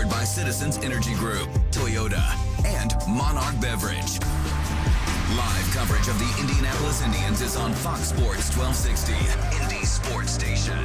Sponsored by Citizens Energy Group, Toyota, and Monarch Beverage. Live coverage of the Indianapolis Indians is on Fox Sports 1260, Indy Sports Station.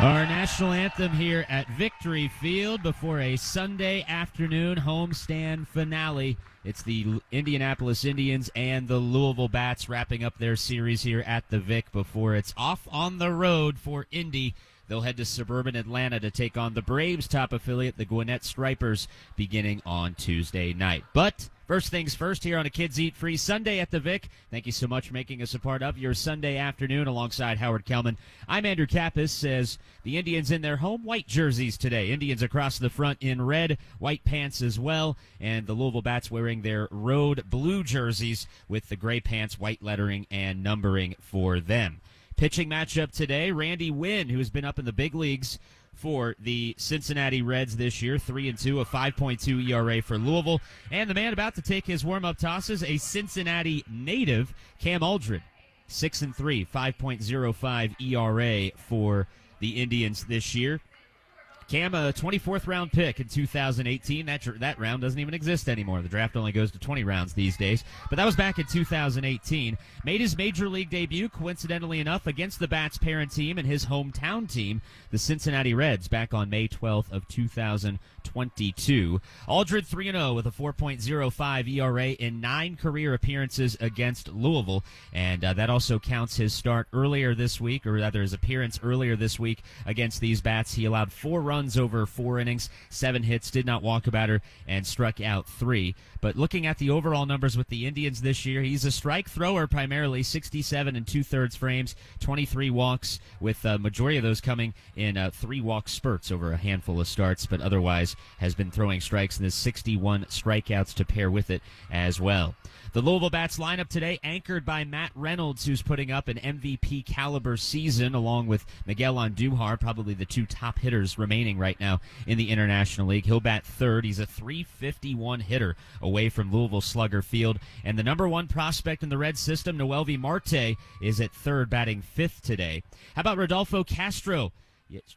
Our national anthem here at Victory Field before a Sunday afternoon homestand finale. It's the Indianapolis Indians and the Louisville Bats wrapping up their series here at the Vic before it's off on the road for Indy. They'll head to suburban Atlanta to take on the Braves' top affiliate, the Gwinnett Stripers, beginning on Tuesday night. But first things first, here on a Kids Eat Free Sunday at the Vic. Thank you so much for making us a part of your Sunday afternoon alongside Howard Kelman. I'm Andrew Kappas. Says the Indians in their home white jerseys today. Indians across the front in red, white pants as well, and the Louisville Bats wearing their road blue jerseys with the gray pants, white lettering, and numbering for them. Pitching matchup today, Randy Wynn, who has been up in the big leagues for the Cincinnati Reds this year, 3-2, a 5.2 ERA for Louisville. And the man about to take his warm-up tosses, a Cincinnati native, Cam Aldred, 6-3, 5.05 ERA for the Indians this year. Cam, a 24th round pick in 2018. That round doesn't even exist anymore. The draft only goes to 20 rounds these days. But that was back in 2018. Made his major league debut, coincidentally enough, against the Bats' parent team and his hometown team, the Cincinnati Reds, back on May 12th of 2022. Aldred 3-0 with a 4.05 ERA in 9 career appearances against Louisville. And that also counts his start earlier this week, or rather his appearance earlier this week against these Bats. He allowed 4 runs over 4 innings, 7 hits, did not walk a batter, and struck out 3. But looking at the overall numbers with the Indians this year, he's a strike thrower primarily, 67 2/3 frames, 23 walks, with majority of those coming in 3-walk spurts over a handful of starts, but otherwise has been throwing strikes, and there's 61 strikeouts to pair with it as well. The Louisville Bats lineup today anchored by Matt Reynolds, who's putting up an MVP caliber season, along with Miguel Andujar, probably the 2 top hitters remaining right now in the International League. He'll bat third. He's a .351 hitter away from Louisville Slugger Field. And the number 1 prospect in the Red system, Noelvi Marte, is at third, batting 5th today. How about Rodolfo Castro?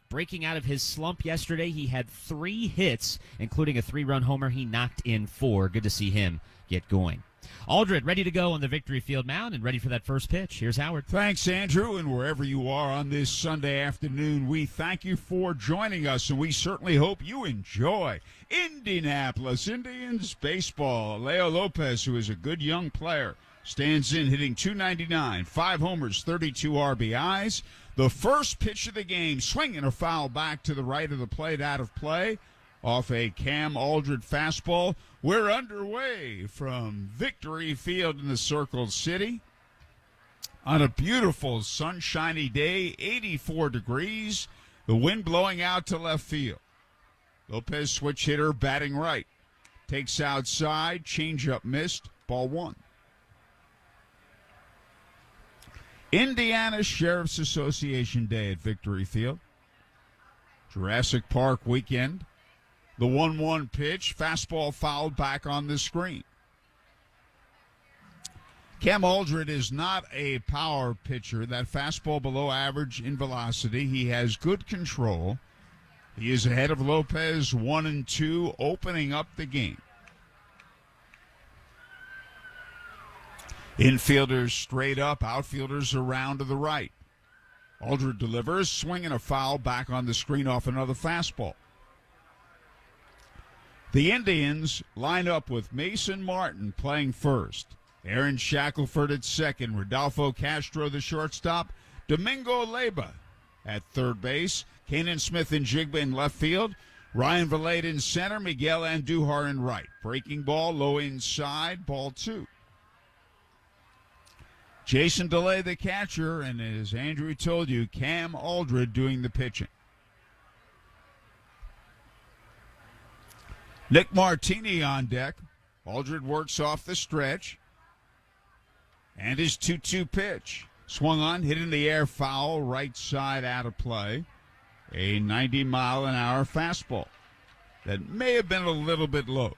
Breaking out of his slump yesterday, he had 3 hits, including a 3-run homer. He knocked in 4. Good to see him get going. Aldred ready to go on the Victory Field mound and ready for that first pitch. Here's Howard. Thanks, Andrew, and wherever you are on this Sunday afternoon, we thank you for joining us, and we certainly hope you enjoy Indianapolis Indians baseball. Leo Lopez, who is a good young player, stands in hitting .299, 5 homers, 32 RBIs. The first pitch of the game, swinging a foul back to the right of the plate, out of play, off a Cam Aldred fastball. We're underway from Victory Field in the Circle City on a beautiful sunshiny day, 84 degrees, the wind blowing out to left field. Lopez, switch hitter, batting right. Takes outside, changeup missed, ball 1. Indiana Sheriff's Association Day at Victory Field. Jurassic Park weekend. The 1-1 pitch, fastball fouled back on the screen. Cam Aldred is not a power pitcher. That fastball below average in velocity. He has good control. He is ahead of Lopez, 1-2, opening up the game. Infielders straight up, outfielders around to the right. Aldred delivers, swinging a foul back on the screen off another fastball. The Indians line up with Mason Martin playing first, Aaron Shackelford at second, Rodolfo Castro the shortstop, Domingo Leyba at third base, Kanan Smith and Jigba in left field, Ryan Valade in center, Miguel Andujar in right. Breaking ball, low inside, ball 2. Jason DeLay the catcher, and as Andrew told you, Cam Aldred doing the pitching. Nick Martini on deck. Aldred works off the stretch. And his 2-2 pitch. Swung on, hit in the air, foul, right side out of play. A 90-mile-an-hour fastball that may have been a little bit low.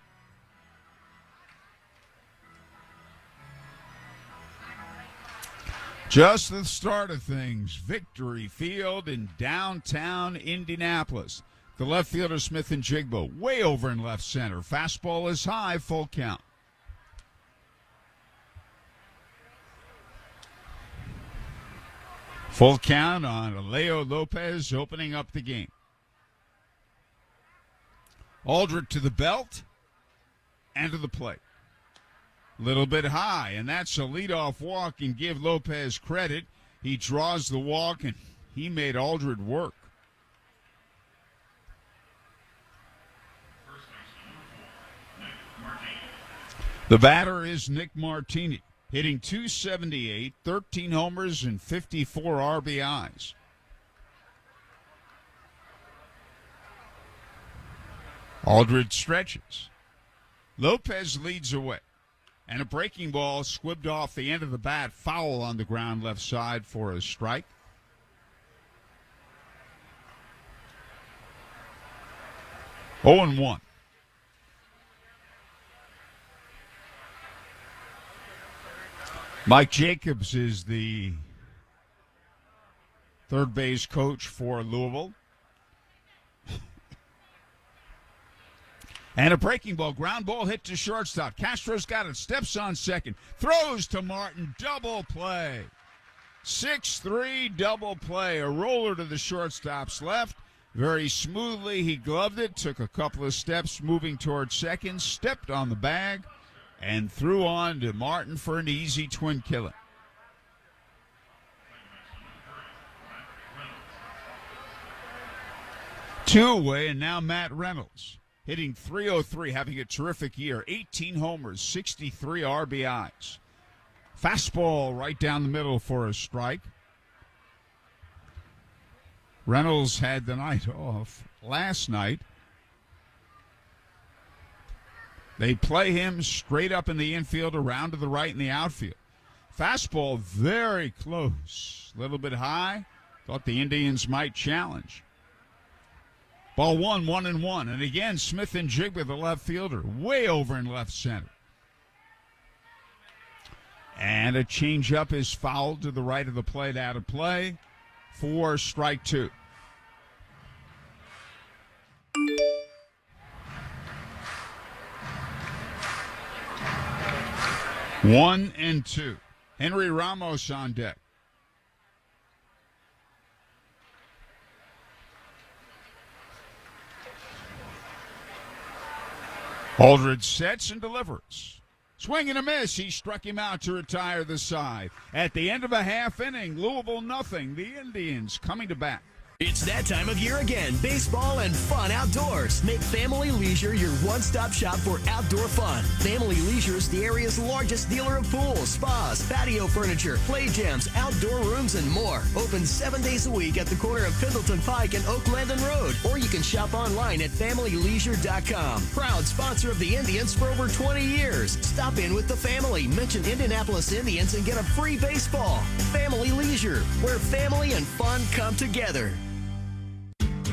Just the start of things. Victory Field in downtown Indianapolis. The left fielder, Smith and Jigbo, way over in left center. Fastball is high, full count. Full count on Leo Lopez opening up the game. Aldred to the belt and to the plate. Little bit high, and that's a leadoff walk, and give Lopez credit. He draws the walk, and he made Aldred work. The batter is Nick Martini, hitting .278, 13 homers, and 54 RBIs. Aldred stretches. Lopez leads away. And a breaking ball squibbed off the end of the bat, foul on the ground left side for a strike. Oh and 1. Mike Jacobs is the third base coach for Louisville. And a breaking ball, ground ball hit to shortstop. Castro's got it, steps on second, throws to Martin, double play. 6-3 double play, a roller to the shortstop's left. Very smoothly, he gloved it, took a couple of steps moving towards second, stepped on the bag, and threw on to Martin for an easy twin killing. Two away, and now Matt Reynolds. Hitting .303, having a terrific year. 18 homers, 63 RBIs. Fastball right down the middle for a strike. Reynolds had the night off last night. They play him straight up in the infield, around to the right in the outfield. Fastball very close. A little bit high. Thought the Indians might challenge. Ball 1-1-1. And again, Smith and Jigba, the left fielder, way over in left center. And a changeup is fouled to the right of the plate, out of play for strike two. One and two. Henry Ramos on deck. Aldred sets and delivers. Swing and a miss. He struck him out to retire the side. At the end of a half inning, Louisville nothing. The Indians coming to bat. It's that time of year again. Baseball and fun outdoors. Make Family Leisure your one-stop shop for outdoor fun. Family Leisure is the area's largest dealer of pools, spas, patio furniture, play gyms, outdoor rooms, and more. Open 7 days a week at the corner of Pendleton Pike and Oak Landon Road. Or you can shop online at FamilyLeisure.com. Proud sponsor of the Indians for over 20 years. Stop in with the family. Mention Indianapolis Indians and get a free baseball. Family Leisure, where family and fun come together.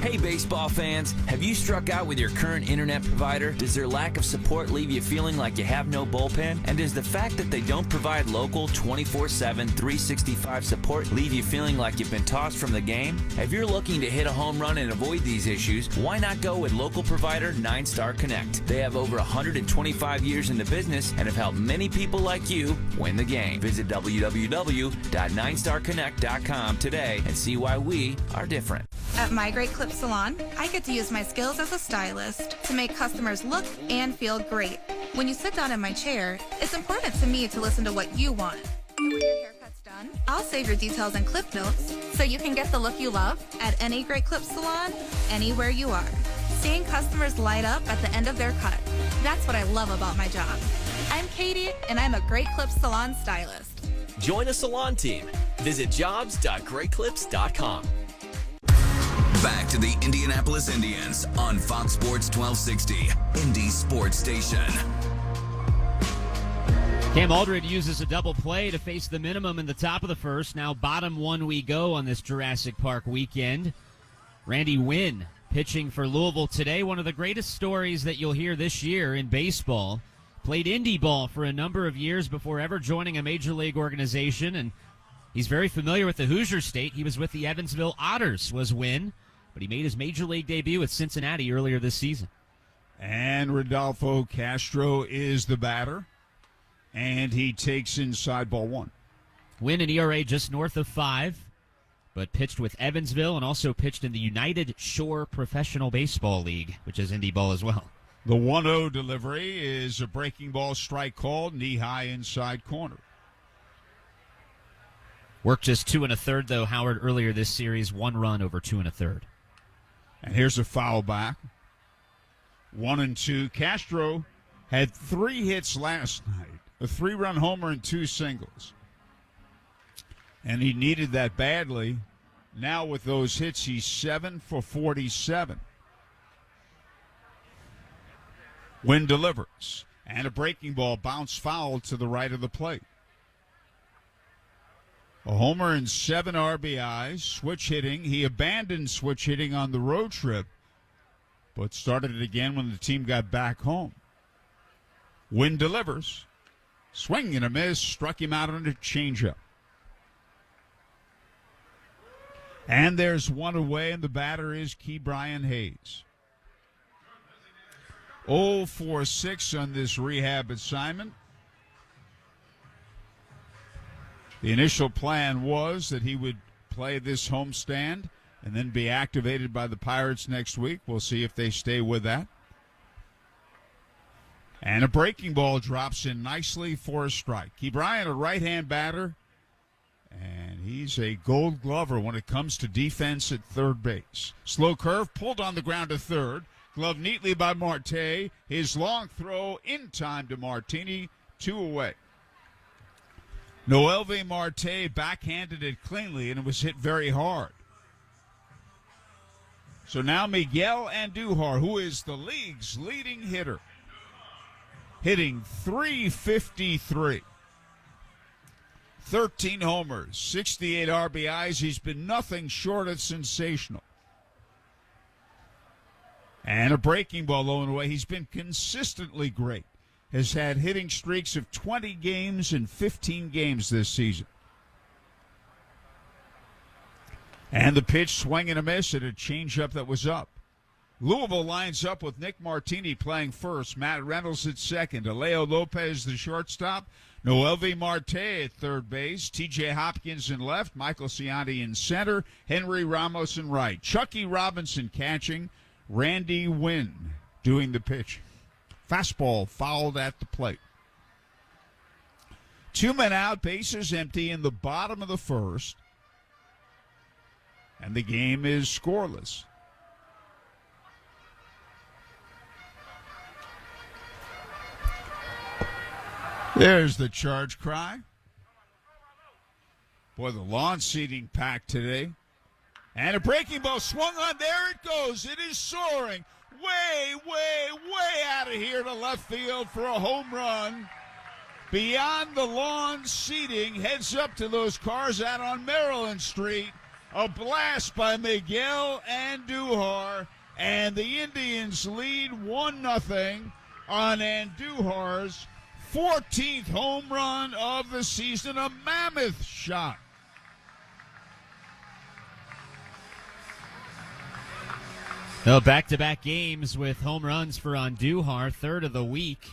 Hey baseball fans, have you struck out with your current internet provider? Does their lack of support leave you feeling like you have no bullpen? And does the fact that they don't provide local 24/7, 365 support leave you feeling like you've been tossed from the game? If you're looking to hit a home run and avoid these issues, why not go with local provider 9-Star Connect? They have over 125 years in the business and have helped many people like you win the game. Visit www.9starconnect.com today and see why we are different. At My Great Clip Salon, I get to use my skills as a stylist to make customers look and feel great. When you sit down in my chair, it's important to me to listen to what you want. And when your haircut's done, I'll save your details and clip notes so you can get the look you love at any Great Clip Salon, anywhere you are. Seeing customers light up at the end of their cut, that's what I love about my job. I'm Katie, and I'm a Great Clip Salon stylist. Join a salon team. Visit jobs.greatclips.com. Back to the Indianapolis Indians on Fox Sports 1260, Indy Sports Station. Cam Aldred uses a double play to face the minimum in the top of the first. Now bottom one we go on this Jurassic Park weekend. Randy Wynn pitching for Louisville today. One of the greatest stories that you'll hear this year in baseball. Played indie ball for a number of years before ever joining a major league organization, and he's very familiar with the Hoosier State. He was with the Evansville Otters, was Wynn, but he made his major league debut with Cincinnati earlier this season. And Rodolfo Castro is the batter, and he takes inside ball one. Wynn an ERA just north of 5, but pitched with Evansville and also pitched in the United Shore Professional Baseball League, which is indie ball as well. The 1-0 delivery is a breaking ball strike called, knee-high inside corner. Worked just 2 1/3, though, Howard, earlier this series, 1 run over 2 1/3. And here's a foul back. 1-2. Castro had 3 hits last night, a 3-run homer and 2 singles. And he needed that badly. Now with those hits, he's 7 for 47. Wynn delivers, and a breaking ball bounced foul to the right of the plate. A homer and 7 RBIs, switch hitting. He abandoned switch hitting on the road trip, but started it again when the team got back home. Wynn delivers, swing and a miss, struck him out on a changeup. And there's one away, and the batter is Ke'Bryan Hayes. 0 for 6 on this rehab assignment. The initial plan was that he would play this homestand and then be activated by the Pirates next week. We'll see if they stay with that. And a breaking ball drops in nicely for a strike. Ke'Bryan, a right-hand batter, and he's a gold glover when it comes to defense at third base. Slow curve, pulled on the ground to third. Gloved neatly by Marte. His long throw in time to Martini. 2 away. Noelvi Marte backhanded it cleanly, and it was hit very hard. So now Miguel Andujar, who is the league's leading hitter, hitting .353. 13 homers, 68 RBIs. He's been nothing short of sensational. And a breaking ball low and away. He's been consistently great. Has had hitting streaks of 20 games and 15 games this season. And the pitch, swing and a miss, and a changeup that was up. Louisville lines up with Nick Martini playing first, Matt Reynolds at second, Alejo Lopez the shortstop, Noelvi Marte at third base, T.J. Hopkins in left, Michael Cianti in center, Henry Ramos in right, Chucky Robinson catching, Randy Wynn doing the pitch. Fastball fouled at the plate. 2 men out, bases empty in the bottom of the first. And the game is scoreless. There's the charge cry. Boy, the lawn seating packed today. And a breaking ball swung on. There it goes. It is soaring way, way, way out of here to left field for a home run. Beyond the lawn seating, heads up to those cars out on Maryland Street. A blast by Miguel Andujar. And the Indians lead 1-0 on Andujar's 14th home run of the season. A mammoth shot. Well, back-to-back games with home runs for Andujar, third of the week.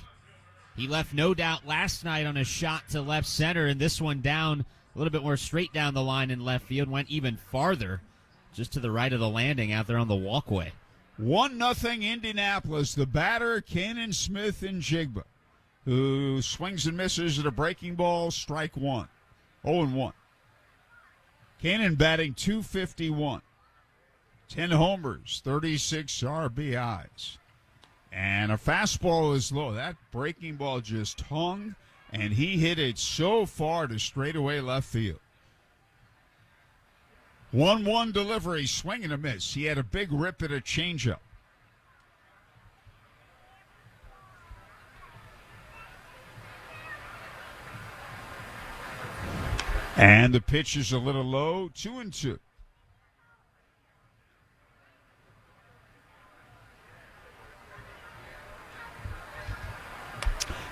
He left no doubt last night on a shot to left center, and this one down a little bit more straight down the line in left field, went even farther, just to the right of the landing out there on the walkway. 1-0 Indianapolis. The batter, Canaan Smith in Jigba, who swings and misses at a breaking ball, strike one. 0-1. Canaan batting .251. 10 homers, 36 RBIs. And a fastball is low. That breaking ball just hung, and he hit it so far to straightaway left field. 1-1 delivery, swing and a miss. He had a big rip at a changeup. And the pitch is a little low, 2-2.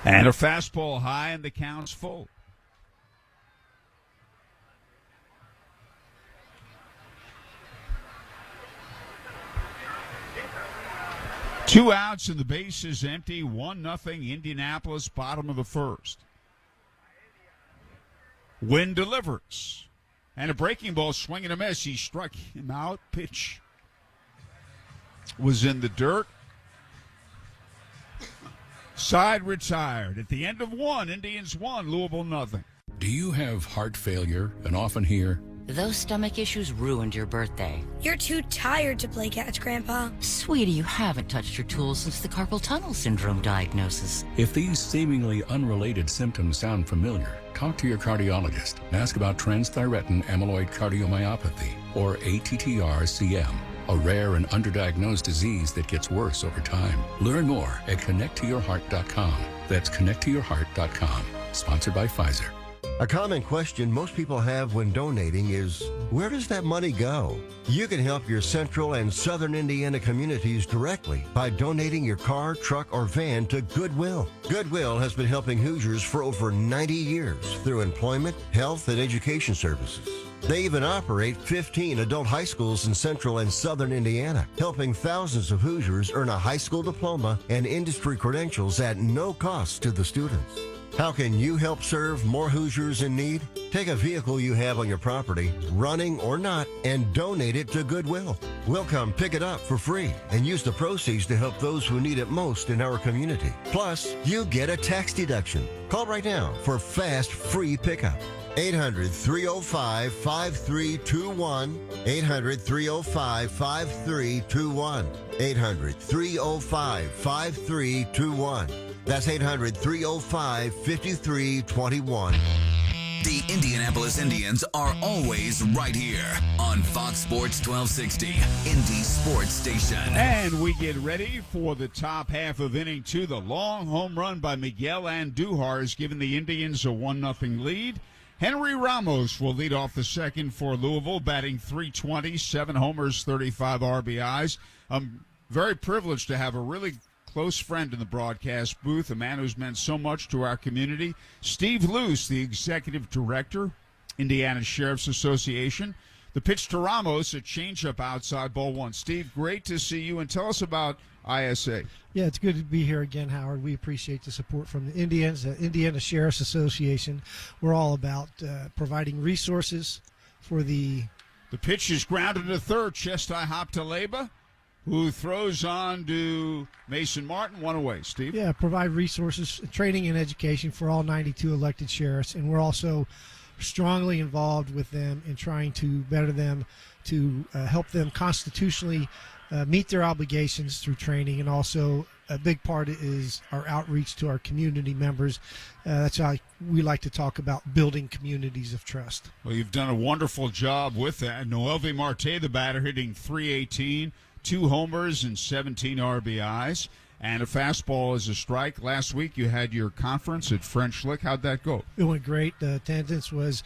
And a fastball high, and the count's full. Two outs and the base is empty. 1-0 Indianapolis, bottom of the first. Wynn delivers. And a breaking ball, swing and a miss. He struck him out. Pitch was in the dirt. Side retired. At the end of one, Indians 1, Louisville nothing. Do you have heart failure and often hear, "Those stomach issues ruined your birthday"? "You're too tired to play catch, Grandpa." Sweetie, you haven't touched your tools since the carpal tunnel syndrome diagnosis. if these seemingly unrelated symptoms sound familiar, talk to your cardiologist. Ask about transthyretin amyloid cardiomyopathy, or ATTR-CM, a rare and underdiagnosed disease that gets worse over time. Learn more at connecttoyourheart.com. That's connecttoyourheart.com. Sponsored by Pfizer. A common question most people have when donating is, where does that money go? You can help your central and southern Indiana communities directly by donating your car, truck, or van to Goodwill. Goodwill has been helping Hoosiers for over 90 years through employment, health, and education services. They even operate 15 adult high schools in central and southern Indiana, helping thousands of Hoosiers earn a high school diploma and industry credentials at no cost to the students. How can you help serve more Hoosiers in need? Take a vehicle you have on your property, running or not, and donate it to Goodwill. We'll come pick it up for free and use the proceeds to help those who need it most in our community. Plus, you get a tax deduction. Call right now for fast, free pickup. 800-305-5321. 800-305-5321. 800-305-5321. That's 800-305-5321. The Indianapolis Indians are always right here on Fox Sports 1260, Indy Sports Station. And we get ready for the top half of inning 2. The long home run by Miguel Andujar has given the Indians a 1-0 lead. Henry Ramos will lead off the second for Louisville, batting .320, 7 homers, 35 RBIs. I'm very privileged to have a really close friend in the broadcast booth, a man who's meant so much to our community, Steve Luce, the executive director, Indiana Sheriff's Association. The pitch to Ramos, a changeup outside, ball one. Steve, great to see you, and tell us about ISA. Yeah, it's good to be here again, Howard. We appreciate the support from the Indians, the Indiana Sheriff's Association. We're all about providing resources for the... The pitch is grounded to third, chest high hop to Leba, who throws on to Mason Martin, one away. Steve? Yeah, provide resources, training, and education for all 92 elected sheriffs, and we're also strongly involved with them in trying to better them, to help them constitutionally meet their obligations through training, and also a big part is our outreach to our community members. That's how we like to talk about building communities of trust. Well, you've done a wonderful job with that. Noelvi Marte, the batter, hitting .318, 2 homers and 17 RBIs, and a fastball is a strike. Last week you had your conference at French Lick. How'd that go? It went great. The attendance was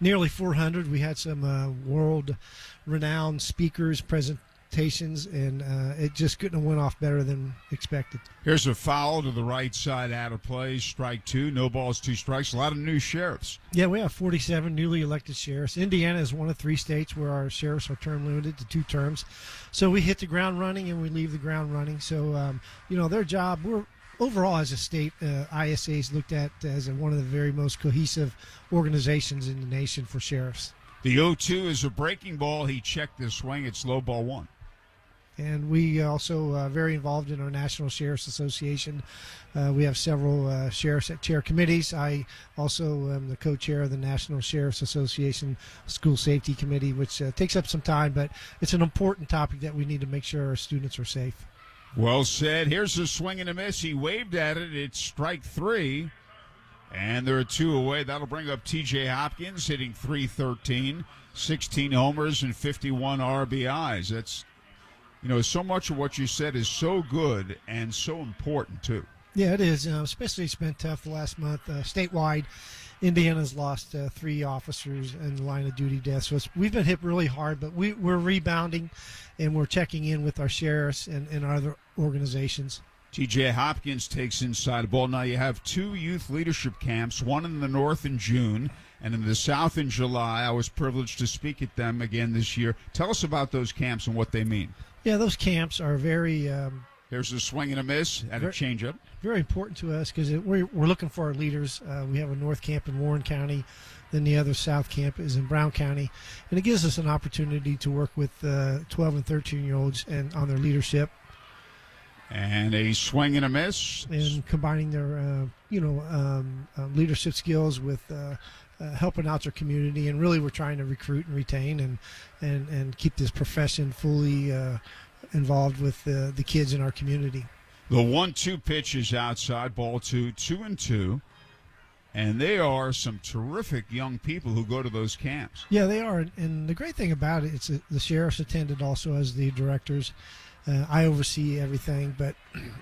nearly 400. We had some world-renowned speakers, presentations, and it just couldn't have went off better than expected. Here's a foul to the right side, out of play, strike 2, no balls, 2 strikes. A lot of new sheriffs. Yeah, we have 47 newly elected sheriffs. Indiana is one of 3 states where our sheriffs are term limited to 2 terms. So we hit the ground running and we leave the ground running. So, their job, we're overall as a state, ISA is looked at as one of the very most cohesive organizations in the nation for sheriffs. The 0-2 is a breaking ball. He checked the swing. It's low, ball 1. And we also very involved in our National Sheriff's Association. We have several sheriffs that chair committees. I also am the co-chair of the National Sheriff's Association School Safety Committee, which takes up some time, but it's an important topic that we need to make sure our students are safe. Well said. Here's a swing and a miss. He waved at it. It's strike 3. And there are 2 away. That'll bring up T.J. Hopkins, hitting .313, 16 homers and 51 RBIs. That's... so much of what you said is so good and so important, too. Yeah, it is. Especially it's been tough the last month statewide. Indiana's lost 3 officers in the line of duty death. So we've been hit really hard, but we're rebounding, and we're checking in with our sheriffs and other organizations. TJ Hopkins takes inside the ball. Now you have 2 youth leadership camps, one in the north in June and in the south in July. I was privileged to speak at them again this year. Tell us about those camps and what they mean. Yeah, those camps are very... Here's a swing and a miss and a changeup. Very important to us because we're looking for our leaders. We have a north camp in Warren County. Then the other south camp is in Brown County. And it gives us an opportunity to work with 12 and 13-year-olds and on their leadership. And a swing and a miss. And combining their, leadership skills with helping out their community. And really we're trying to recruit and retain and keep this profession fully involved with the kids in our community. The 1-2 pitch is outside, ball 2, 2-2. And they are some terrific young people who go to those camps. Yeah, they are. And the great thing about it, it's the sheriffs attended also as the directors. I oversee everything, but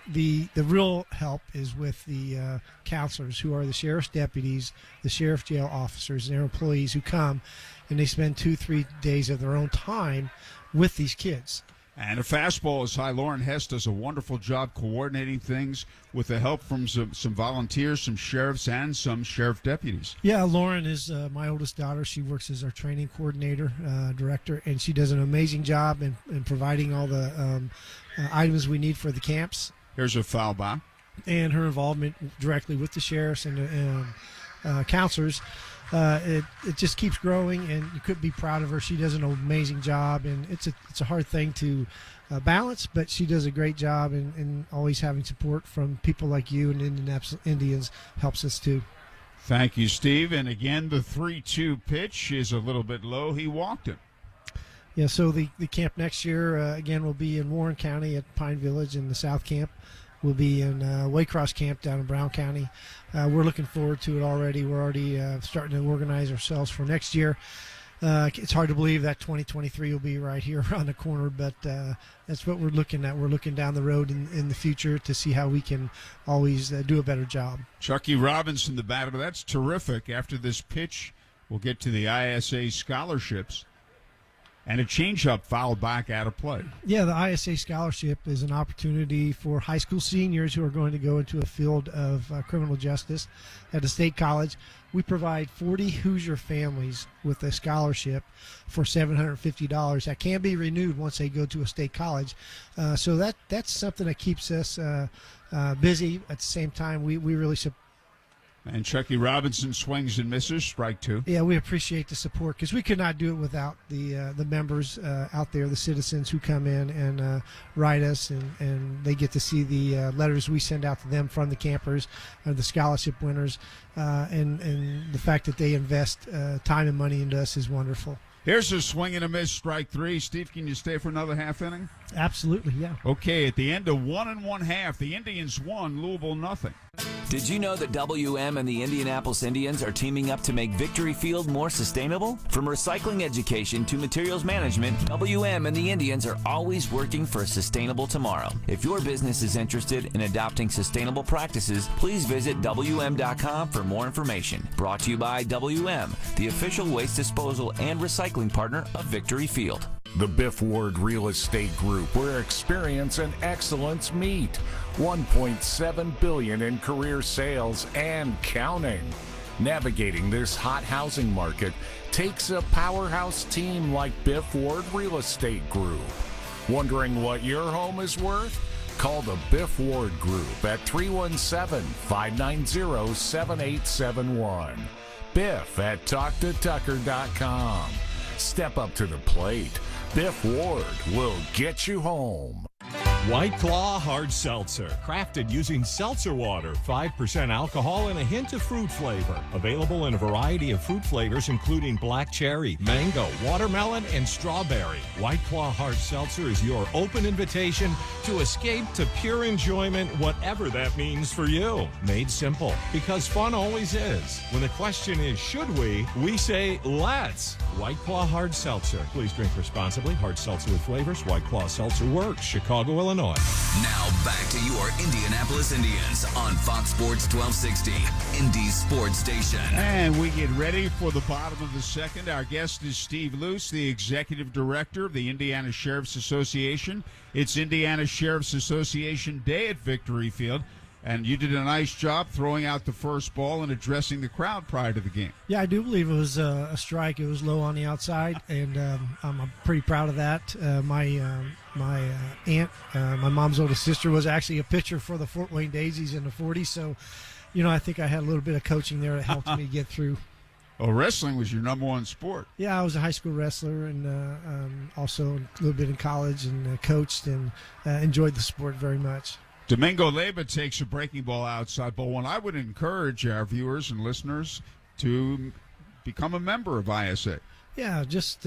the real help is with the counselors, who are the sheriff's deputies, the sheriff jail officers, and their employees who come, and they spend 2-3 days of their own time with these kids. And a fastball is high. Lauren Hess does a wonderful job coordinating things with the help from some volunteers, some sheriffs, and some sheriff deputies. Yeah, Lauren is my oldest daughter. She works as our training coordinator, director, and she does an amazing job in providing all the items we need for the camps. Here's a foul ball. And her involvement directly with the sheriffs and counselors. It just keeps growing, and you couldn't be proud of her. She does an amazing job, and it's a hard thing to balance, but she does a great job, and always having support from people like you and Indians helps us too. Thank you, Steve. And again, the 3-2 pitch is a little bit low. He walked it. Yeah, so the camp next year, again, will be in Warren County at Pine Village, in the South Camp. We'll be in Waycross Camp down in Brown County. We're looking forward to it already. We're already starting to organize ourselves for next year. It's hard to believe that 2023 will be right here around the corner, but that's what we're looking at. We're looking down the road in the future to see how we can always do a better job. Chucky Robinson, the batter. That's terrific. After this pitch, we'll get to the ISA scholarships. And a changeup fouled back out of play. Yeah, the ISA scholarship is an opportunity for high school seniors who are going to go into a field of criminal justice at a state college. We provide 40 Hoosier families with a scholarship for $750 that can be renewed once they go to a state college. So that's something that keeps us busy. At the same time, we really support. And Chucky Robinson swings and misses, strike 2. Yeah, we appreciate the support because we could not do it without the members out there, the citizens who come in and write us, and they get to see the letters we send out to them from the campers, the scholarship winners, and the fact that they invest time and money into us is wonderful. Here's a swing and a miss, strike 3. Steve, can you stay for another half inning? Absolutely, yeah. Okay, at the end of 1 1/2, the Indians won, Louisville nothing. Did you know that WM and the Indianapolis Indians are teaming up to make Victory Field more sustainable? From recycling education to materials management, WM and the Indians are always working for a sustainable tomorrow. If your business is interested in adopting sustainable practices, please visit WM.com for more information. Brought to you by WM, the official waste disposal and recycling partner of Victory Field. The Biff Ward Real Estate Group, where experience and excellence meet. $1.7 billion in career sales and counting. Navigating this hot housing market takes a powerhouse team like Biff Ward Real Estate Group. Wondering what your home is worth? Call the Biff Ward Group at 317-590-7871. Biff at TalkToTucker.com. Step up to the plate. Biff Ward will get you home. White Claw Hard Seltzer, crafted using seltzer water, 5% alcohol, and a hint of fruit flavor. Available in a variety of fruit flavors, including black cherry, mango, watermelon, and strawberry. White Claw Hard Seltzer is your open invitation to escape to pure enjoyment, whatever that means for you. Made simple, because fun always is. When the question is, should we say, let's. White Claw Hard Seltzer. Please drink responsibly. Hard seltzer with flavors. White Claw Seltzer works. Chicago, Illinois. Illinois. Now back to your Indianapolis Indians on Fox Sports 1260, Indy's sports station. And we get ready for the bottom of the second. Our guest is Steve Luce, the Executive Director of the Indiana Sheriff's Association. It's Indiana Sheriff's Association Day at Victory Field. And you did a nice job throwing out the first ball and addressing the crowd prior to the game. Yeah, I do believe it was a strike. It was low on the outside, and I'm pretty proud of that. My aunt, my mom's oldest sister, was actually a pitcher for the Fort Wayne Daisies in the 40s. So, I think I had a little bit of coaching there that helped me get through. Oh, wrestling was your number one sport. Yeah, I was a high school wrestler and also a little bit in college and coached and enjoyed the sport very much. Domingo Leyba takes a breaking ball outside ball one. I would encourage our viewers and listeners to become a member of ISA. Yeah, just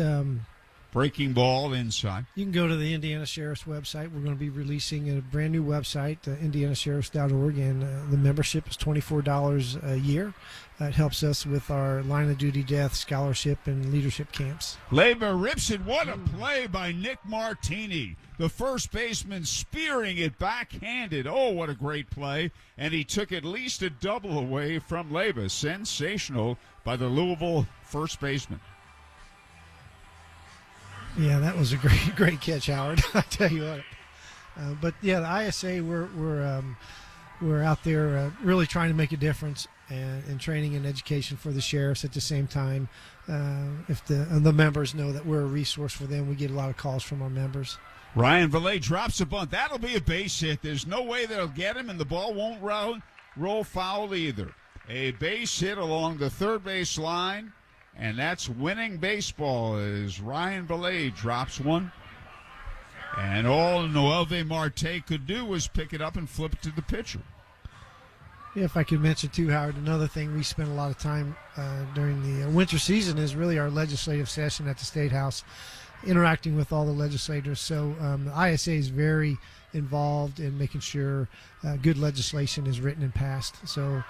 breaking ball inside. You can go to the Indiana Sheriff's website. We're going to be releasing a brand new website, indianasheriffs.org, and the membership is $24 a year. It helps us with our line of duty death, scholarship, and leadership camps. Leyba rips it. What a play by Nick Martini. The first baseman spearing it backhanded. Oh, what a great play. And he took at least a double away from Leyba. Sensational by the Louisville first baseman. Yeah, that was a great catch, Howard. I tell you what. But yeah, the ISA, we're out there really trying to make a difference in training and education for the sheriffs. At the same time, if the members know that we're a resource for them, we get a lot of calls from our members. Ryan Valet drops a bunt. That'll be a base hit. There's no way they'll get him, and the ball won't roll foul either. A base hit along the third base line, and that's winning baseball as Ryan Valet drops one. And all Noelve Marte could do was pick it up and flip it to the pitcher. Yeah, if I could mention too, Howard, another thing we spend a lot of time during the winter season is really our legislative session at the State House, interacting with all the legislators. So the ISA is very involved in making sure good legislation is written and passed. So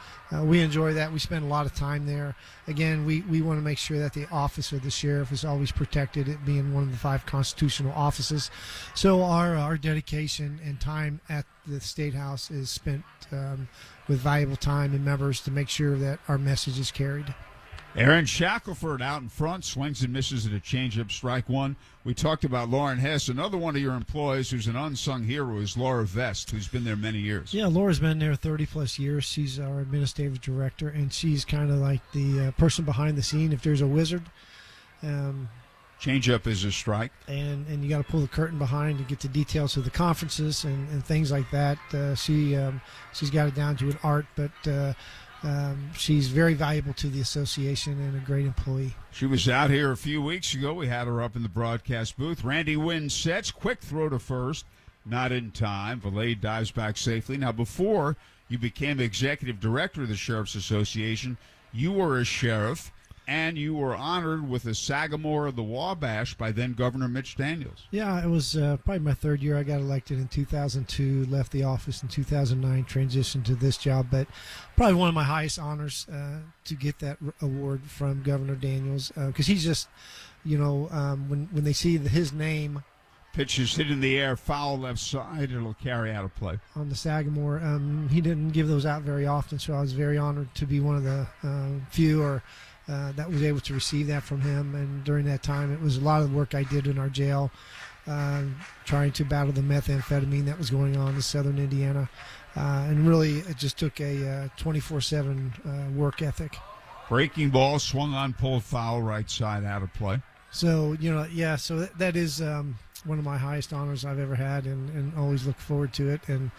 we enjoy that. We spend a lot of time there. Again, we want to make sure that the office of the sheriff is always protected, it being one of the 5 constitutional offices. So our dedication and time at the State House is spent with valuable time and members to make sure that our message is carried. Aaron Shackelford out in front, swings and misses at a changeup, strike one. We talked about Lauren Hess. Another one of your employees who's an unsung hero is Laura Vest, who's been there many years. Yeah, Laura's been there 30-plus years. She's our administrative director, and she's kind of like the person behind the scene. If there's a wizard, changeup is a strike. And you got to pull the curtain behind to get the details of the conferences and things like that. She's got it down to an art, but she's very valuable to the association and a great employee. She was out here a few weeks ago. We had her up in the broadcast booth. Randy Wynn sets, quick throw to first, not in time. Valet dives back safely. Now, before you became executive director of the Sheriff's Association, you were a sheriff, and you were honored with the Sagamore of the Wabash by then Governor Mitch Daniels. Yeah, it was probably my third year. I got elected in 2002, left the office in 2009, transitioned to this job. But probably one of my highest honors to get that award from Governor Daniels, because he's just, when they see his name. Pitch is hit in the air, foul left side. It'll carry out of play. On the Sagamore, he didn't give those out very often, so I was very honored to be one of the few that was able to receive that from him. And during that time, it was a lot of the work I did in our jail, trying to battle the methamphetamine that was going on in southern Indiana. And really, it just took a 24/7 work ethic. Breaking ball, swung on, pulled foul, right side, out of play. So, so that is one of my highest honors I've ever had, and always look forward to it. And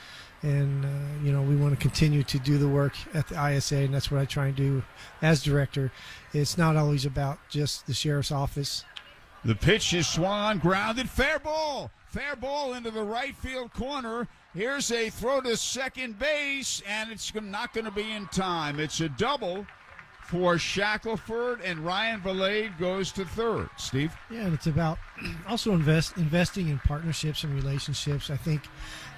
we want to continue to do the work at the ISA, and that's what I try and do as director. It's not always about just the sheriff's office. The pitch is swung on, grounded, fair ball into the right field corner. Here's a throw to second base, and it's not going to be in time. It's a double for Shackelford, and Ryan Valet goes to third. Steve? Yeah, and it's about also investing in partnerships and relationships. I think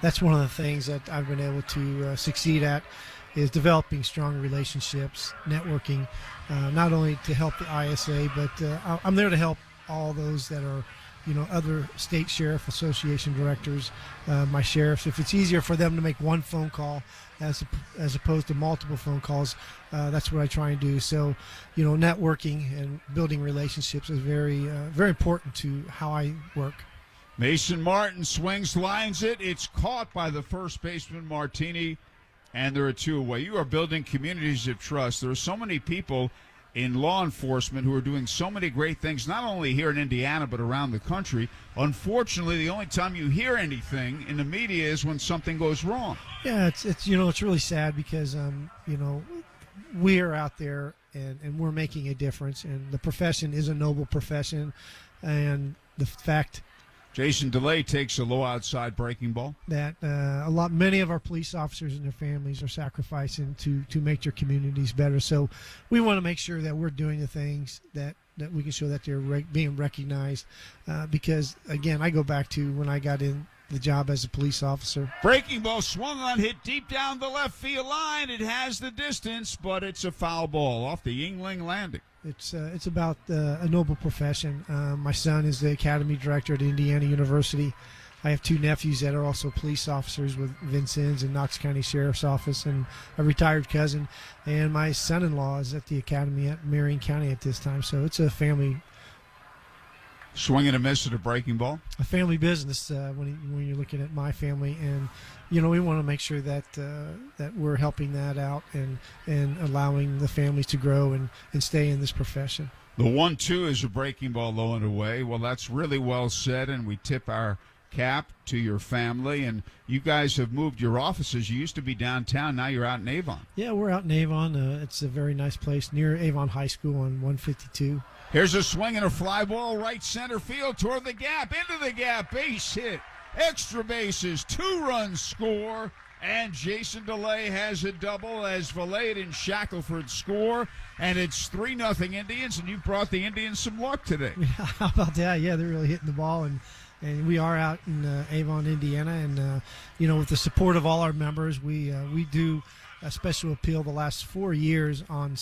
that's one of the things that I've been able to succeed at, is developing strong relationships, networking, not only to help the ISA, but I'm there to help all those that are other state sheriff association directors, my sheriffs. If it's easier for them to make one phone call as opposed to multiple phone calls, that's what I try and do. So, networking and building relationships is very, very important to how I work. Mason Martin swings, lines it. It's caught by the first baseman, Martini, and there are 2 away. You are building communities of trust. There are so many people in law enforcement who are doing so many great things, not only here in Indiana but around the country. Unfortunately, the only time you hear anything in the media is when something goes wrong. Yeah, it's really sad because we are out there and we're making a difference, and the profession is a noble profession, and the fact Jason DeLay takes a low outside breaking ball. that many of our police officers and their families are sacrificing to make their communities better. So we want to make sure that we're doing the things that we can show that they're being recognized. Because again, I go back to when I got in the job as a police officer. Breaking ball swung on, hit deep down the left field line. It has the distance, but it's a foul ball off the Yingling landing. It's about a noble profession. My son is the academy director at Indiana University. I have 2 nephews that are also police officers with Vincennes and Knox County Sheriff's Office, and a retired cousin. And my son-in-law is at the academy at Marion County at this time. So it's a family. Swing and a miss at a breaking ball. A family business when you're looking at my family, and we want to make sure that that we're helping that out and allowing the families to grow and stay in this profession. The 1-2 is a breaking ball low and away. Well, that's really well said, and we tip our cap to your family. And you guys have moved your offices. You used to be downtown. Now you're out in Avon. Yeah, we're out in Avon. It's a very nice place near Avon High School on 152. Here's a swing and a fly ball right center field toward the gap, into the gap, base hit, extra bases, 2-run score, and Jason DeLay has a double as Valade and Shackelford score, and it's 3-0 Indians, and you brought the Indians some luck today. Yeah, how about that? Yeah, they're really hitting the ball, and we are out in Avon, Indiana, and with the support of all our members, we do a special appeal the last 4 years on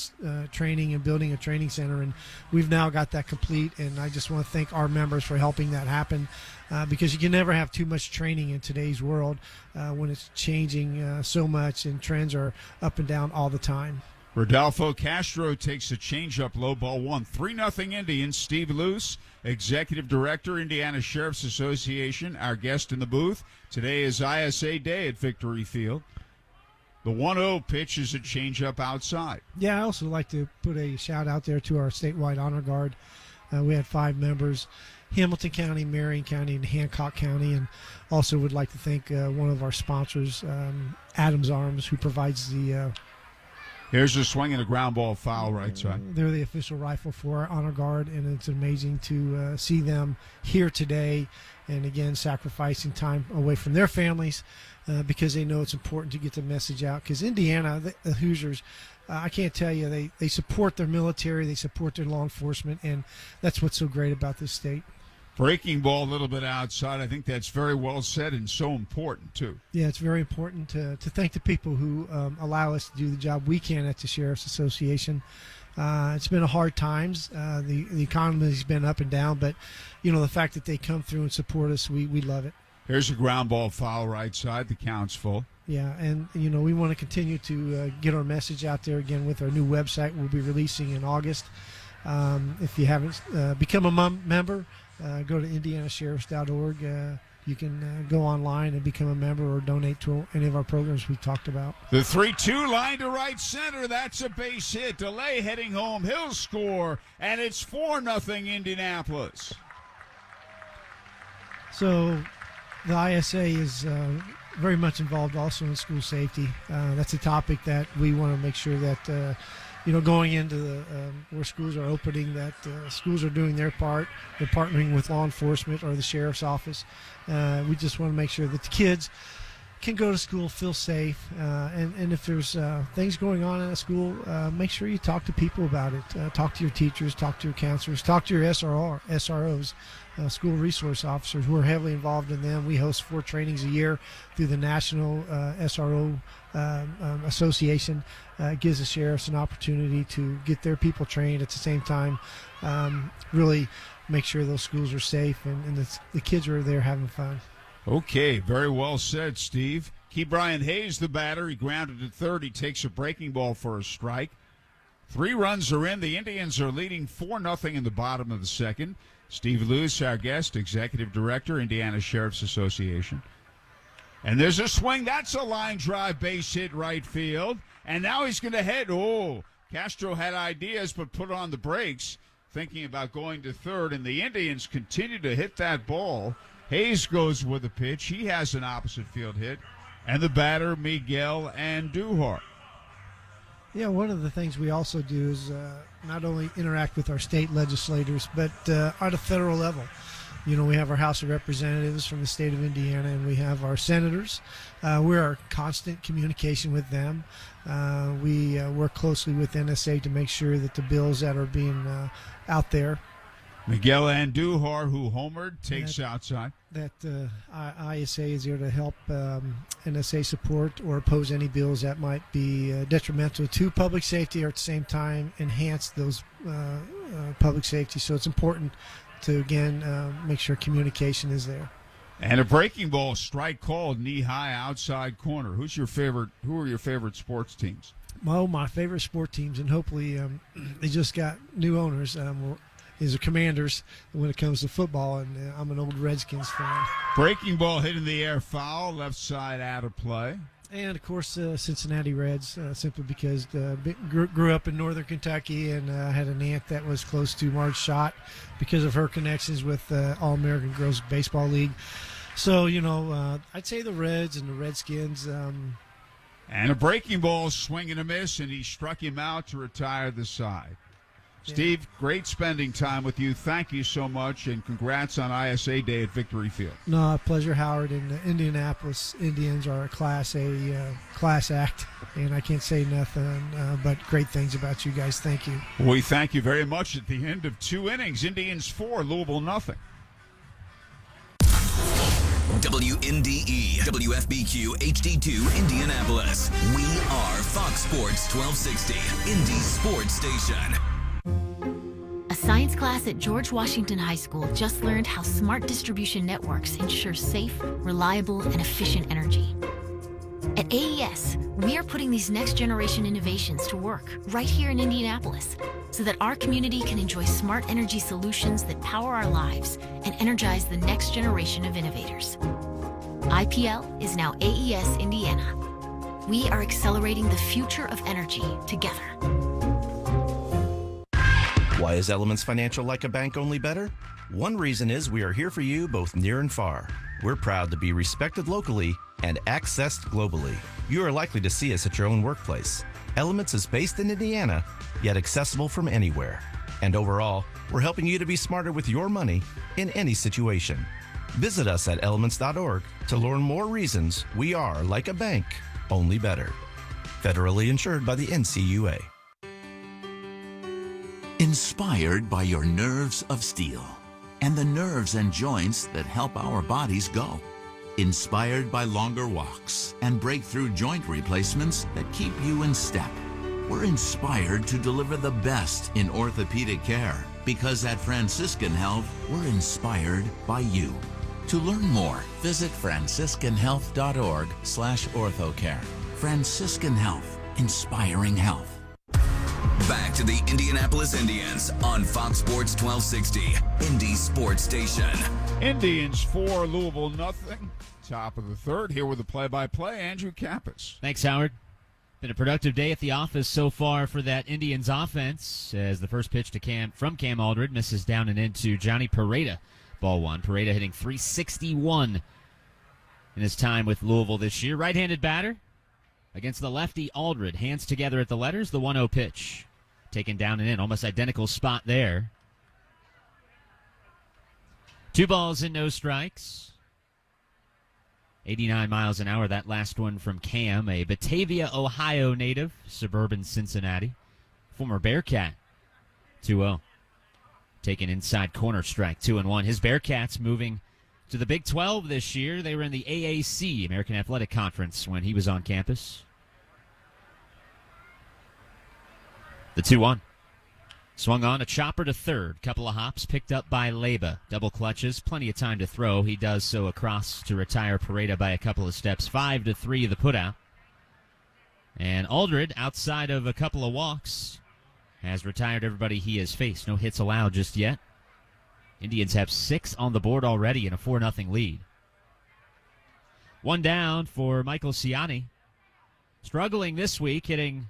training and building a training center, and we've now got that complete. And I just want to thank our members for helping that happen, because you can never have too much training in today's world when it's changing so much and trends are up and down all the time. Rodolfo Castro takes a changeup, low ball 1. 3-0 Indians. Steve Luce, Executive Director, Indiana Sheriff's Association, our guest in the booth. Today is ISA Day at Victory Field. The 1-0 pitch is a changeup outside. Yeah, I also like to put a shout out there to our statewide honor guard. We had 5 members, Hamilton County, Marion County, and Hancock County, and also would like to thank one of our sponsors, Adams Arms, who provides the Here's a swing and a ground ball foul right side. They're the official rifle for our honor guard, and it's amazing to see them here today, and again sacrificing time away from their families because they know it's important to get the message out. Because Indiana, the Hoosiers, I can't tell you, they support their military, they support their law enforcement, and that's what's so great about this state. Breaking ball a little bit outside. I think that's very well said and so important, too. Yeah, it's very important to thank the people who allow us to do the job we can at the Sheriff's Association. It's been a hard times. The economy's been up and down, but, the fact that they come through and support us, we love it. Here's a ground ball foul right side. The count's full. Yeah, and, we want to continue to get our message out there again with our new website we'll be releasing in August. If you haven't become a member, go to indianasheriffs.org. You can go online and become a member or donate to any of our programs we talked about. The 3-2 line to right center. That's a base hit. DeLay heading home. He'll score, and it's 4-0 Indianapolis. So the ISA is very much involved also in school safety. That's a topic that we want to make sure that going into where schools are opening, that schools are doing their part. They're partnering with law enforcement or the sheriff's office. We just want to make sure that the kids can go to school, feel safe, and if there's things going on in a school, make sure you talk to people about it. Talk to your teachers, talk to your counselors, talk to your SROs, school resource officers. We're heavily involved in them. We host 4 trainings a year through the National SRO Association. It gives the sheriffs an opportunity to get their people trained at the same time, really make sure those schools are safe and the kids are there having fun. Okay, very well said, Steve. Key Brian Hayes, the batter. He grounded at third. He takes a breaking ball for a strike. 3 runs are in. The Indians are leading 4-0 in the bottom of the second. Steve Lewis, our guest, Executive Director, Indiana Sheriff's Association. And there's a swing. That's a line drive, base hit right field. And now he's going to head. Oh, Castro had ideas but put on the brakes, thinking about going to third. And the Indians continue to hit that ball. Hayes goes with a pitch. He has an opposite field hit. And the batter, Miguel Andujar. Yeah, one of the things we also do is not only interact with our state legislators, but at a federal level. You know, we have our House of Representatives from the state of Indiana, and we have our senators. We're in constant communication with them. We work closely with NSA to make sure that the bills that are being out there. Miguel Andujar, who homered, takes outside. That ISA is there to help NSA support or oppose any bills that might be detrimental to public safety, or at the same time enhance those public safety. So it's important to, again, make sure communication is there. And a breaking ball, strike called, knee high, outside corner. Who are your favorite sports teams? Well, my favorite sport teams, and hopefully they just got new owners, is the Commanders when it comes to football, and I'm an old Redskins fan. Breaking ball hit in the air, foul, left side out of play. And, of course, Cincinnati Reds, simply because grew up in northern Kentucky and had an aunt that was close to Marge Schott because of her connections with All-American Girls Baseball League. So, I'd say the Reds and the Redskins. And a breaking ball, swing and a miss, and he struck him out to retire the side. Steve, great spending time with you. Thank you so much, and congrats on ISA Day at Victory Field. No, pleasure, Howard. And the Indianapolis Indians are a Class act, and I can't say nothing but great things about you guys. Thank you. We thank you very much. At the end of 2 innings, Indians 4, Louisville nothing. WNDE, WFBQ, HD2, Indianapolis. We are Fox Sports 1260, Indy Sports Station. A science class at George Washington High School just learned how smart distribution networks ensure safe, reliable, and efficient energy. At AES, we are putting these next-generation innovations to work right here in Indianapolis so that our community can enjoy smart energy solutions that power our lives and energize the next generation of innovators. IPL is now AES Indiana. We are accelerating the future of energy together. Why is Elements Financial like a bank, only better? One reason is we are here for you both near and far. We're proud to be respected locally and accessed globally. You are likely to see us at your own workplace. Elements is based in Indiana, yet accessible from anywhere. And overall, we're helping you to be smarter with your money in any situation. Visit us at elements.org to learn more reasons we are like a bank, only better. Federally insured by the NCUA. Inspired by your nerves of steel and the nerves and joints that help our bodies go. Inspired by longer walks and breakthrough joint replacements that keep you in step. We're inspired to deliver the best in orthopedic care because at Franciscan Health, we're inspired by you. To learn more, visit franciscanhealth.org/orthocare. Franciscan Health, inspiring health. Back to the Indianapolis Indians on Fox Sports 1260, Indy Sports Station. Indians 4, Louisville nothing. Top of the third. Here with the play-by-play, Andrew Kappas. Thanks, Howard. Been a productive day at the office so far for that Indians offense, as the first pitch to from Cam Aldred misses down and into Johnny Pareda. Ball one. Pareda hitting .361 in his time with Louisville this year. Right-handed batter against the lefty Aldred. Hands together at the letters. The 1-0 pitch. Taken down and in. Almost identical spot there. 2 balls and no strikes. 89 miles an hour, that last one from Cam, a Batavia, Ohio native, suburban Cincinnati. Former Bearcat, 2-0. Taking inside corner strike, 2-1. His Bearcats moving to the Big 12 this year. They were in the AAC, American Athletic Conference, when he was on campus. The 2-1. Swung on, a chopper to third. Couple of hops picked up by Leba. Double clutches, plenty of time to throw. He does so across to retire Pareda by a couple of steps. 5-3 the putout. And Aldred, outside of a couple of walks, has retired everybody he has faced. No hits allowed just yet. Indians have 6 on the board already in a 4-0 lead. One down for Michael Ciani. Struggling this week, hitting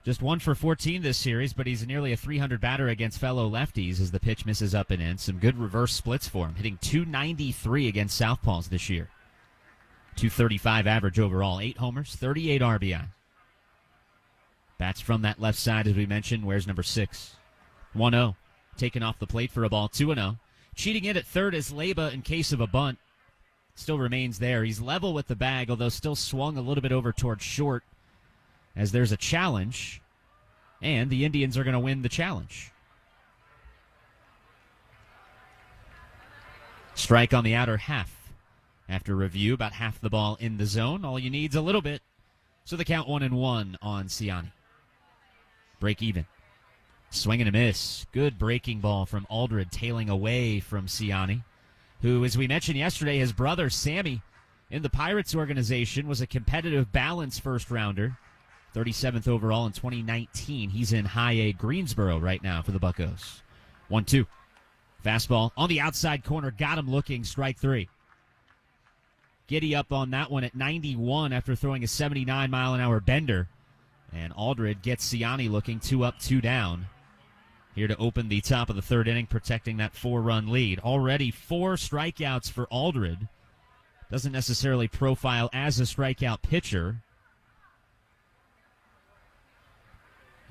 just 1 for 14 this series, but he's nearly a 300 batter against fellow lefties as the pitch misses up and in. Some good reverse splits for him, hitting .293 against southpaws this year. .235 average overall, 8 homers, 38 RBI. Bats from that left side, as we mentioned, wears number 6. 1-0, taken off the plate for a ball, 2-0. Cheating in at third is Leba in case of a bunt. Still remains there. He's level with the bag, although still swung a little bit over towards short, as there's a challenge, and the Indians are going to win the challenge. Strike on the outer half. After review, about half the ball in the zone. All you need is a little bit. So the count 1-1 on Ciani. Break even. Swing and a miss. Good breaking ball from Aldred, tailing away from Ciani, who, as we mentioned yesterday, his brother Sammy in the Pirates organization was a competitive balance first-rounder. 37th overall in 2019. He's in High A Greensboro right now for the Buccos. 1-2. Fastball on the outside corner. Got him looking. Strike 3. Giddy up on that one at 91 after throwing a 79-mile-an-hour bender. And Aldred gets Ciani looking. 2 up, 2 down. Here to open the top of the third inning, protecting that 4-run lead. Already 4 strikeouts for Aldred. Doesn't necessarily profile as a strikeout pitcher.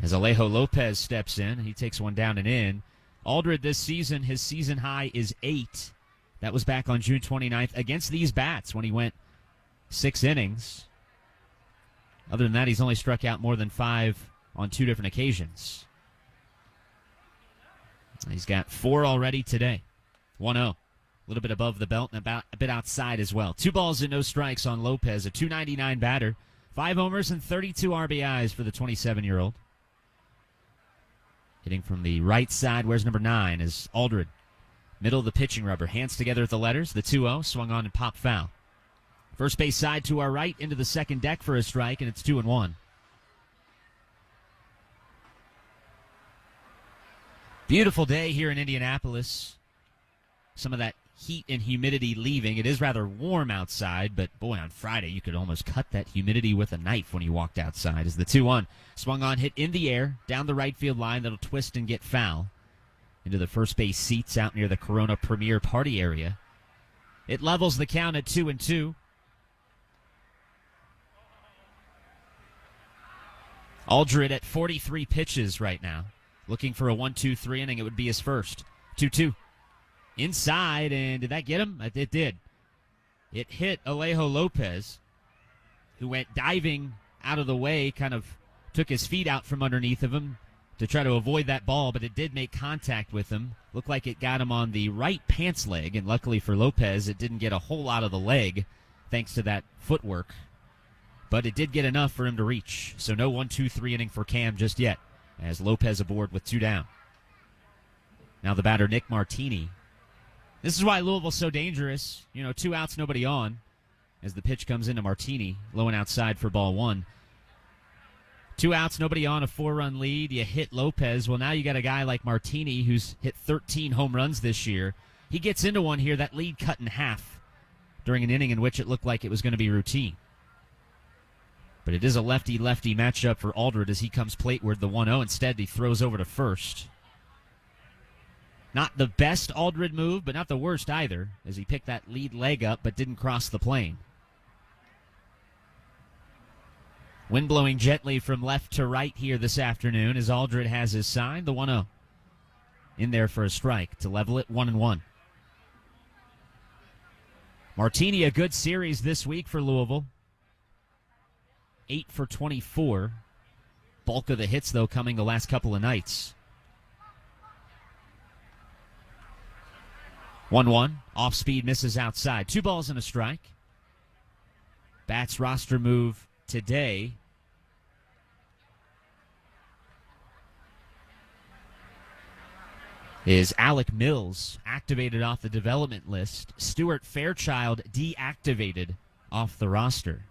As Alejo Lopez steps in, he takes one down and in. Aldred this season, his season high is 8. That was back on June 29th against these bats when he went 6 innings. Other than that, he's only struck out more than 5 on 2 different occasions. He's got 4 already today. 1-0. A little bit above the belt and about a bit outside as well. 2 balls and no strikes on Lopez, a .299 batter. 5 homers and 32 RBIs for the 27-year-old. Hitting from the right side, where's number 9, is Aldred. Middle of the pitching rubber. Hands together at the letters. The 2-0 swung on and popped foul. First base side to our right into the second deck for a strike, and it's 2-1. Beautiful day here in Indianapolis. Some of that heat and humidity leaving. It is rather warm outside, but boy, on Friday you could almost cut that humidity with a knife when you walked outside. As the 2-1 swung on, hit in the air, down the right field line, that'll twist and get foul into the first base seats out near the Corona Premier Party area. It levels the count at 2-2. Aldred at 43 pitches right now. Looking for a 1-2-3 inning. It would be his first. 2-2. Inside, and did that get him? It did. It hit Alejo Lopez, who went diving out of the way, kind of took his feet out from underneath of him to try to avoid that ball, but it did make contact with him. Looked like it got him on the right pants leg, and luckily for Lopez, it didn't get a whole lot of the leg, thanks to that footwork. But it did get enough for him to reach. So no 1-2-3 inning for Cam just yet, as Lopez aboard with 2 down. Now the batter, Nick Martini. This is why Louisville's so dangerous. 2 outs, nobody on, as the pitch comes into Martini, low and outside for ball 1. 2 outs, nobody on, a 4-run lead. You hit Lopez. Well, now you got a guy like Martini who's hit 13 home runs this year. He gets into one here, that lead cut in half during an inning in which it looked like it was going to be routine. But it is a lefty-lefty matchup for Aldred as he comes plateward, the 1-0. Instead, he throws over to first. Not the best Aldred move, but not the worst either, as he picked that lead leg up but didn't cross the plane. Wind blowing gently from left to right here this afternoon as Aldred has his sign, the 1-0. In there for a strike to level it 1-1. Martini, a good series this week for Louisville. 8 for 24. Bulk of the hits, though, coming the last couple of nights. 1-1. Off speed, misses outside. 2 balls and a strike. Bats roster move today. Is Alec Mills activated off the development list. Stuart Fairchild deactivated off the roster.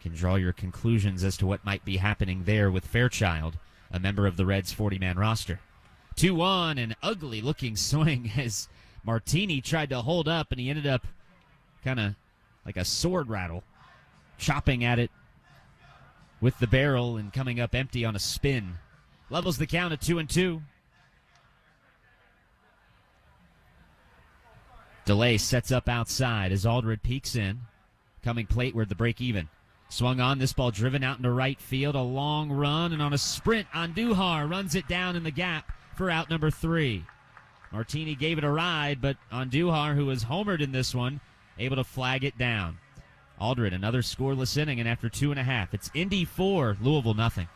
Can draw your conclusions as to what might be happening there with Fairchild, a member of the Reds' 40-man roster. 2-1, an ugly-looking swing as Martini tried to hold up, and he ended up kind of like a sword rattle, chopping at it with the barrel and coming up empty on a spin. Levels the count at 2-2. Delay sets up outside as Aldred peeks in. Coming plateward, the break even. Swung on, this ball driven out into right field. A long run, and on a sprint, Andujar runs it down in the gap for out number 3. Martini gave it a ride, but Andujar, who was homered in this one, able to flag it down. Aldred, another scoreless inning, and after 2.5, it's Indy 4, Louisville nothing.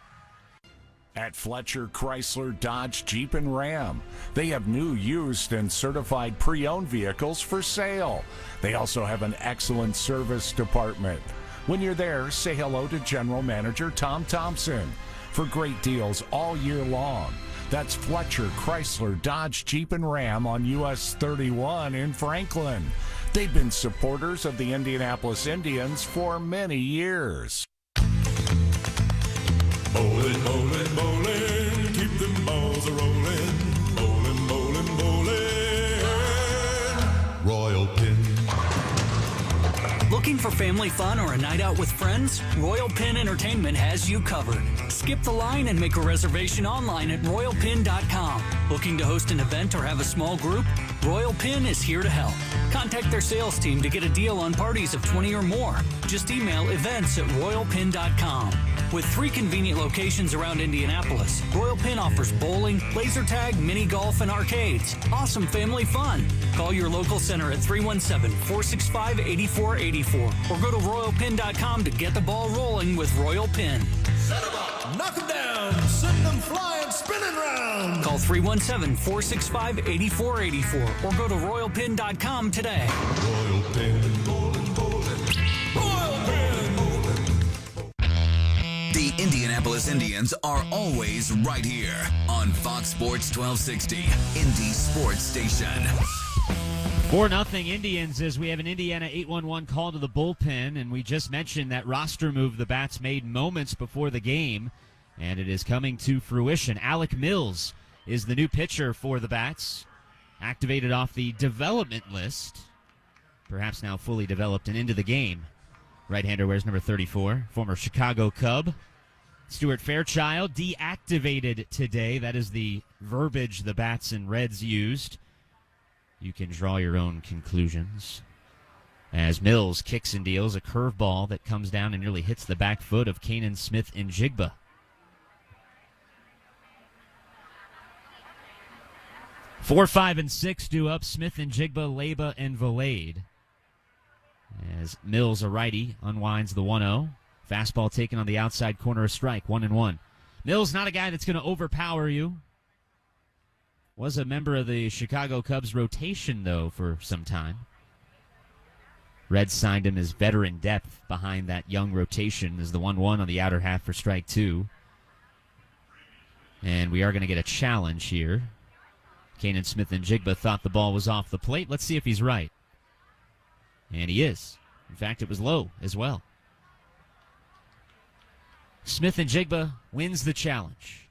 At Fletcher Chrysler Dodge Jeep and Ram, they have new, used, and certified pre-owned vehicles for sale. They also have an excellent service department. When you're there, say hello to General Manager Tom Thompson for great deals all year long. That's Fletcher Chrysler Dodge Jeep and Ram on US 31 in Franklin. They've been supporters of the Indianapolis Indians for many years. Bowling, bowling, bowling, keep them balls a-rolling. Bowling, bowling, bowling, Royal Pin. Looking for family fun or a night out with friends? Royal Pin Entertainment has you covered. Skip the line and make a reservation online at royalpin.com. Looking to host an event or have a small group? Royal Pin is here to help. Contact their sales team to get a deal on parties of 20 or more. Just email events@royalpin.com. With 3 convenient locations around Indianapolis, Royal Pin offers bowling, laser tag, mini golf, and arcades. Awesome family fun. Call your local center at 317-465-8484 or go to royalpin.com to get the ball rolling with Royal Pin. Set them up, knock them down, send them flying, spinning round. Call 317-465-8484 or go to royalpin.com today. Royal Pin, bowling, bowling. Royal Pin. The Indianapolis Indians are always right here on Fox Sports 1260, Indy Sports Station. 4-0 Indians as we have an Indiana 8-1-1 call to the bullpen, and we just mentioned that roster move the Bats made moments before the game, and it is coming to fruition. Alec Mills is the new pitcher for the Bats, activated off the development list, perhaps now fully developed and into the game. Right-hander wears number 34, former Chicago Cub. Stuart Fairchild deactivated today. That is the verbiage the Bats and Reds used. You can draw your own conclusions. As Mills kicks and deals a curveball that comes down and nearly hits the back foot of Kanan Smith-Njigba. Four, 5, and 6 due up. Smith-Njigba, Leyba, and Valade. As Mills, a righty, unwinds the 1-0. Fastball taken on the outside corner, a strike, 1-1. Mills, not a guy that's going to overpower you. Was a member of the Chicago Cubs rotation, though, for some time. Reds signed him as veteran depth behind that young rotation as the 1-1 on the outer half for strike 2. And we are going to get a challenge here. Kanan Smith-Njigba thought the ball was off the plate. Let's see if he's right. And he is. In fact, it was low as well. Smith-Njigba wins the challenge.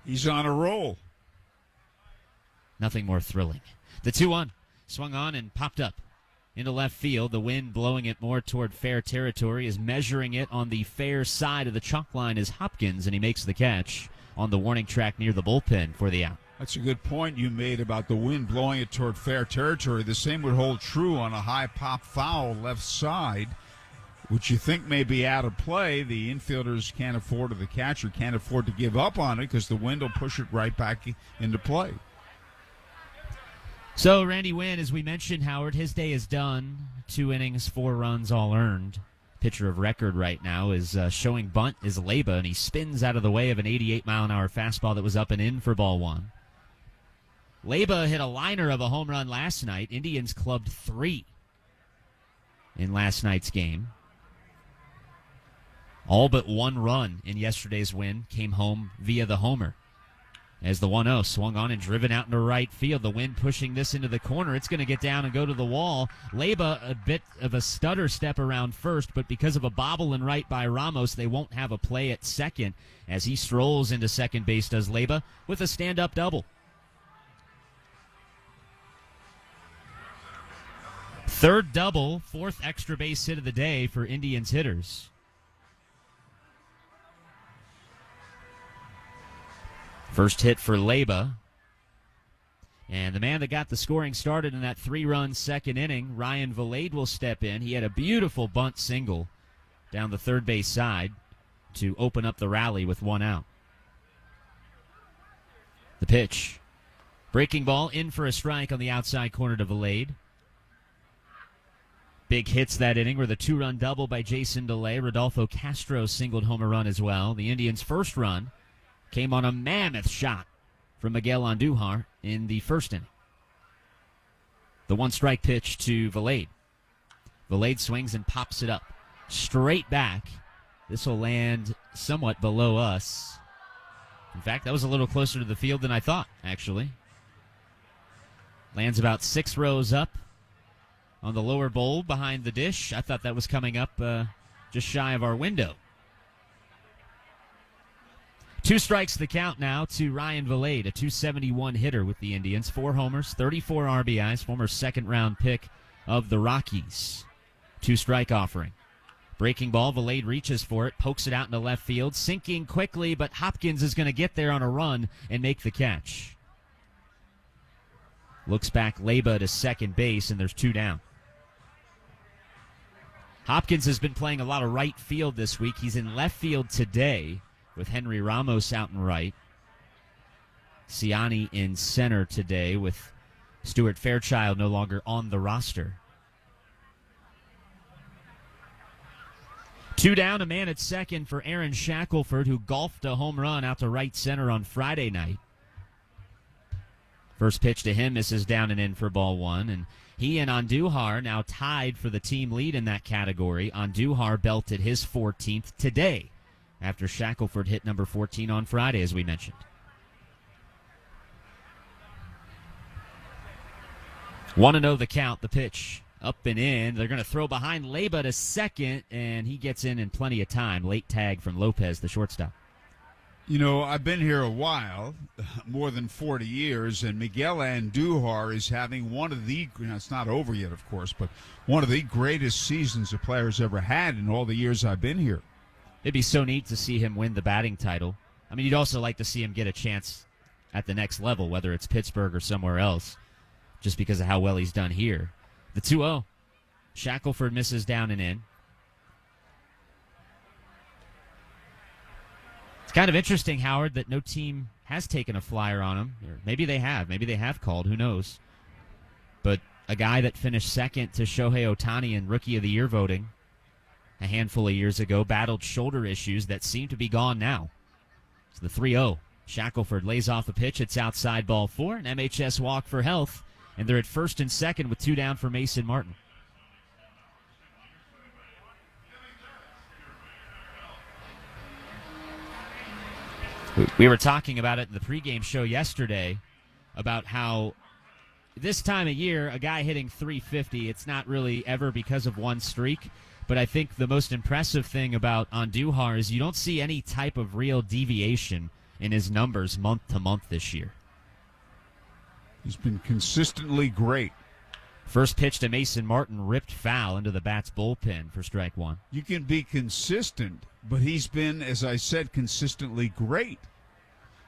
He's on a roll. Nothing more thrilling. The 2-1 swung on and popped up into left field. The wind blowing it more toward fair territory is measuring it on the fair side of the chalk line is Hopkins, and he makes the catch on the warning track near the bullpen for the out. That's a good point you made about the wind blowing it toward fair territory. The same would hold true on a high pop foul left side, which you think may be out of play. The infielders can't afford, or the catcher can't afford to give up on it because the wind will push it right back into play. So Randy Wynn, as we mentioned, Howard, his day is done. 2 innings, 4 runs, all earned. Pitcher of record right now is showing bunt is Leyba, and he spins out of the way of an 88-mile-an-hour fastball that was up and in for ball 1. Leyba hit a liner of a home run last night. Indians clubbed 3 in last night's game. All but 1 run in yesterday's win came home via the homer. As the 1-0 swung on and driven out into right field, the wind pushing this into the corner. It's going to get down and go to the wall. Leyba, a bit of a stutter step around first, but because of a bobble and right by Ramos, they won't have a play at second as he strolls into second base, does Leyba, with a stand-up double. Third double, 4th extra base hit of the day for Indians hitters. First hit for Leyba. And the man that got the scoring started in that 3-run second inning, Ryan Vilade, will step in. He had a beautiful bunt single down the third base side to open up the rally with 1 out. The pitch. Breaking ball in for a strike on the outside corner to Vilade. Big hits that inning were the 2-run double by Jason DeLay. Rodolfo Castro singled home a run as well. The Indians' first run came on a mammoth shot from Miguel Andujar in the first inning. The 1-strike pitch to Vilade. Vilade swings and pops it up. Straight back. This will land somewhat below us. In fact, that was a little closer to the field than I thought, actually. Lands about 6 rows up on the lower bowl behind the dish. I thought that was coming up just shy of our window. 2 strikes the count now to Ryan Vilade, a .271 hitter with the Indians. 4 homers, 34 RBIs, former second-round pick of the Rockies. 2-strike offering. Breaking ball, Vilade reaches for it, pokes it out into left field, sinking quickly, but Hopkins is going to get there on a run and make the catch. Looks back Leyba to second base, and there's 2 down. Hopkins has been playing a lot of right field this week. He's in left field today, with Henry Ramos out in right. Ciani in center today with Stuart Fairchild no longer on the roster. 2 down, a man at second for Aaron Shackelford, who golfed a home run out to right center on Friday night. First pitch to him misses down and in for ball 1, and he and Andujar now tied for the team lead in that category. Andujar belted his 14th today, after Shackelford hit number 14 on Friday, as we mentioned. Want to know the count, the pitch. Up and in. They're going to throw behind Leyba to second, and he gets in plenty of time. Late tag from Lopez, the shortstop. You know, I've been here a while, more than 40 years, and Miguel Andujar is having one of the, it's not over yet, of course, but one of the greatest seasons a player's ever had in all the years I've been here. It'd be so neat to see him win the batting title. I mean, you'd also like to see him get a chance at the next level, whether it's Pittsburgh or somewhere else, just because of how well he's done here. The 2-0. Shackelford misses down and in. It's kind of interesting, Howard, that no team has taken a flyer on him. Or maybe they have. Maybe they have called. Who knows? But a guy that finished second to Shohei Ohtani in Rookie of the Year voting a handful of years ago, battled shoulder issues that seem to be gone now. It's the 3-0. Shackelford lays off a pitch. It's outside ball 4. An MHS walk for health. And they're at first and second with 2 down for Mason Martin. We were talking about it in the pregame show yesterday about how this time of year, a guy hitting .350, it's not really ever because of one streak. But I think the most impressive thing about Andujar is you don't see any type of real deviation in his numbers month to month this year. He's been consistently great. First pitch to Mason Martin, ripped foul into the Bats bullpen for strike 1. You can be consistent, but he's been, as I said, consistently great.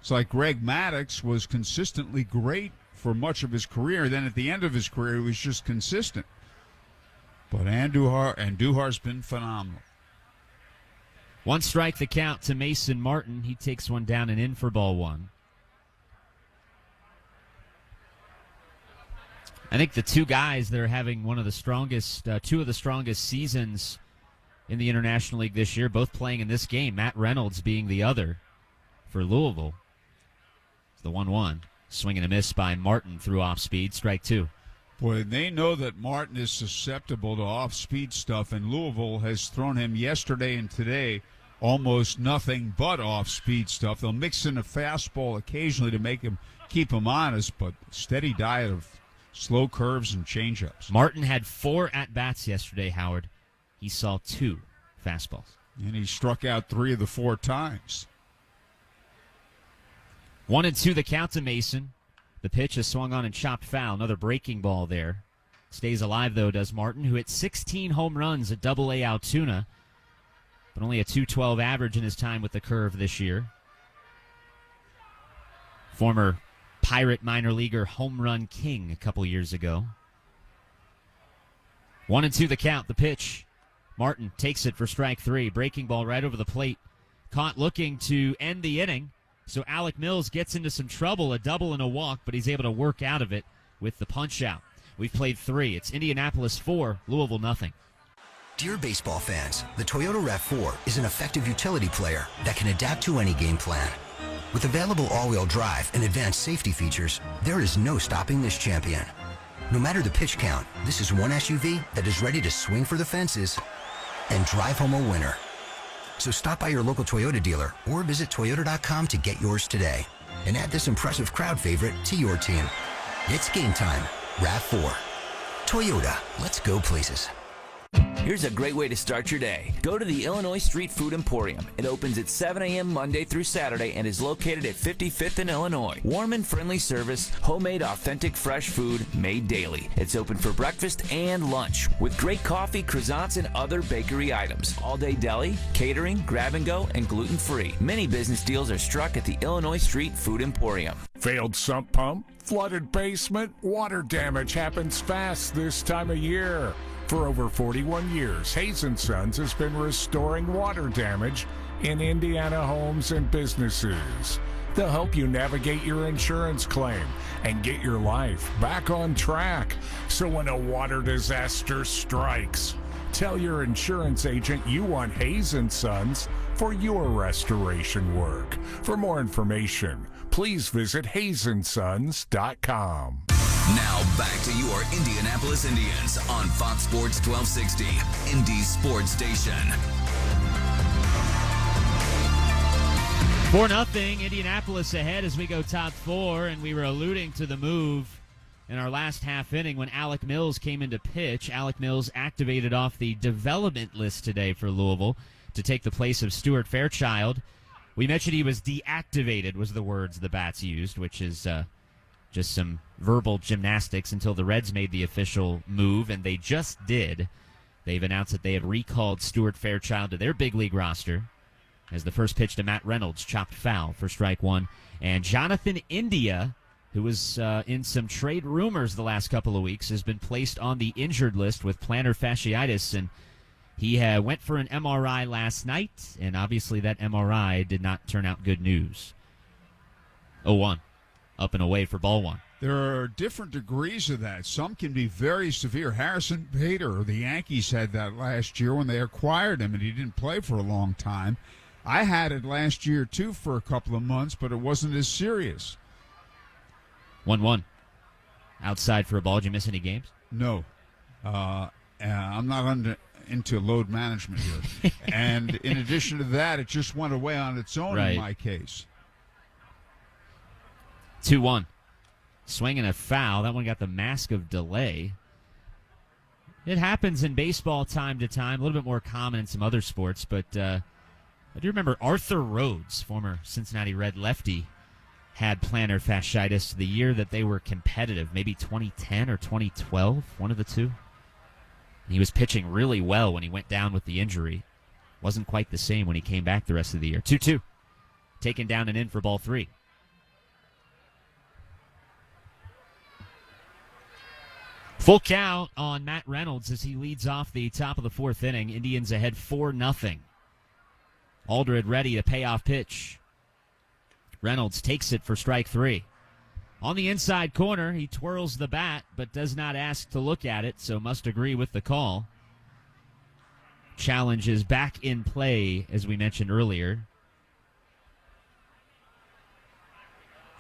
It's like Greg Maddux was consistently great for much of his career. Then at the end of his career, he was just consistent. But Andujar's been phenomenal. 1 strike the count to Mason Martin. He takes one down and in for ball 1. I think the two guys that are having two of the strongest seasons in the International League this year, both playing in this game, Matt Reynolds being the other for Louisville. It's the 1-1. Swing and a miss by Martin through off-speed, strike two. Boy, they know that Martin is susceptible to off-speed stuff, and Louisville has thrown him yesterday and today almost nothing but off-speed stuff. They'll mix in a fastball occasionally to keep him honest, but steady diet of slow curves and changeups. Martin had 4 at-bats yesterday, Howard. He saw 2 fastballs. And he struck out 3 of the 4 times. 1-2 the count to Mason. The pitch is swung on and chopped foul. Another breaking ball there. Stays alive, though, does Martin, who hit 16 home runs at Double-A Altoona, but only a .212 average in his time with the Curve this year. Former Pirate minor leaguer home run king a couple years ago. 1-2 the count. The pitch. Martin takes it for strike 3. Breaking ball right over the plate. Caught looking to end the inning. So Alec Mills gets into some trouble, a double and a walk, but he's able to work out of it with the punch out. We've played 3. It's Indianapolis 4, Louisville nothing. Dear baseball fans, the Toyota RAV4 is an effective utility player that can adapt to any game plan. With available all-wheel drive and advanced safety features, there is no stopping this champion. No matter the pitch count, this is one SUV that is ready to swing for the fences and drive home a winner. So stop by your local Toyota dealer or visit Toyota.com to get yours today and add this impressive crowd favorite to your team. It's game time. RAV4. Toyota, let's go places. Here's a great way to start your day. Go to the Illinois Street Food Emporium. It opens at 7 a.m. Monday through Saturday and is located at 55th in Illinois. Warm and friendly service, homemade authentic fresh food made daily. It's open for breakfast and lunch with great coffee, croissants, and other bakery items. All-day deli, catering, grab-and-go, and gluten-free. Many business deals are struck at the Illinois Street Food Emporium. Failed sump pump, flooded basement, water damage happens fast this time of year. For over 41 years, Hayes & Sons has been restoring water damage in Indiana homes and businesses. They'll help you navigate your insurance claim and get your life back on track. So when a water disaster strikes, tell your insurance agent you want Hayes & Sons for your restoration work. For more information, please visit HayesandSons.com. Now back to your Indianapolis Indians on Fox Sports 1260, Indy's sports station. 4-0, Indianapolis ahead as we go top 4, and we were alluding to the move in our last half inning when Alec Mills came into pitch. Alec Mills activated off the development list today for Louisville to take the place of Stuart Fairchild. We mentioned he was deactivated was the words the Bats used, which is just some verbal gymnastics until the Reds made the official move, and they just did. They've announced that they have recalled Stuart Fairchild to their big league roster as the first pitch to Matt Reynolds chopped foul for strike 1. And Jonathan India, who was in some trade rumors the last couple of weeks, has been placed on the injured list with plantar fasciitis, and he went for an MRI last night, and obviously that MRI did not turn out good news. 0-1. Up and away for ball 1. There are different degrees of that. Some can be very severe. Harrison Bader, the Yankees, had that last year when they acquired him, and he didn't play for a long time. I had it last year, too, for a couple of months, but it wasn't as serious. 1-1. Outside for a ball. Did you miss any games? No. I'm not into load management here. And in addition to that, it just went away on its own in my case. 2-1. Swing and a foul. That one got the mask of delay. It happens in baseball time to time. A little bit more common in some other sports. But I do remember Arthur Rhodes, former Cincinnati Red lefty, had plantar fasciitis the year that they were competitive. Maybe 2010 or 2012. One of the two. He was pitching really well when he went down with the injury. Wasn't quite the same when he came back the rest of the year. 2-2. Taken down and in for ball 3. Full count on Matt Reynolds as he leads off the top of the 4th inning. Indians ahead 4-0. Aldred ready to pay off pitch. Reynolds takes it for strike 3. On the inside corner, he twirls the bat, but does not ask to look at it, so must agree with the call. Challenge is back in play, as we mentioned earlier.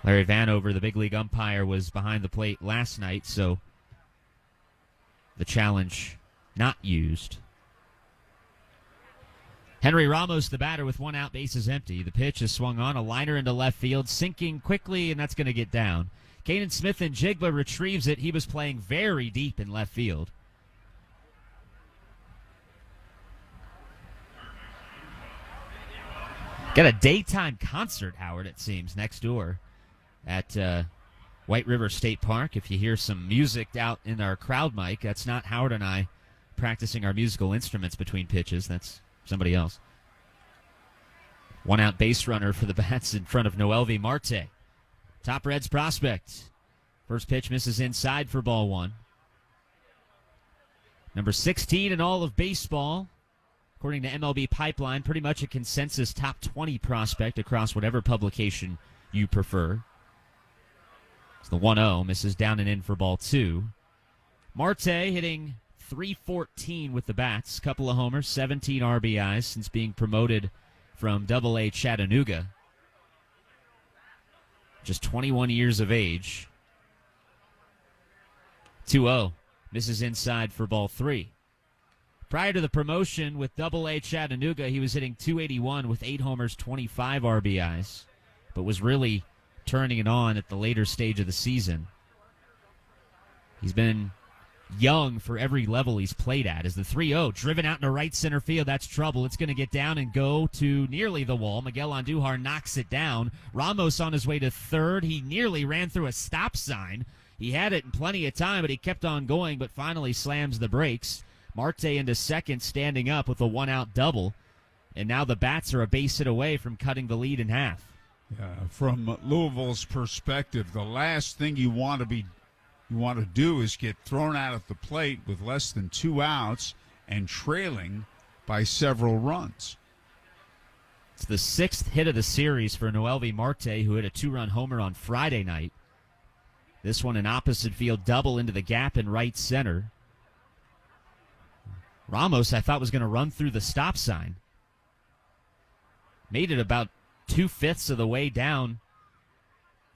Larry Vanover, the big league umpire, was behind the plate last night, so the challenge not used. Henry Ramos, the batter, with one out, bases empty. The pitch is swung on, a liner into left field, sinking quickly, and that's going to get down. Kanan Smith and Jigba retrieves it. He was playing very deep in left field. Got a daytime concert, Howard, it seems, next door at White River State Park. If you hear some music out in our crowd mic, that's not Howard and I practicing our musical instruments between pitches. That's somebody else. One out base runner for the Bats in front of Noelvi Marte. Top Reds prospect. First pitch misses inside for ball one. Number 16 in all of baseball. According to MLB Pipeline, pretty much a consensus top 20 prospect across whatever publication you prefer. It's the 1-0, misses down and in for ball two. Marte hitting .314 with the Bats. Couple of homers, 17 RBIs since being promoted from Double-A Chattanooga. Just 21 years of age. 2-0, misses inside for ball three. Prior to the promotion with Double-A Chattanooga, he was hitting .281 with 8 homers, 25 RBIs, but was really turning it on at the later stage of the season. He's been young for every level he's played at. As the 3-0 driven out into right center field, that's trouble. It's going to get down and go to nearly the wall. Miguel Andujar knocks it down. Ramos on his way to third. He nearly ran through a stop sign. He had it in plenty of time, but he kept on going, but finally slams the brakes. Marte into second, standing up with a one-out double. And now the Bats are a base hit away from cutting the lead in half. Yeah, from Louisville's perspective, the last thing you want to do is get thrown out at the plate with less than 2 outs and trailing by several runs. It's the 6th hit of the series for Noelvi Marte, who hit a 2-run homer on Friday night. This one an opposite field double into the gap in right center. Ramos, I thought, was going to run through the stop sign. Made it about 2/5 of the way down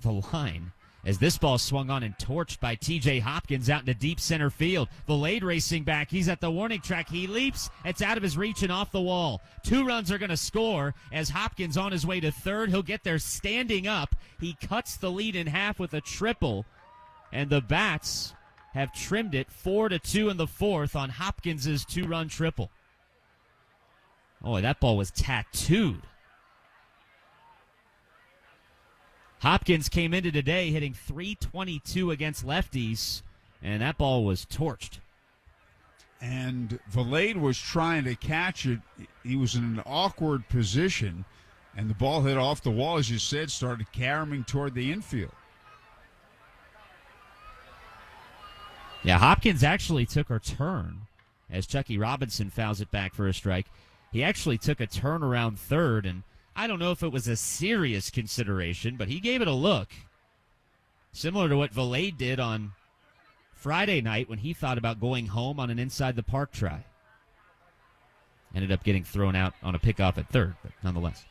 the line as this ball swung on and torched by T.J. Hopkins out into deep center field. Valade racing back. He's at the warning track. He leaps. It's out of his reach and off the wall. 2 runs are going to score as Hopkins on his way to third. He'll get there standing up. He cuts the lead in half with a triple, and the Bats have trimmed it 4-2 in the fourth on Hopkins' 2-run triple. Oh, that ball was tattooed. Hopkins came into today hitting .322 against lefties, and that ball was torched. And Valade was trying to catch it. He was in an awkward position, and the ball hit off the wall, as you said, started caroming toward the infield. Yeah, Hopkins actually took a turn as Chucky Robinson fouls it back for a strike. He actually took a turn around third, and I don't know if it was a serious consideration, but he gave it a look. Similar to what Valade did on Friday night when he thought about going home on an inside the park try. Ended up getting thrown out on a pickoff at third, but nonetheless.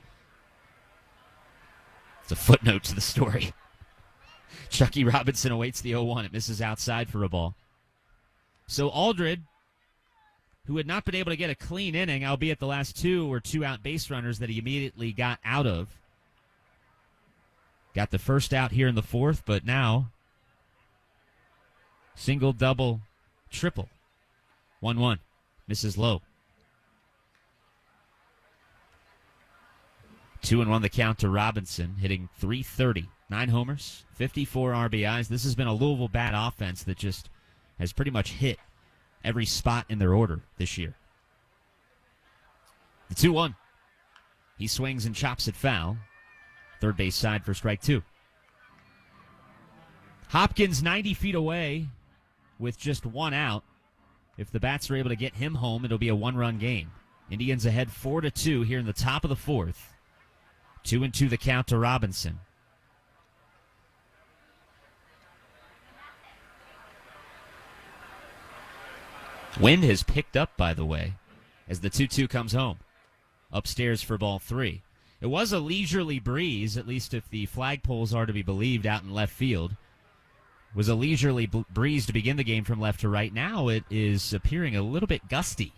It's a footnote to the story. Chucky Robinson awaits the 0-1. It misses outside for a ball. So Aldred, who had not been able to get a clean inning, albeit the last 2 were 2-out base runners that he immediately got out of. Got the first out here in the fourth, but now single, double, triple. 1-1. Misses low. 2-1 the count to Robinson, hitting .330. 9 homers, 54 RBIs. This has been a Louisville bat offense that just has pretty much hit every spot in their order this year. The 2-1. He swings and chops it foul. Third base side for strike 2. Hopkins 90 feet away with just 1 out. If the Bats are able to get him home, it'll be a 1-run game. Indians ahead 4-2 here in the top of the fourth. 2-2 the count to Robinson. Wind has picked up, by the way, as the 2-2 comes home. Upstairs for ball 3. It was a leisurely breeze, at least if the flagpoles are to be believed, out in left field. It was a leisurely breeze to begin the game from left to right. Now it is appearing a little bit gusty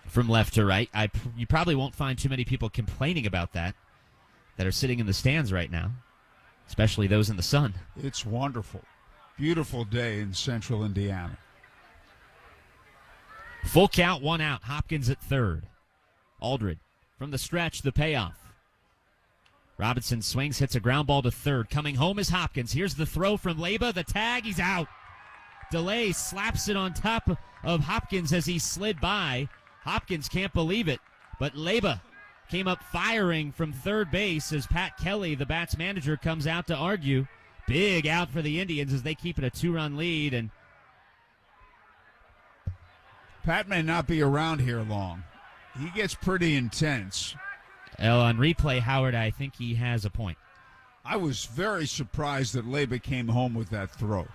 from left to right. You probably won't find too many people complaining about that are sitting in the stands right now, especially those in the sun. It's wonderful. Beautiful day in central Indiana. Full count, 1 out. Hopkins at third. Aldred from the stretch, the payoff. Robinson swings, hits a ground ball to third. Coming home is Hopkins. Here's the throw from Leba. The tag, he's out. Delay slaps it on top of Hopkins as he slid by. Hopkins can't believe it, but Leba came up firing from third base as Pat Kelly, the Bats manager, comes out to argue. Big out for the Indians as they keep it a 2-run lead. And Pat may not be around here long. He gets pretty intense. Well, on replay, Howard, I think he has a point. I was very surprised that Leba came home with that throw.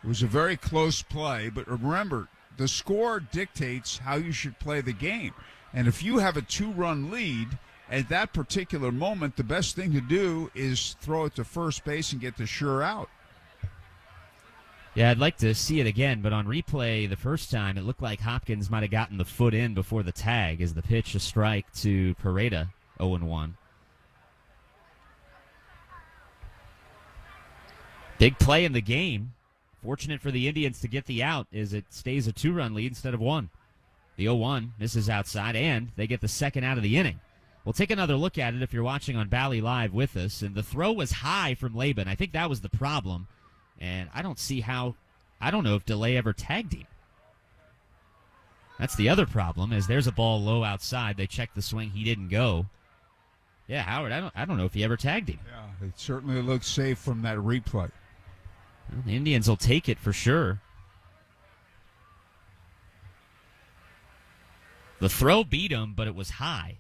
It was a very close play, but remember, the score dictates how you should play the game. And if you have a 2-run lead, at that particular moment, the best thing to do is throw it to first base and get the sure out. Yeah, I'd like to see it again, but on replay the first time, it looked like Hopkins might have gotten the foot in before the tag as the pitch, a strike to Pareda, 0-1. Big play in the game. Fortunate for the Indians to get the out as it stays a 2-run lead instead of 1. The 0-1 misses outside, and they get the second out of the inning. We'll take another look at it if you're watching on Bally Live with us. And the throw was high from Laban. I think that was the problem. And I don't know if Delay ever tagged him. That's the other problem, is there's a ball low outside. They checked the swing. He didn't go. Yeah, Howard, I don't know if he ever tagged him. Yeah, it certainly looks safe from that replay. Well, the Indians will take it for sure. The throw beat him, but it was high.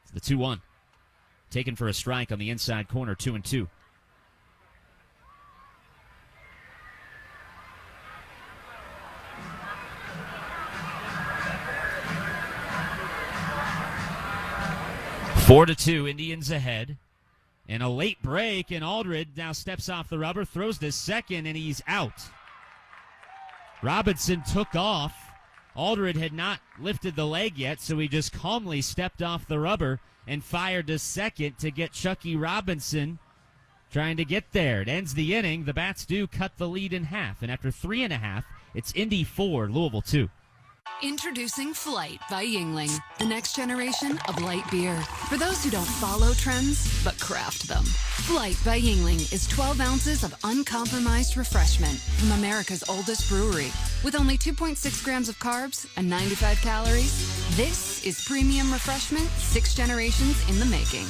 It's the 2-1. Taken for a strike on the inside corner, 2-2. Four to 2, Indians ahead. And a late break, and Aldred now steps off the rubber, throws to second, and he's out. Robinson took off. Aldred had not lifted the leg yet, so he just calmly stepped off the rubber and fired to second to get Chucky Robinson trying to get there. It ends the inning. The Bats do cut the lead in half, and after 3.5, it's Indy 4, Louisville 2. Introducing Flight by Yingling, the next generation of light beer. For those who don't follow trends, but craft them. Flight by Yingling is 12 ounces of uncompromised refreshment from America's oldest brewery. With only 2.6 grams of carbs and 95 calories, this is premium refreshment 6 generations in the making.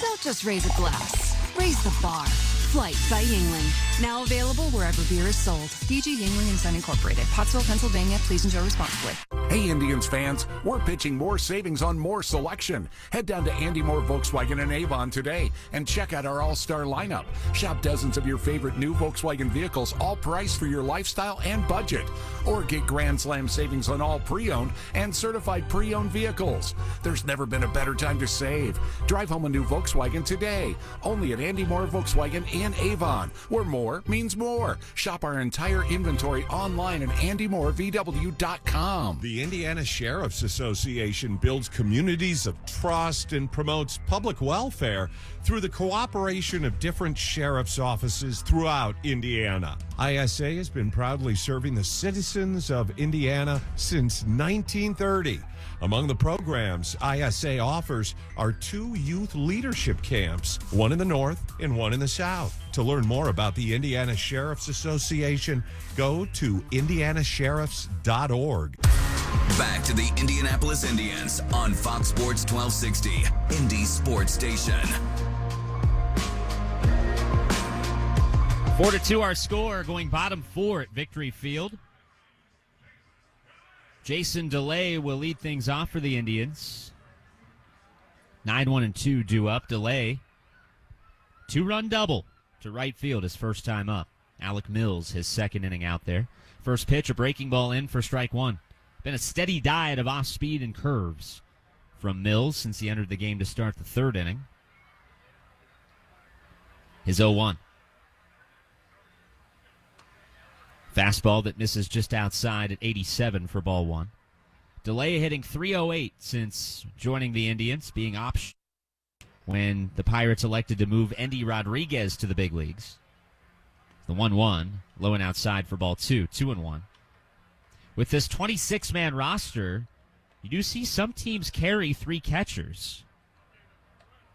Don't just raise a glass, raise the bar. Flight by Yingling. Now available wherever beer is sold. DG Yingling and Son Incorporated. Pottsville, Pennsylvania. Please enjoy responsibly. Hey, Indians fans, we're pitching more savings on more selection. Head down to Andy Moore Volkswagen in Avon today and check out our all-star lineup. Shop dozens of your favorite new Volkswagen vehicles, all priced for your lifestyle and budget. Or get Grand Slam savings on all pre-owned and certified pre-owned vehicles. There's never been a better time to save. Drive home a new Volkswagen today. Only at Andy Moore Volkswagen in Avon, where more means more. Shop our entire inventory online at andymorevw.com. The Indiana Sheriff's Association builds communities of trust and promotes public welfare through the cooperation of different sheriff's offices throughout Indiana. ISA has been proudly serving the citizens of Indiana since 1930. Among the programs ISA offers are 2 youth leadership camps, one in the north and one in the south. To learn more about the Indiana Sheriff's Association, go to indianasheriffs.org. Back to the Indianapolis Indians on Fox Sports 1260, Indy Sports Station. 4-2 our score, going bottom 4 at Victory Field. Jason DeLay will lead things off for the Indians. 9-1-2 due up. DeLay, 2-run double to right field his first time up. Alec Mills, his second inning out there. First pitch, a breaking ball in for strike one. Been a steady diet of off-speed and curves from Mills since he entered the game to start the third inning. His 0-1. Fastball that misses just outside at 87 for ball one. DeLay hitting .308 since joining the Indians, being option when the Pirates elected to move Endy Rodriguez to the big leagues. The 1-1, low and outside for ball two, 2-1. With this 26-man roster, you do see some teams carry three catchers.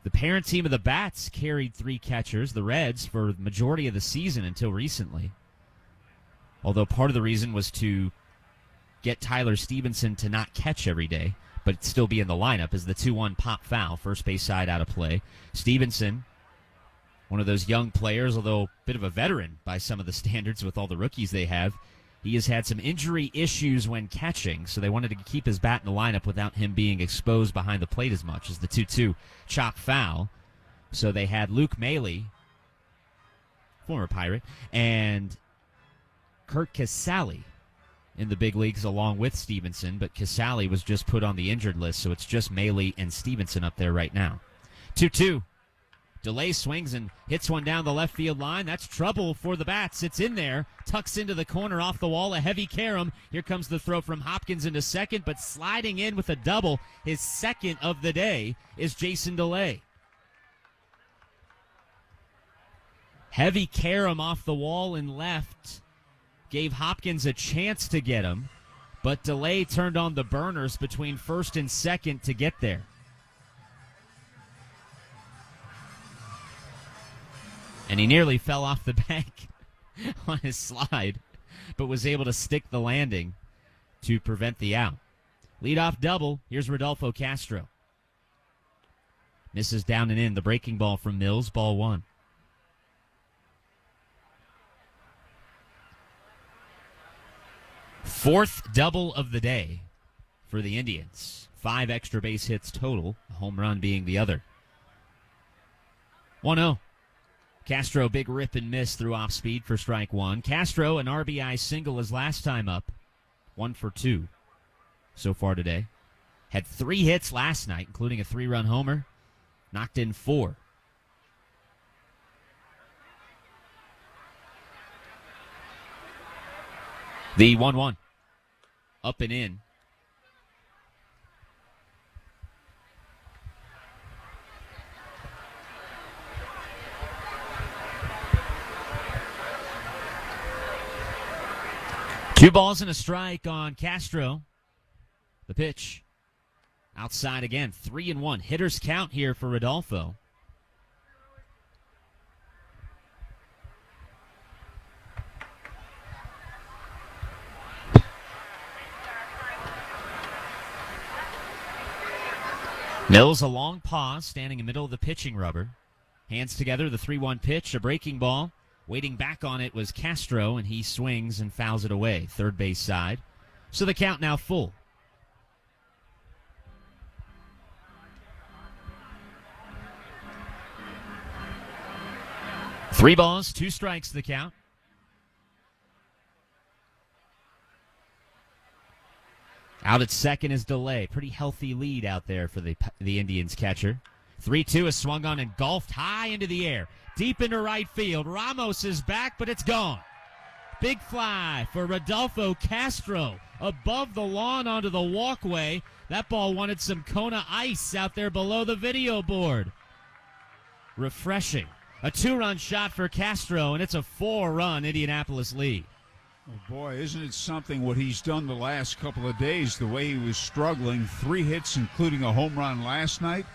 The parent team of the Bats carried three catchers, the Reds, for the majority of the season until recently. Although part of the reason was to get Tyler Stevenson to not catch every day, but still be in the lineup as the 2-1 pop foul, first base side out of play. Stevenson, one of those young players, although a bit of a veteran by some of the standards with all the rookies they have, he has had some injury issues when catching, so they wanted to keep his bat in the lineup without him being exposed behind the plate as much as the 2-2 chop foul. So they had Luke Maile, former Pirate, and Kurt Casale in the big leagues along with Stevenson, but Casale was just put on the injured list, so it's just Maile and Stevenson up there right now. 2-2. DeLay swings and hits one down the left field line. That's trouble for the Bats. It's in there. Tucks into the corner off the wall. A heavy carom. Here comes the throw from Hopkins into second, but sliding in with a double, his second of the day, is Jason DeLay. Heavy carom off the wall and left. Gave Hopkins a chance to get him, but DeLay turned on the burners between first and second to get there. And he nearly fell off the bank on his slide, but was able to stick the landing to prevent the out. Leadoff double. Here's Rodolfo Castro. Misses down and in. The breaking ball from Mills, ball one. Fourth double of the day for the Indians. 5 extra base hits total, a home run being the other. 1-0. Castro, big rip and miss through off speed for strike one. Castro, an RBI single his last time up. 1 for 2 so far today. Had 3 hits last night, including a 3-run homer. Knocked in 4. The 1-1. Up and in. Two balls and a strike on Castro. The pitch. Outside again. 3-1. Hitters count here for Rodolfo. Mills, a long pause, standing in the middle of the pitching rubber. Hands together, the 3-1 pitch, a breaking ball. Waiting back on it was Castro, and he swings and fouls it away, third base side. So the count now full. Three balls, 2 strikes the count. Out at second is DeLay. Pretty healthy lead out there for the Indians catcher. 3-2 is swung on and golfed high into the air. Deep into right field. Ramos is back, but it's gone. Big fly for Rodolfo Castro. Above the lawn onto the walkway. That ball wanted some Kona ice out there below the video board. Refreshing. A 2-run shot for Castro, and it's a 4-run Indianapolis lead. Oh boy, isn't it something what he's done the last couple of days, the way he was struggling. 3 hits, including a home run last night,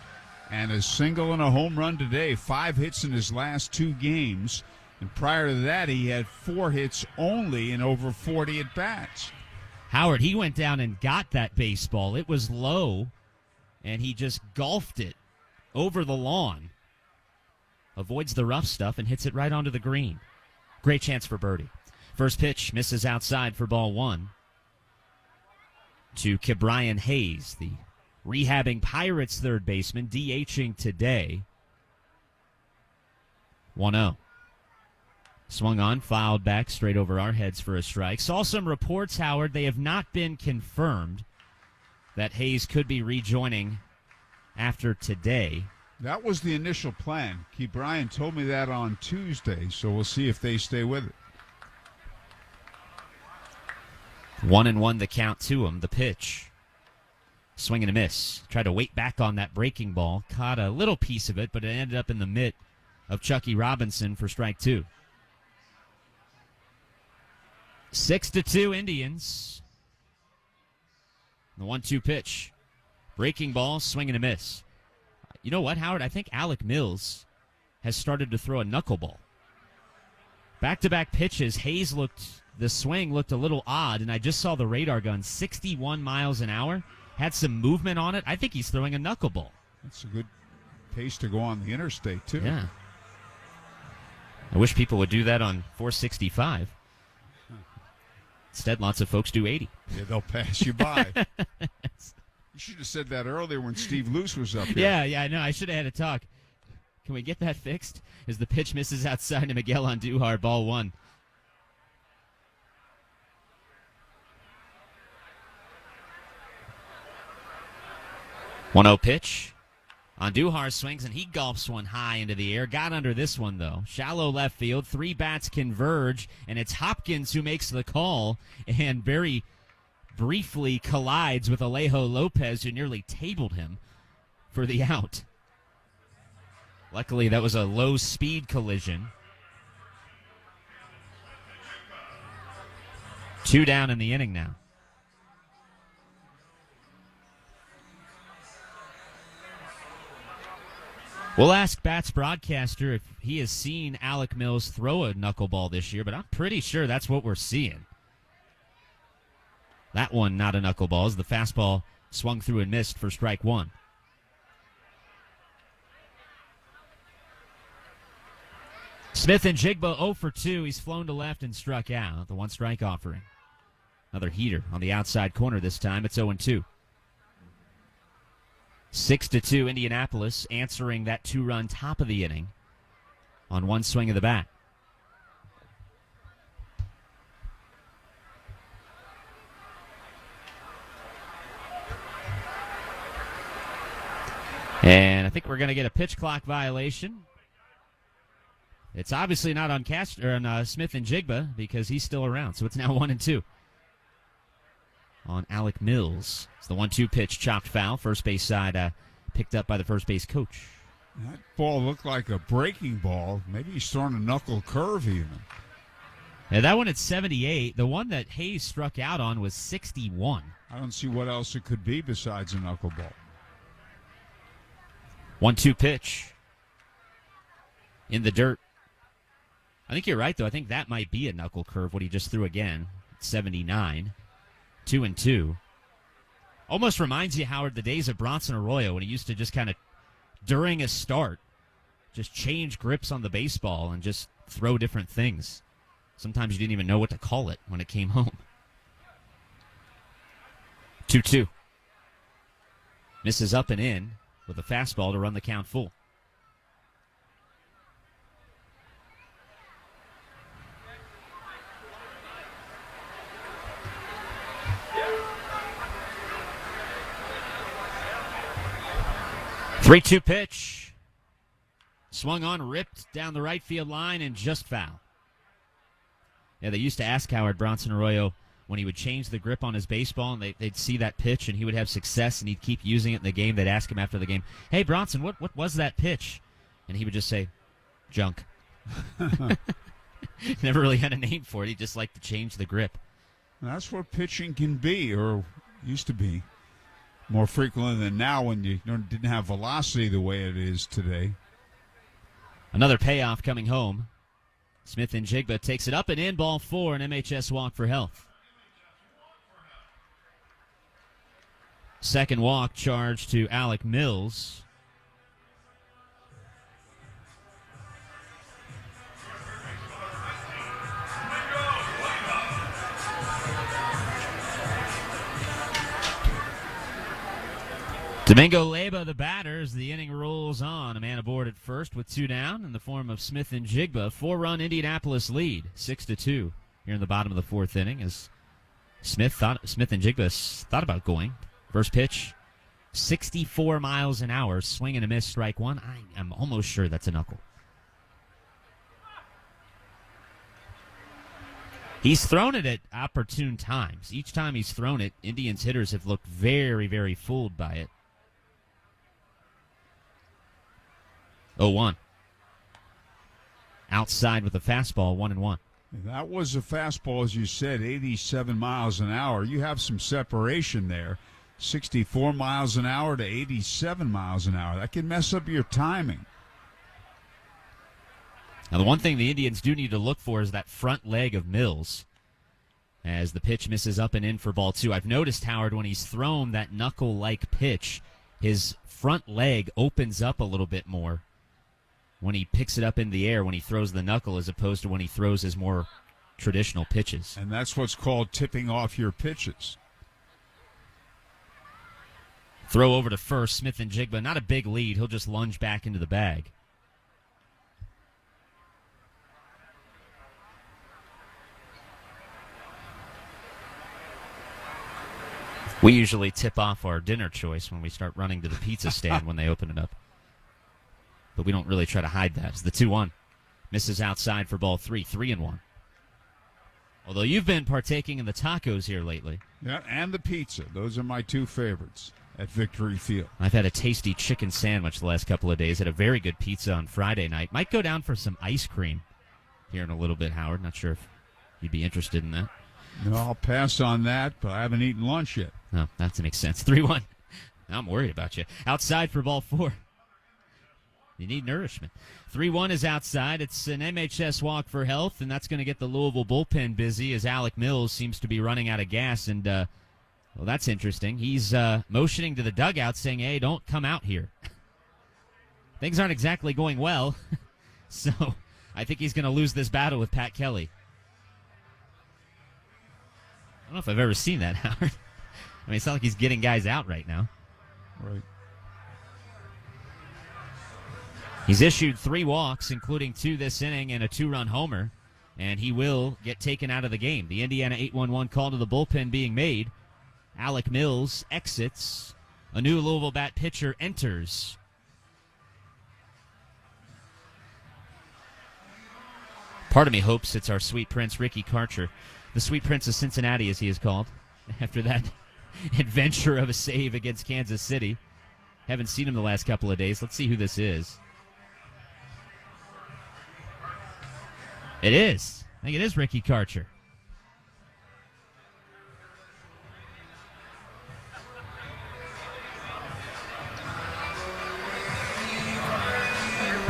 and a single and a home run today. 5 hits in his last 2 games. And prior to that, he had 4 hits only in over 40 at-bats. Howard, he went down and got that baseball. It was low, and he just golfed it over the lawn. Avoids the rough stuff and hits it right onto the green. Great chance for birdie. First pitch misses outside for ball 1 to Ke'Bryan Hayes, the rehabbing Pirates third baseman, DHing today. 1-0. Swung on, fouled back straight over our heads for a strike. Saw some reports, Howard. They have not been confirmed that Hayes could be rejoining after today. That was the initial plan. Keith Bryan told me that on Tuesday, so we'll see if they stay with it. 1-1 the count to him. The pitch. Swing and a miss. Tried to wait back on that breaking ball. Caught a little piece of it, but it ended up in the mitt of Chucky Robinson for strike 2. 6-2 Indians. The 1-2 pitch. Breaking ball, swing and a miss. You know what, Howard? I think Alec Mills has started to throw a knuckleball. Back-to-back pitches, the swing looked a little odd, and I just saw the radar gun, 61 miles an hour. Had some movement on it. I think he's throwing a knuckleball. That's a good pace to go on the interstate, too. Yeah. I wish people would do that on 465. Instead, lots of folks do 80. Yeah, they'll pass you by. You should have said that earlier when Steve Luce was up here. Yeah, I know. I should have had a talk. Can we get that fixed? As the pitch misses outside to Miguel Andujar, ball 1. One-0 pitch. Andujar swings, and he gulps one high into the air. Got under this one, though. Shallow left field. 3 bats converge, and it's Hopkins who makes the call and very briefly collides with Alejo Lopez, who nearly tabled him for the out. Luckily, that was a low-speed collision. 2 down in the inning now. We'll ask Bats broadcaster if he has seen Alec Mills throw a knuckleball this year, but I'm pretty sure that's what we're seeing. That one, not a knuckleball, as the fastball swung through and missed for strike 1. Smith and Jigba 0 for 2. He's flown to left and struck out. The 1-strike offering. Another heater on the outside corner this time. It's 0-2. 6-2 Indianapolis, answering that 2-run top of the inning on one swing of the bat. And I think we're going to get a pitch clock violation. It's obviously not on Smith and Jigba because he's still around. So it's now 1-2 on Alec Mills. It's the 1-2 pitch, chopped foul. First base side picked up by the first base coach. That ball looked like a breaking ball. Maybe he's throwing a knuckle curve even. Yeah, that one at 78. The one that Hayes struck out on was 61. I don't see what else it could be besides a knuckleball. 1-2 pitch. In the dirt. I think you're right, though. I think that might be a knuckle curve, what he just threw again. 79. 2-2. Almost reminds you, Howard, the days of Bronson Arroyo when he used to just kind of, during a start, just change grips on the baseball and just throw different things. Sometimes you didn't even know what to call it when it came home. 2-2. Misses up and in with a fastball to run the count full. Three-two pitch. Swung on, ripped down the right field line, and just foul. Yeah, they used to ask Howard Bronson Arroyo when he would change the grip on his baseball, and they'd see that pitch, and he would have success, and he'd keep using it in the game. They'd ask him after the game, "Hey, Bronson, what was that pitch?" And he would just say, "Junk." Never really had a name for it. He just liked to change the grip. That's what pitching can be, or used to be. More frequently than now when you didn't have velocity the way it is today. Another payoff coming home. Smith and Jigba takes it up and in, ball 4, an MHS walk for health. Second walk charged to Alec Mills. Domingo Leyba, the batter, as the inning rolls on. A man aboard at first with 2 down in the form of Smith and Jigba. 4-run Indianapolis lead, 6-2 here in the bottom of the 4th inning as Smith and Jigba thought about going. First pitch, 64 miles an hour, swing and a miss, strike one. I'm almost sure that's a knuckle. He's thrown it at opportune times. Each time he's thrown it, Indians hitters have looked very, very fooled by it. 0-1. Outside with a fastball, 1-1. That was a fastball, as you said, 87 miles an hour. You have some separation there. 64 miles an hour to 87 miles an hour. That can mess up your timing. Now, the one thing the Indians do need to look for is that front leg of Mills as the pitch misses up and in for ball 2. I've noticed, Howard, when he's thrown that knuckle-like pitch, his front leg opens up a little bit more when he picks it up in the air when he throws the knuckle as opposed to when he throws his more traditional pitches. And that's what's called tipping off your pitches. Throw over to first, Smith and Jigba. Not a big lead. He'll just lunge back into the bag. We usually tip off our dinner choice when we start running to the pizza stand when they open it up. But we don't really try to hide that. It's the 2-1. Misses outside for ball 3, 3-1. Although you've been partaking in the tacos here lately. Yeah, and the pizza. Those are my 2 favorites at Victory Field. I've had a tasty chicken sandwich the last couple of days. Had a very good pizza on Friday night. Might go down for some ice cream here in a little bit, Howard. Not sure if you'd be interested in that. No, I'll pass on that, but I haven't eaten lunch yet. Oh, that makes sense. 3-1. I'm worried about you. Outside for ball 4. You need nourishment. 3-1 is outside. It's an MHS walk for health, and that's going to get the Louisville bullpen busy as Alec Mills seems to be running out of gas. And, well, that's interesting. He's motioning to the dugout saying, hey, don't come out here. Things aren't exactly going well. So I think he's going to lose this battle with Pat Kelly. I don't know if I've ever seen that, Howard. I mean, it's not like he's getting guys out right now. Right. He's issued 3 walks, including 2 this inning and a 2-run homer, and he will get taken out of the game. The Indiana 8-1-1 call to the bullpen being made. Alec Mills exits. A new Louisville bat pitcher enters. Part of me hopes it's our sweet prince, Ricky Karcher. The Sweet Prince of Cincinnati, as he is called, after that adventure of a save against Kansas City. Haven't seen him the last couple of days. Let's see who this is. It is. I think it is Ricky Karcher.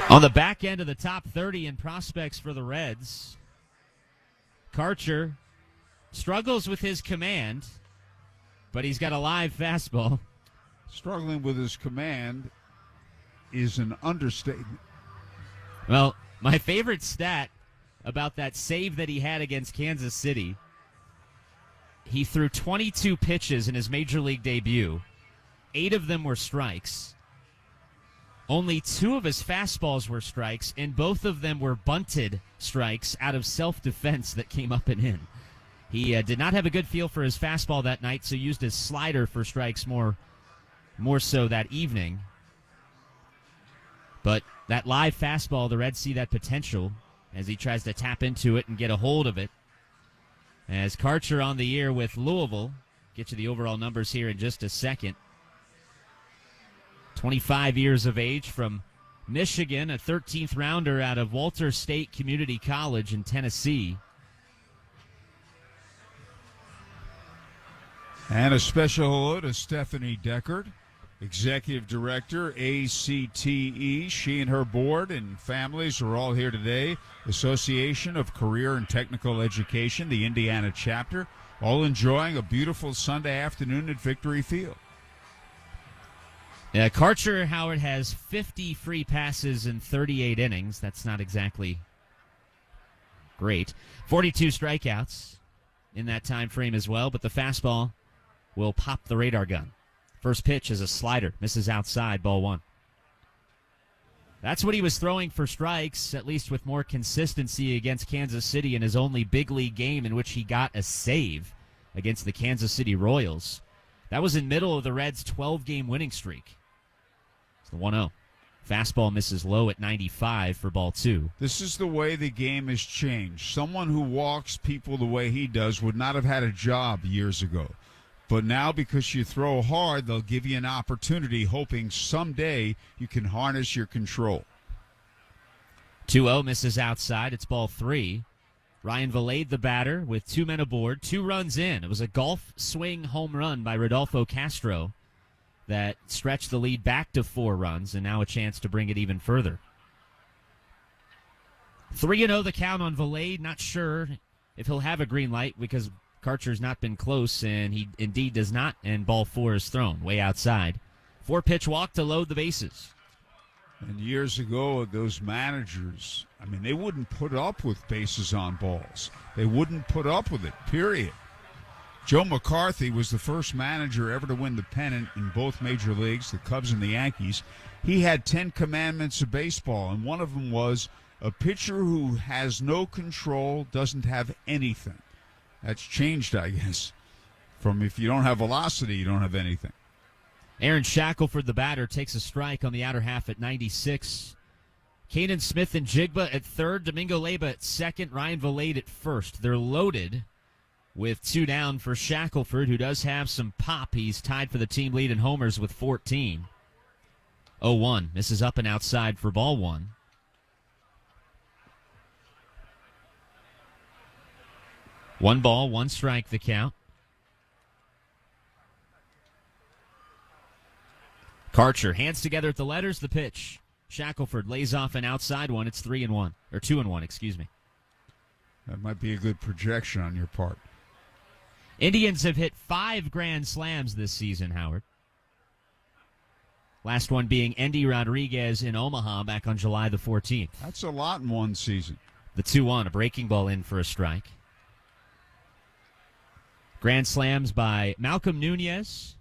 On the back end of the top 30 in prospects for the Reds, Karcher struggles with his command, but he's got a live fastball. Struggling with his command is an understatement. Well, my favorite stat about that save that he had against Kansas City, he threw 22 pitches in his major league debut. 8 of them were strikes. Only 2 of his fastballs were strikes, and both of them were bunted strikes out of self-defense that came up and in. He did not have a good feel for his fastball that night, so used his slider for strikes more so that evening. But that live fastball, the Reds see that potential as he tries to tap into it and get a hold of it. As Karcher on the year with Louisville, get you the overall numbers here in just a second. 25 years of age from Michigan, a 13th rounder out of Walter State Community College in Tennessee. And a special hello to Stephanie Deckard, Executive Director, ACTE. She and her board and families are all here today. Association of Career and Technical Education, the Indiana chapter, all enjoying a beautiful Sunday afternoon at Victory Field. Yeah, Karcher, Howard, has 50 free passes in 38 innings. That's not exactly great. 42 strikeouts in that time frame as well, but the fastball will pop the radar gun. First pitch is a slider. Misses outside, ball 1. That's what he was throwing for strikes, at least with more consistency against Kansas City in his only big league game in which he got a save against the Kansas City Royals. That was in middle of the Reds' 12-game winning streak. It's the 1-0. Fastball misses low at 95 for ball 2. This is the way the game has changed. Someone who walks people the way he does would not have had a job years ago. But now, because you throw hard, they'll give you an opportunity, hoping someday you can harness your control. 2-0 misses outside. It's ball 3. Ryan Valade, the batter, with 2 men aboard, 2 runs in. It was a golf swing home run by Rodolfo Castro that stretched the lead back to 4 runs, and now a chance to bring it even further. 3-0 the count on Valade. Not sure if he'll have a green light because Karcher's not been close, and he indeed does not, and ball 4 is thrown way outside. 4-pitch walk to load the bases. And years ago, those managers, they wouldn't put up with bases on balls. They wouldn't put up with it, period. Joe McCarthy was the first manager ever to win the pennant in both major leagues, the Cubs and the Yankees. He had 10 commandments of baseball, and one of them was a pitcher who has no control doesn't have anything. That's changed, I guess, from if you don't have velocity, you don't have anything. Aaron Shackelford, the batter, takes a strike on the outer half at 96. Kanan Smith and Jigba at third. Domingo Leyba at second. Ryan Valade at first. They're loaded with 2 down for Shackelford, who does have some pop. He's tied for the team lead in homers with 14. 0-1. Misses up and outside for ball 1. One ball, 1 strike the count. Karcher, hands together at the letters, the pitch. Shackelford lays off an outside one. It's 3-1, or 2-1, excuse me. That might be a good projection on your part. Indians have hit 5 grand slams this season, Howard. Last one being Endy Rodriguez in Omaha back on July the 14th. That's a lot in one season. The 2-1, a breaking ball in for a strike. Grand slams by Malcolm Nunez,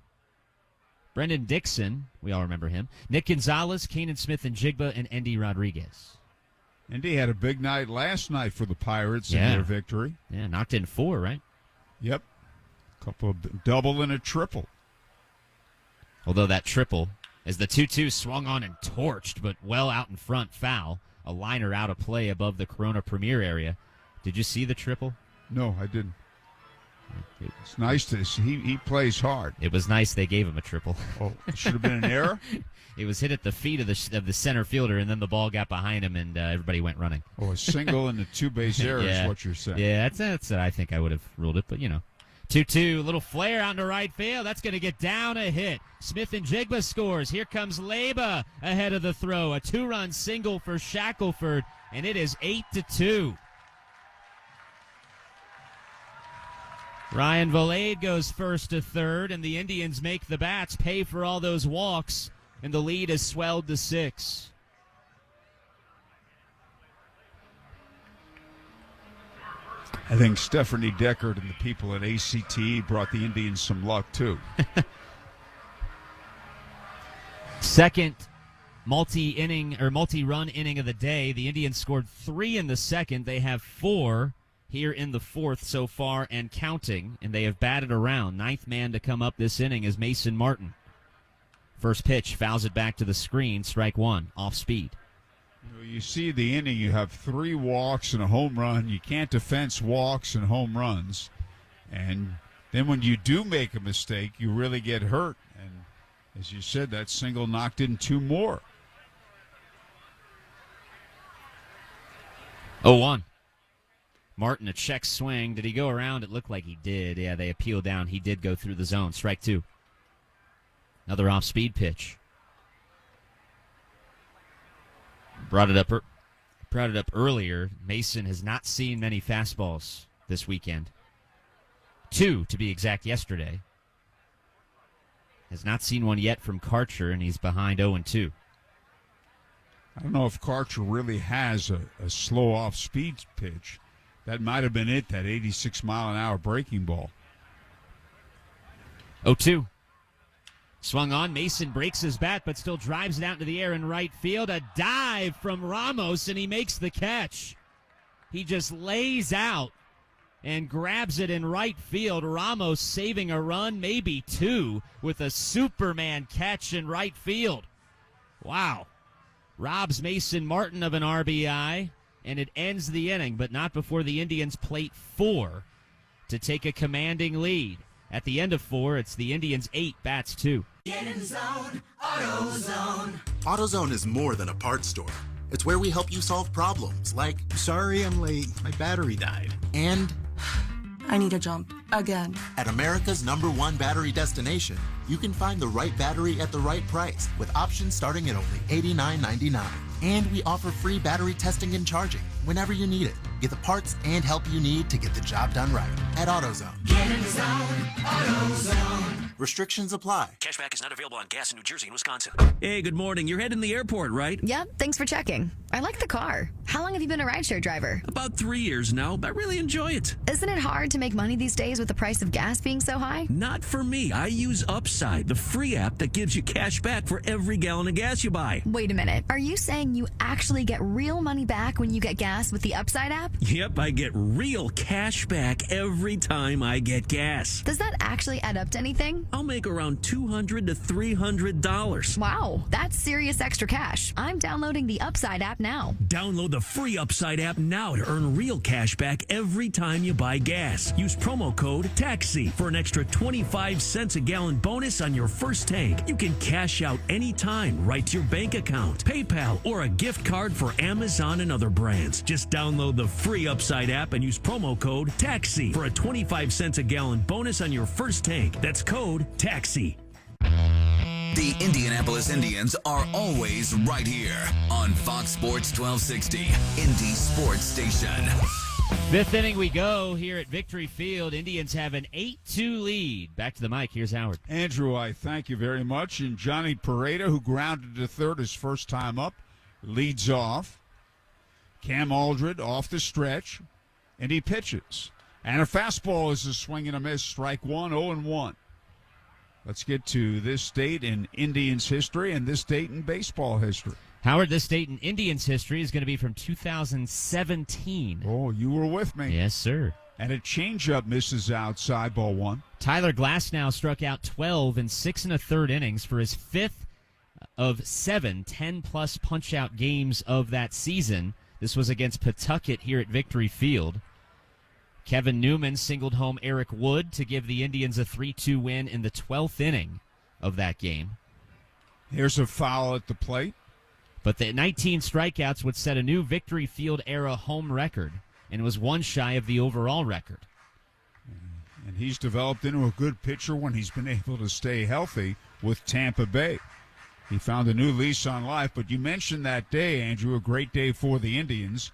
Brendan Dixon, we all remember him, Nick Gonzalez, Kanan Smith and Jigba, and Endy Rodriguez. Endy had a big night last night for the Pirates in their victory. Yeah, knocked in 4, right? Yep. Couple of double and a triple. Although that triple, as the 2-2 swung on and torched, but well out in front, foul. A liner out of play above the Corona Premier area. Did you see the triple? No, I didn't. It's nice to see. He plays hard. It was nice they gave him a triple. Oh, it should have been an error? It was hit at the feet of the center fielder, and then the ball got behind him, and everybody went running. Oh, a single and a 2-base error is what you're saying. Yeah, that's I think I would have ruled it, but 2-2, little flare out to right field. That's going to get down a hit. Smith and Jigba scores. Here comes Leyba ahead of the throw. A 2-run single for Shackelford, and it is 8-2. Ryan Valade goes first to third, and the Indians make the bats pay for all those walks, and the lead is swelled to 6. I think Stephanie Deckard and the people at ACT brought the Indians some luck, too. Second multi-run inning of the day. The Indians scored 3 in the second. They have 4 here in the fourth so far and counting, and they have batted around. 9th man to come up this inning is Mason Martin. First pitch, fouls it back to the screen, strike 1, off speed. You see the inning, you have 3 walks and a home run. You can't defense walks and home runs. And then when you do make a mistake, you really get hurt. And as you said, that single knocked in 2 more. 0-1. Martin, a check swing. Did he go around? It looked like he did. Yeah, they appealed down. He did go through the zone. Strike 2. Another off-speed pitch. Brought it up earlier. Mason has not seen many fastballs this weekend. 2, to be exact, yesterday. Has not seen one yet from Karcher, and he's behind 0-2. I don't know if Karcher really has a slow off-speed pitch. That might have been it, that 86-mile-an-hour breaking ball. 0-2. Swung on, Mason breaks his bat, but still drives it out into the air in right field. A dive from Ramos, and he makes the catch. He just lays out and grabs it in right field. Ramos saving a run, maybe two, with a Superman catch in right field. Wow. Robs Mason Martin of an RBI, and it ends the inning, but not before the Indians plate 4 to take a commanding lead. At the end of 4, it's the Indians 8, bats 2. Get in the zone, AutoZone. AutoZone is more than a parts store. It's where we help you solve problems like, sorry I'm late, my battery died. And I need a jump again. At America's #1 battery destination, you can find the right battery at the right price with options starting at only $89.99. And we offer free battery testing and charging whenever you need it. Get the parts and help you need to get the job done right at AutoZone. Get in the zone, AutoZone. Restrictions apply. Cashback is not available on gas in New Jersey and Wisconsin. Hey, good morning. You're heading to the airport, right? Yep, thanks for checking. I like the car. How long have you been a rideshare driver? About 3 years now. I really enjoy it. Isn't it hard to make money these days with the price of gas being so high? Not for me. I use Upside, the free app that gives you cash back for every gallon of gas you buy. Wait a minute. Are you saying you actually get real money back when you get gas with the Upside app? Yep, I get real cash back every time I get gas. Does that actually add up to anything? I'll make around $200 to $300. Wow, that's serious extra cash. I'm downloading the Upside app now. Download the free Upside app now to earn real cash back every time you buy gas. Use promo code TAXI for an extra 25 cents a gallon bonus on your first tank. You can cash out anytime right to your bank account, PayPal, or a gift card for Amazon and other brands. Just download the free Upside app and use promo code TAXI for a 25 cents a gallon bonus on your first tank. That's code TAXI. The Indianapolis Indians are always right here on Fox Sports 1260, Indy Sports Station. 5th inning we go here at Victory Field. Indians have an 8-2 lead. Back to the mic. Here's Howard. Andrew, I thank you very much. And Johnny Pareda, who grounded to third his first time up, leads off. Cam Aldred off the stretch, and he pitches. And a fastball is a swing and a miss. Strike one, 0-1. Let's get to this date in Indians history and this date in baseball history. Howard, this date in Indians history is going to be from 2017. Oh, you were with me. Yes, sir. And a changeup misses outside, ball one. Tyler Glasnow struck out 12 in 6 1/3 innings for his 5th of 7 10-plus punch-out games of that season. This was against Pawtucket here at Victory Field. Kevin Newman singled home Eric Wood to give the Indians a 3-2 win in the 12th inning of that game. Here's a foul at the plate. But the 19 strikeouts would set a new Victory Field era home record and was one shy of the overall record. And he's developed into a good pitcher when he's been able to stay healthy with Tampa Bay. He found a new lease on life, but you mentioned that day, Andrew, a great day for the Indians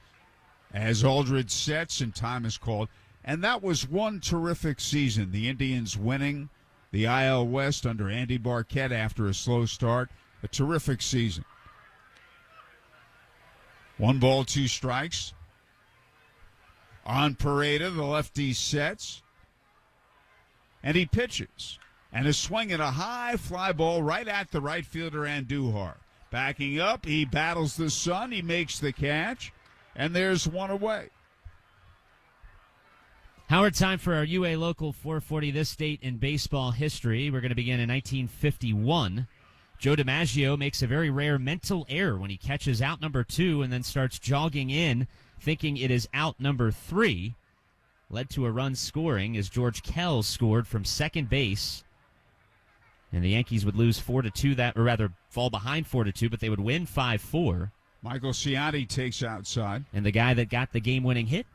as Aldred sets and time is called. And that was one terrific season. The Indians winning the IL West under Andy Barquette after a slow start. A terrific season. 1 ball, 2 strikes. On Pareda, the lefty sets. And he pitches. And a swing at a high fly ball right at the right fielder Andujar. Backing up, he battles the sun, he makes the catch, and there's one away. Howard, time for our UA Local 440, this date in baseball history. We're going to begin in 1951. Joe DiMaggio makes a very rare mental error when he catches out number 2 and then starts jogging in, thinking it is out number 3. Led to a run scoring as George Kell scored from second base. And the Yankees would lose 4-2, that, or rather fall behind 4-2, but they would win 5-4. Michael Cianti takes outside. And the guy that got the game-winning hit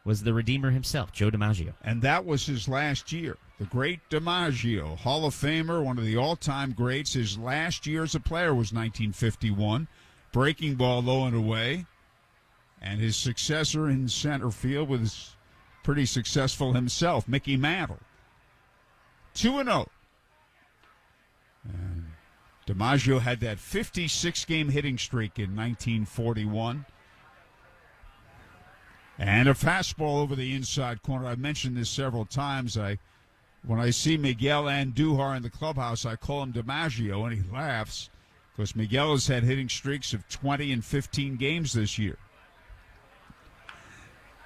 was the Redeemer himself, Joe DiMaggio. And that was his last year. The great DiMaggio, Hall of Famer, one of the all-time greats. His last year as a player was 1951. Breaking ball low and away. And his successor in center field was pretty successful himself, Mickey Mantle. 2-0. And DiMaggio had that 56-game hitting streak in 1941. And a fastball over the inside corner. I've mentioned this several times. I When I see Miguel Andujar in the clubhouse, I call him DiMaggio, and he laughs because Miguel has had hitting streaks of 20 and 15 games this year.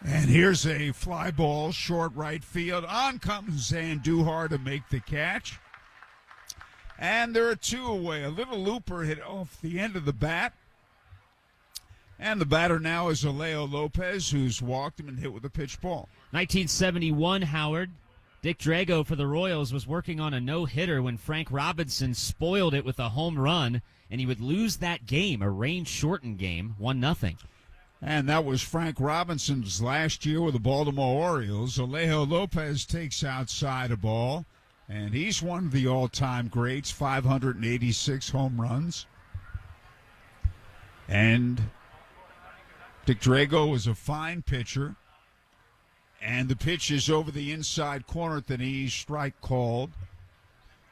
And here's a fly ball, short right field. On comes Andujar to make the catch. And there are two away. A little looper hit off the end of the bat. And the batter now is Leo Lopez, who's walked him and hit with a pitch ball. 1971, Howard. Dick Drago for the Royals was working on a no-hitter when Frank Robinson spoiled it with a home run, and he would lose that game, a rain-shortened game, 1-0. And that was Frank Robinson's last year with the Baltimore Orioles. Alejo Lopez takes outside a ball, and he's one of the all-time greats, 586 home runs. And Dick Drago was a fine pitcher. And the pitch is over the inside corner at the knee, strike called.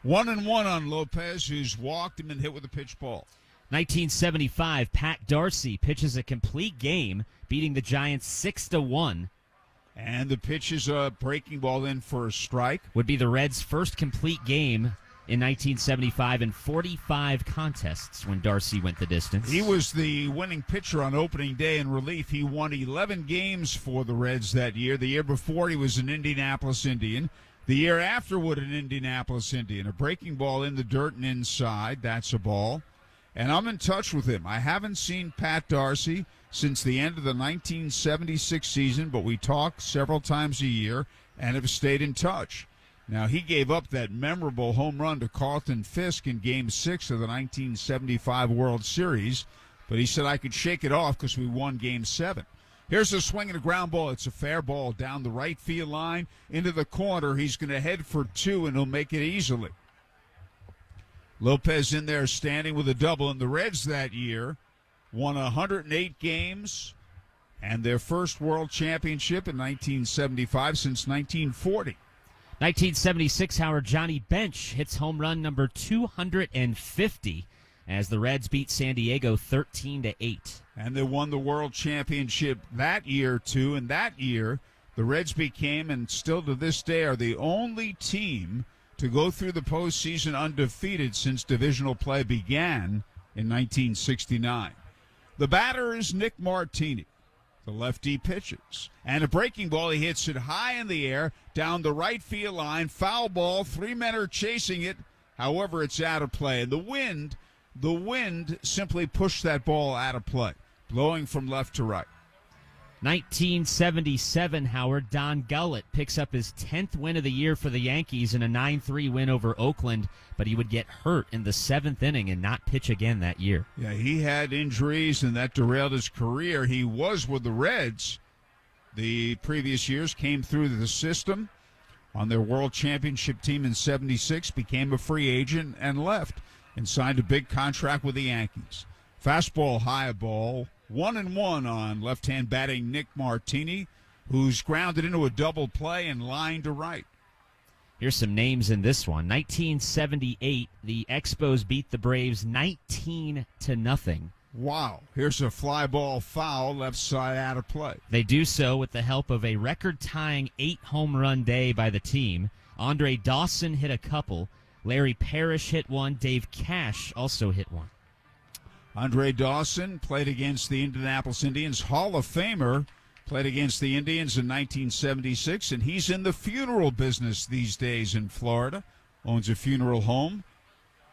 1-1 on Lopez, who's walked him and hit with a pitch ball. 1975, Pat Darcy pitches a complete game, beating the Giants 6-1. And the pitch is a breaking ball in for a strike. Would be the Reds' first complete game in 1975 in 45 contests when Darcy went the distance. He was the winning pitcher on opening day in relief. He won 11 games for the Reds that year. The year before, he was an Indianapolis Indian. The year afterward, an Indianapolis Indian. A breaking ball in the dirt and inside. That's a ball. And I'm in touch with him. I haven't seen Pat Darcy since the end of the 1976 season, but we talk several times a year and have stayed in touch. Now, he gave up that memorable home run to Carlton Fisk in Game 6 of the 1975 World Series, but he said I could shake it off because we won Game 7. Here's a swing and a ground ball. It's a fair ball down the right field line into the corner. He's going to head for two, and he'll make it easily. Lopez in there standing with a double, and the Reds that year won 108 games and their first World Championship in 1975 since 1940. 1976, Howard, Johnny Bench hits home run number 250 as the Reds beat San Diego 13-8. And they won the World Championship that year, too. And that year, the Reds became, and still to this day, are the only team to go through the postseason undefeated since divisional play began in 1969. The batter is Nick Martini. The lefty pitches. And a breaking ball, he hits it high in the air, down the right field line, foul ball, three men are chasing it. However, it's out of play. And the wind simply pushed that ball out of play, blowing from left to right. 1977, Howard, Don Gullett picks up his 10th win of the year for the Yankees in a 9-3 win over Oakland, but he would get hurt in the 7th inning and not pitch again that year. Yeah, he had injuries, and that derailed his career. He was with the Reds the previous years, came through the system on their World Championship team in 76, became a free agent, and left and signed a big contract with the Yankees. Fastball, high ball. 1-1 on left-hand batting Nick Martini, who's grounded into a double play and line to right. Here's some names in this one. 1978, the Expos beat the Braves 19-0. Wow. Here's a fly ball foul, left side out of play. They do so with the help of a record-tying 8-home-run day by the team. Andre Dawson hit a couple. Larry Parrish hit one. Dave Cash also hit one. Andre Dawson played against the Indianapolis Indians. Hall of Famer, played against the Indians in 1976, and he's in the funeral business these days in Florida. Owns a funeral home,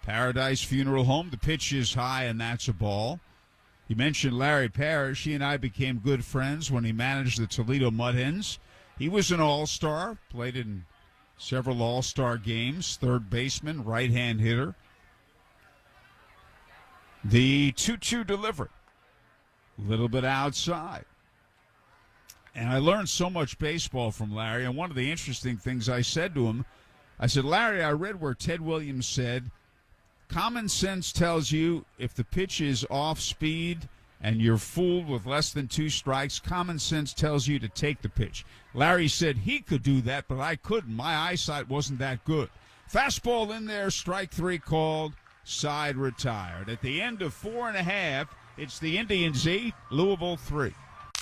Paradise Funeral Home. The pitch is high, and that's a ball. You mentioned Larry Parrish. He and I became good friends when he managed the Toledo Mud Hens. He was an all-star, played in several all-star games, third baseman, right-hand hitter. The 2-2 delivery, a little bit outside. And I learned so much baseball from Larry, and one of the interesting things I said to him, I said, Larry, I read where Ted Williams said, common sense tells you if the pitch is off speed and you're fooled with less than 2 strikes, common sense tells you to take the pitch. Larry said he could do that, but I couldn't. My eyesight wasn't that good. Fastball in there, strike 3 called. Side retired. At the end of 4 1/2, it's the Indians 8, Louisville 3.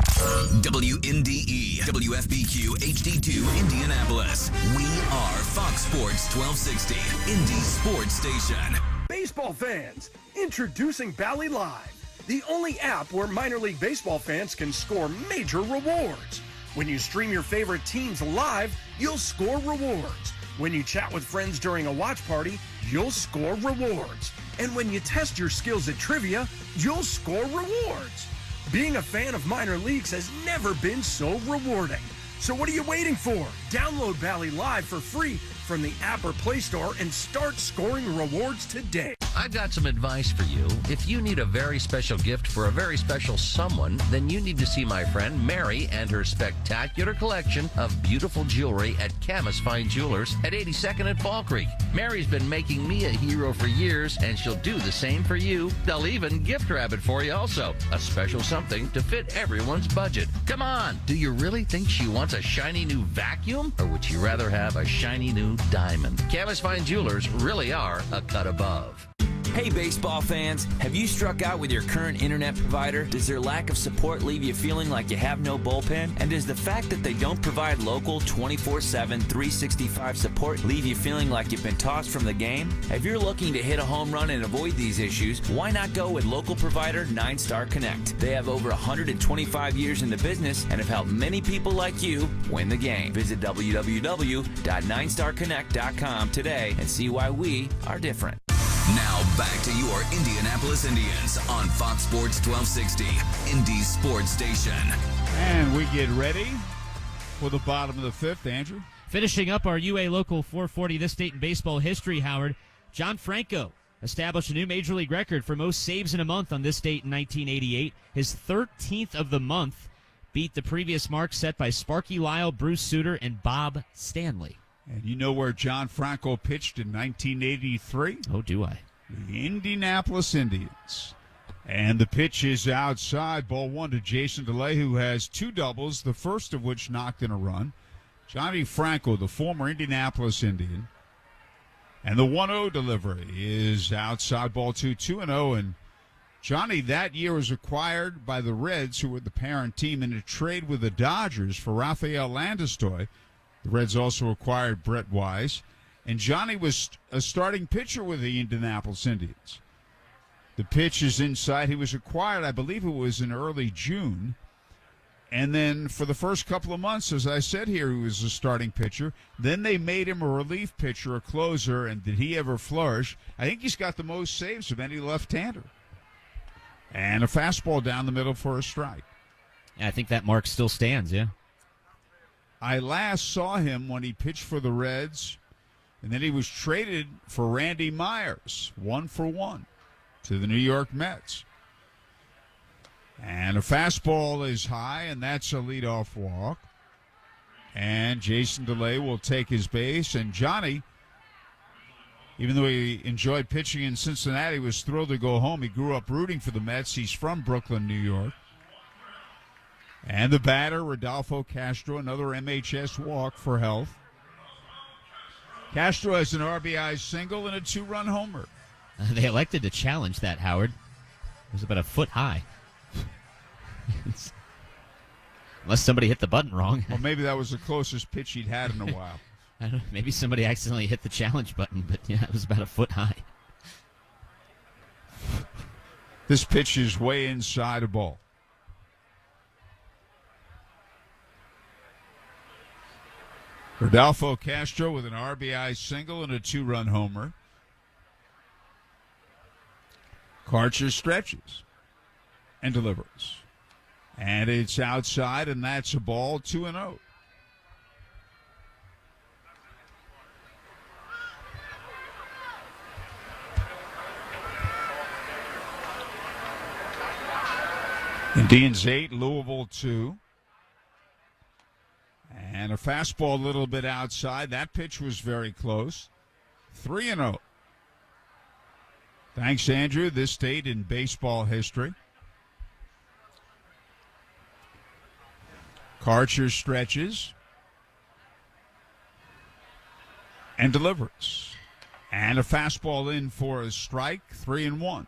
WNDE, WFBQ, HD2, Indianapolis. We are Fox Sports 1260, Indy Sports Station. Baseball fans, introducing Bally Live, the only app where minor league baseball fans can score major rewards. When you stream your favorite teams live, you'll score rewards. When you chat with friends during a watch party, you'll score rewards. And when you test your skills at trivia, you'll score rewards. Being a fan of minor leagues has never been so rewarding. So what are you waiting for? Download Bally Live for free from the app or Play Store and start scoring rewards today. I've got some advice for you. If you need a very special gift for a very special someone, then you need to see my friend Mary and her spectacular collection of beautiful jewelry at Camus Fine Jewelers at 82nd and Fall Creek. Mary's been making me a hero for years, and she'll do the same for you. They'll even gift wrap it for you also. A special something to fit everyone's budget. Come on, do you really think she wants a shiny new vacuum? Or would you rather have a shiny new diamond? Camus Fine Jewelers really are a cut above. Hey, baseball fans, have you struck out with your current internet provider? Does their lack of support leave you feeling like you have no bullpen? And does the fact that they don't provide local 24/7, 365 support leave you feeling like you've been tossed from the game? If you're looking to hit a home run and avoid these issues, why not go with local provider 9-Star Connect? They have over 125 years in the business and have helped many people like you win the game. Visit www.9starconnect.com today and see why we are different. Now back to your Indianapolis Indians on Fox Sports 1260, Indy Sports Station. And we get ready for the bottom of the fifth, Andrew. Finishing up our UA Local 440 This State in Baseball history, Howard, John Franco established a new Major League record for most saves in a month on this date in 1988. His 13th of the month beat the previous mark set by Sparky Lyle, Bruce Sutter, and Bob Stanley. And you know where John Franco pitched in 1983? Oh, do I? The Indianapolis Indians. And the pitch is outside. Ball one to Jason DeLay, who has two doubles, the first of which knocked in a run. Johnny Franco, the former Indianapolis Indian. And the 1-0 delivery is outside. Ball 2-0. And Johnny that year was acquired by the Reds, who were the parent team, in a trade with the Dodgers for Rafael Landistoi. The Reds also acquired Brett Wise. And Johnny was a starting pitcher with the Indianapolis Indians. The pitch is inside. He was acquired, I believe it was in early June. And then for the first couple of months, as I said here, he was a starting pitcher. Then they made him a relief pitcher, a closer, and did he ever flourish? I think he's got the most saves of any left-hander. And a fastball down the middle for a strike. Yeah, I think that mark still stands, yeah. I last saw him when he pitched for the Reds, and then he was traded for Randy Myers, 1-for-1, to the New York Mets. And a fastball is high, and that's a leadoff walk. And Jason DeLay will take his base, and Johnny, even though he enjoyed pitching in Cincinnati, was thrilled to go home. He grew up rooting for the Mets. He's from Brooklyn, New York. And the batter, Rodolfo Castro, another MHS walk for health. Castro has an RBI single and a 2-run homer. They elected to challenge that, Howard. It was about a foot high. Unless somebody hit the button wrong. Well, maybe that was the closest pitch he'd had in a while. I don't know, maybe somebody accidentally hit the challenge button, but yeah, it was about a foot high. This pitch is way inside a ball. Rodolfo Castro with an RBI single and a 2-run homer. Karcher stretches and delivers. And it's outside, and that's a ball, 2-0. Indians 8, Louisville 2. And a fastball a little bit outside. That pitch was very close. 3-0. Thanks, Andrew. This date in baseball history. Karcher stretches and delivers. And a fastball in for a strike, 3-1.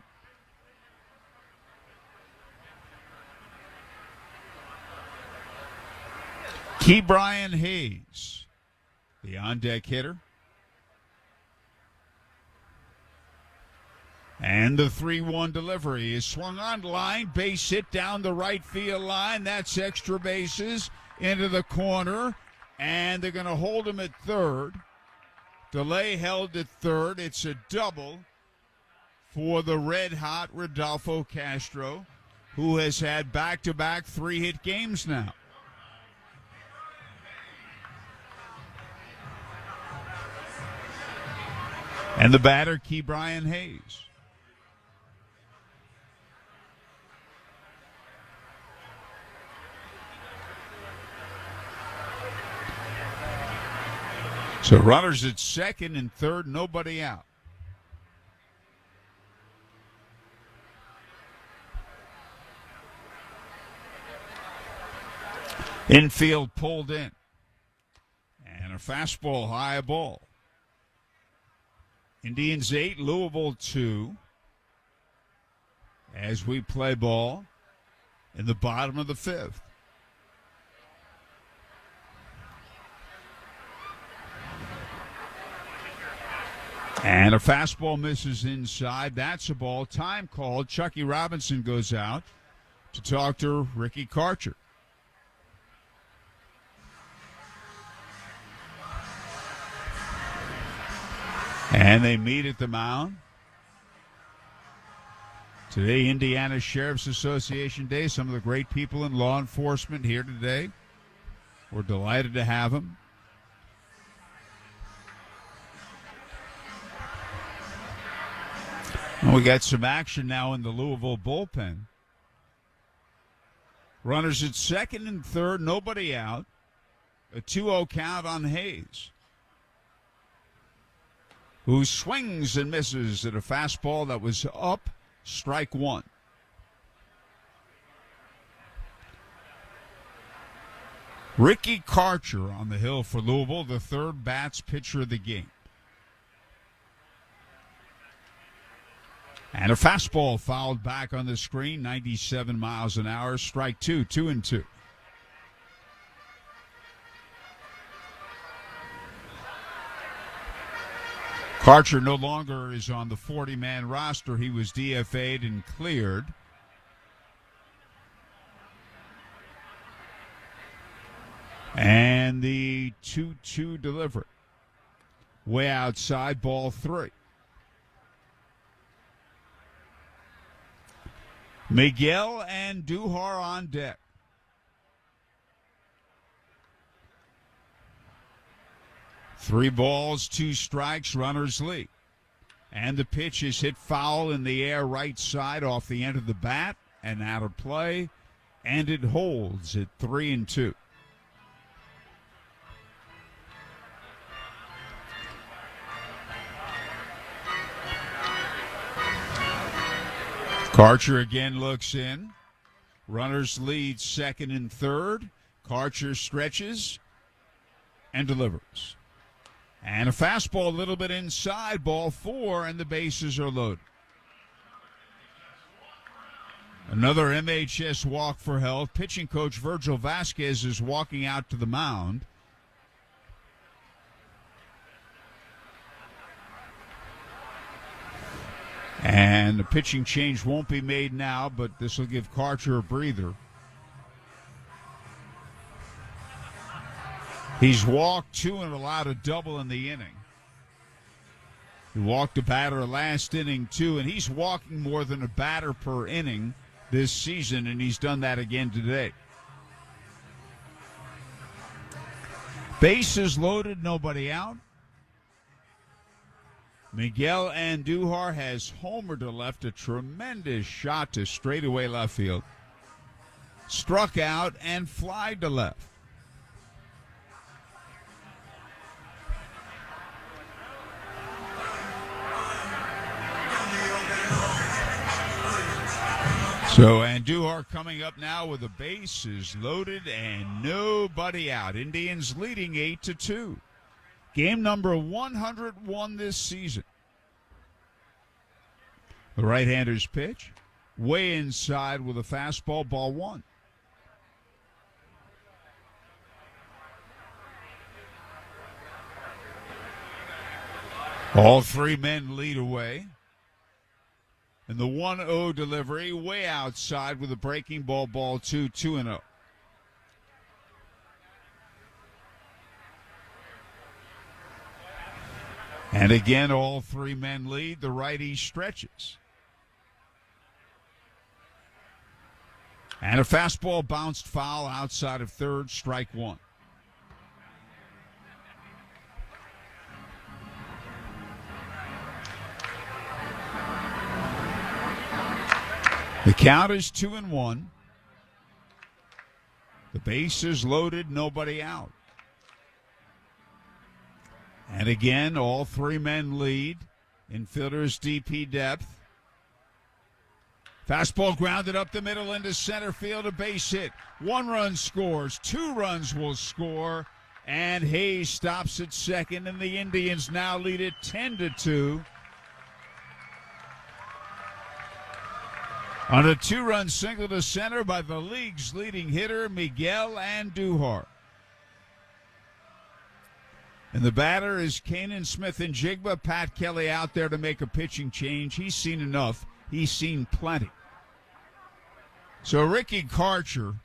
Ke'Bryan Hayes, the on-deck hitter. And the 3-1 delivery is swung on line. Base hit down the right field line. That's extra bases into the corner. And they're going to hold him at third. Delay held at third. It's a double for the red-hot Rodolfo Castro, who has had back-to-back 3-hit games now. And the batter, Ke'Bryan Hayes. So runners at second and third, nobody out. Infield pulled in. And a fastball, high ball. Indians 8, Louisville 2. As we play ball in the bottom of the fifth. And a fastball misses inside. That's a ball. Time called. Chucky Robinson goes out to talk to Ricky Karcher. And they meet at the mound. Today, Indiana Sheriff's Association Day. Some of the great people in law enforcement here today. We're delighted to have them. And we got some action now in the Louisville bullpen. Runners at second and third, nobody out. A 2-0 count on Hayes, who swings and misses at a fastball that was up, strike one. Ricky Karcher on the hill for Louisville, the third bats pitcher of the game. And a fastball fouled back on the screen, 97 miles an hour, strike two, 2-2. Karcher no longer is on the 40-man roster. He was DFA'd and cleared. And the 2-2 delivery. Way outside, ball 3. Miguel Andujar on deck. Three balls, 2 strikes, runners lead. And the pitch is hit foul in the air right side off the end of the bat and out of play. And it holds at 3-2. Karcher again looks in. Runners lead second and third. Karcher stretches and delivers. And a fastball a little bit inside, ball 4, and the bases are loaded. Another MHS walk for health. Pitching coach Virgil Vasquez is walking out to the mound. And the pitching change won't be made now, but this will give Karcher a breather. He's walked 2 and allowed a double in the inning. He walked a batter last inning, too, and he's walking more than a batter per inning this season, and he's done that again today. Bases loaded, nobody out. Miguel Andujar has homered to left, a tremendous shot to straightaway left field. Struck out and flied to left. So Andujar coming up now with the bases loaded and nobody out. Indians leading 8-2. Game number 101 this season. The right-hander's pitch. Way inside with a fastball, ball 1. All three men lead away. And the 1-0 delivery way outside with a breaking ball, ball 2-0. And again, all three men lead. The righty stretches. And a fastball bounced foul outside of third, strike one. The count is 2-1. The base is loaded, nobody out. And again, all three men lead. Infielders DP depth. Fastball grounded up the middle into center field, a base hit. 1 run scores, 2 runs will score, and Hayes stops at second, and the Indians now lead it 10-2. On a 2-run single to center by the league's leading hitter, Miguel Andujar. And the batter is Kanan Smith-Njigba. Pat Kelly out there to make a pitching change. He's seen enough. He's seen plenty. So Ricky Karcher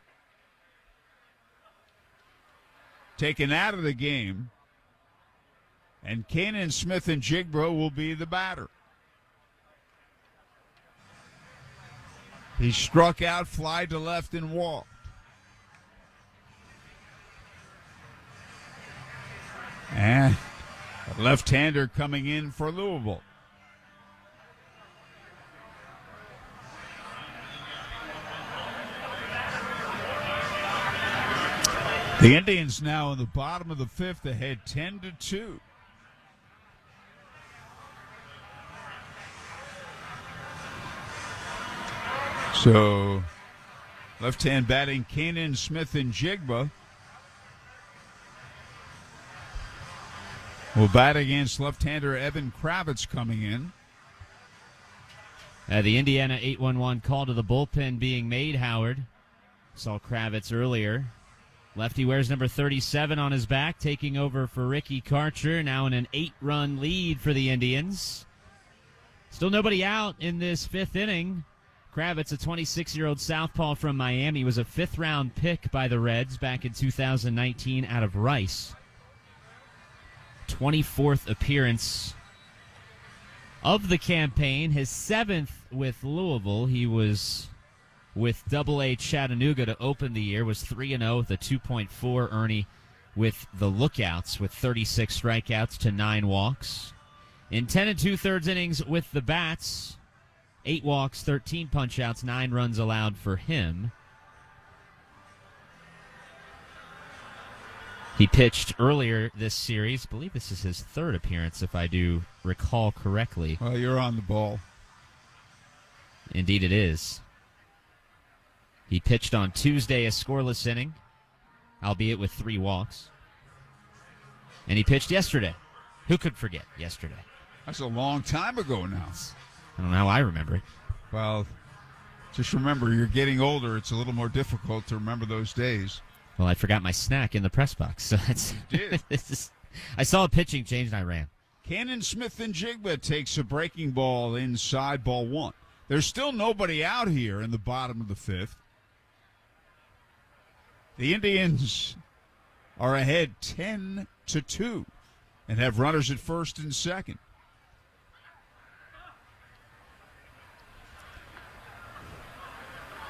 taken out of the game, and Kanan Smith-Njigba will be the batter. He struck out, fly to left, and walked. And a left-hander coming in for Louisville. The Indians now in the bottom of the fifth, ahead 10-2. So, left-hand batting Kanan Smith-Njigba will bat against left-hander Evan Kravitz coming in. The Indiana 8-1-1 call to the bullpen being made, Howard. Saw Kravitz earlier. Lefty wears number 37 on his back, taking over for Ricky Karcher, now in an 8-run lead for the Indians. Still nobody out in this fifth inning. Kravitz, a 26-year-old southpaw from Miami, was a fifth-round pick by the Reds back in 2019 out of Rice. 24th appearance of the campaign, his 7th with Louisville. He was with Double-A Chattanooga to open the year, was 3-0 with a 2.4 Ernie with the Lookouts, with 36 strikeouts to 9 walks. In 10 2/3 innings with the Bats, 8 walks, 13 punch-outs, 9 runs allowed for him. He pitched earlier this series. I believe this is his 3rd appearance, if I do recall correctly. Well, you're on the ball. Indeed it is. He pitched on Tuesday a scoreless inning, albeit with 3 walks. And he pitched yesterday. Who could forget yesterday? That's a long time ago now. I don't know how I remember it. Well, just remember, you're getting older. It's a little more difficult to remember those days. Well, I forgot my snack in the press box. So that's, I saw a pitching change and I ran. Kanan Smith-Njigba takes a breaking ball inside, ball 1. There's still nobody out here in the bottom of the fifth. The Indians are ahead 10-2 and have runners at first and second.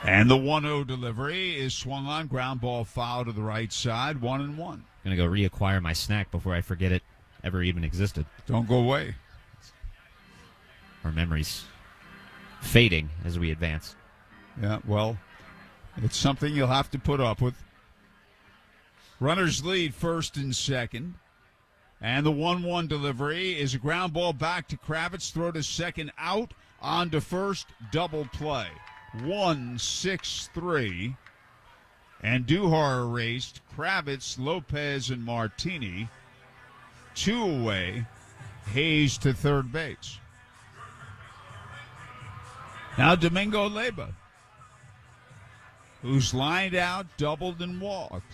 And the 1-0 delivery is swung on, ground ball foul to the right side, 1-1. Going to go reacquire my snack before I forget it ever even existed. Don't go away. Our memories fading as we advance. Yeah, well, it's something you'll have to put up with. Runners lead first and second. And the 1-1 delivery is a ground ball back to Kravitz. Throw to second, out, on to first, double play. 1-6-3. And Duhar erased. Kravitz, Lopez, and Martini. 2 away. Hayes to third base. Now Domingo Leyba, who's lined out, doubled, and walked.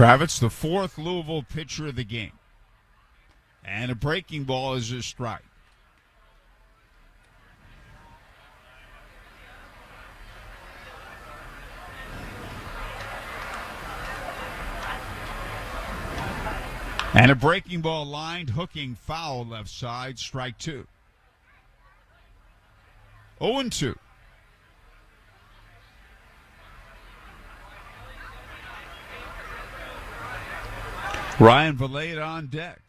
Kravitz, the fourth Louisville pitcher of the game. And a breaking ball is a strike. And a breaking ball lined, hooking foul left side, strike two. 0-2. Ryan Valade on deck.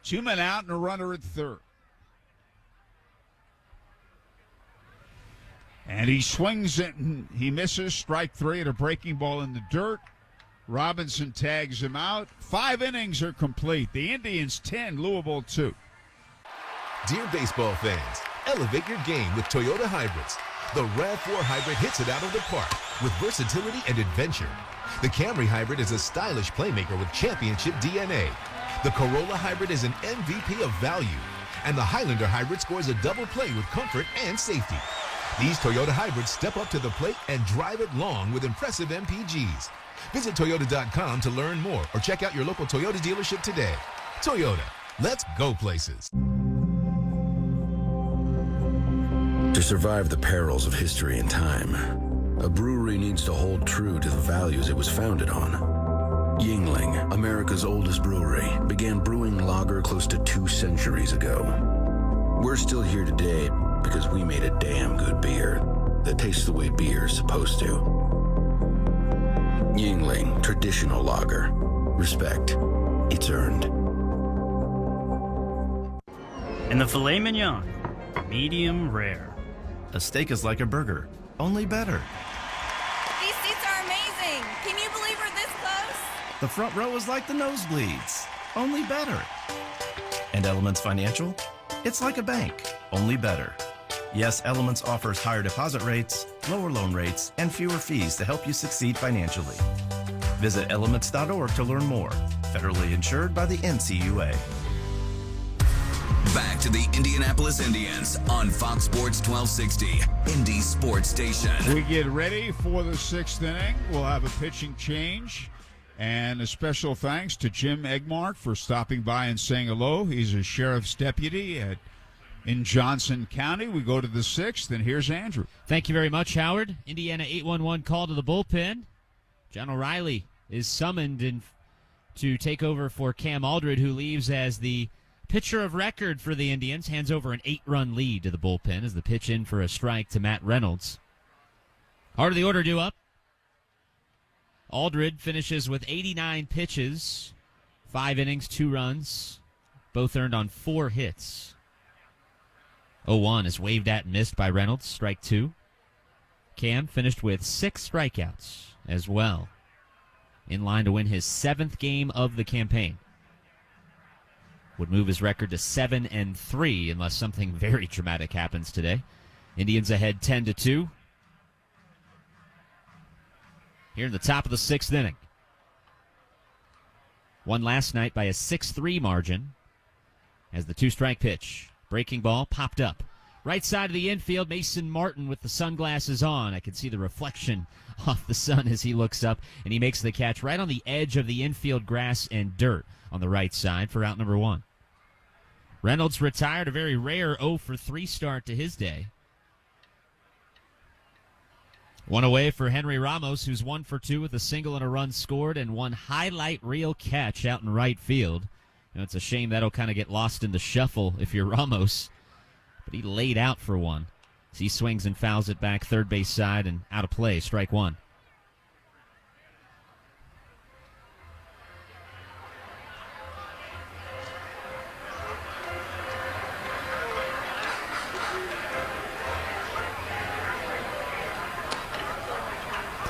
2 men out and a runner at third. And he swings it and he misses. Strike three at a breaking ball in the dirt. Robinson tags him out. 5 innings are complete. The Indians 10, Louisville 2. Dear baseball fans, elevate your game with Toyota Hybrids. The RAV4 Hybrid hits it out of the park with versatility and adventure. The Camry Hybrid is a stylish playmaker with championship DNA. The Corolla Hybrid is an MVP of value. And the Highlander Hybrid scores a double play with comfort and safety. These Toyota Hybrids step up to the plate and drive it long with impressive MPGs. Visit Toyota.com to learn more or check out your local Toyota dealership today. Toyota, let's go places. To survive the perils of history and time, a brewery needs to hold true to the values it was founded on. Yingling, America's oldest brewery, began brewing lager close to 2 centuries ago. We're still here today because we made a damn good beer that tastes the way beer's supposed to. Yingling Traditional Lager. Respect. It's earned. And the filet mignon, medium rare. A steak is like a burger, only better. These seats are amazing. Can you believe we're this close? The front row is like the nosebleeds, only better. And Elements Financial? It's like a bank, only better. Yes, Elements offers higher deposit rates, lower loan rates, and fewer fees to help you succeed financially. Visit elements.org to learn more. Federally insured by the NCUA. Back to the Indianapolis Indians on Fox Sports 1260, Indy Sports Station. We get ready for the 6th inning. We'll have a pitching change. And a special thanks to Jim Egmark for stopping by and saying hello. He's a sheriff's deputy in Johnson County. We go to the 6th, and here's Andrew. Thank you very much, Howard. Indiana 8-1-1 call to the bullpen. John O'Reilly is summoned to take over for Cam Aldred, who leaves as the pitcher of record for the Indians. Hands over an 8-run lead to the bullpen as the pitch in for a strike to Matt Reynolds. Heart of the order due up. Aldred finishes with 89 pitches, 5 innings, 2 runs, both earned on 4 hits. 0-1 is waved at and missed by Reynolds, strike 2. Cam finished with 6 strikeouts as well, in line to win his 7th game of the campaign. Would move his record to 7-3 unless something very dramatic happens today. Indians ahead 10-2. Here in the top of the 6th inning. Won last night by a 6-3 margin as the 2-strike pitch. Breaking ball popped up. Right side of the infield, Mason Martin with the sunglasses on. I can see the reflection off the sun as he looks up, and he makes the catch right on the edge of the infield grass and dirt on the right side for out number 1. Reynolds retired, a very rare 0-for-3 start to his day. 1 away for Henry Ramos, who's 1-for-2 with a single and a run scored and 1 highlight reel catch out in right field. You know, it's a shame that'll kind of get lost in the shuffle if you're Ramos. But he laid out for 1. As he swings and fouls it back third base side and out of play, strike 1.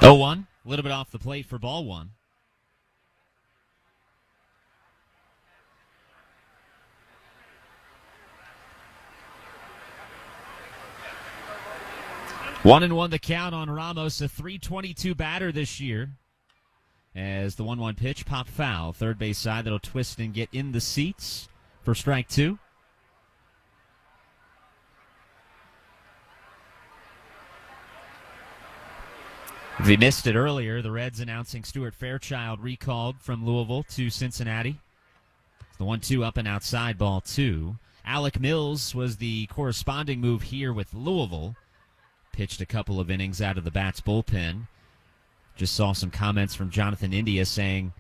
Oh, 1, a little bit off the plate for ball 1. One and 1 the count on Ramos, a .322 batter this year. As the 1-1 pitch popped foul, third base side that'll twist and get in the seats for strike 2. If you missed it earlier, the Reds announcing Stuart Fairchild recalled from Louisville to Cincinnati. It's the 1-2 up and outside, ball 2. Alec Mills was the corresponding move here with Louisville. Pitched a couple of innings out of the Bats bullpen. Just saw some comments from Jonathan India saying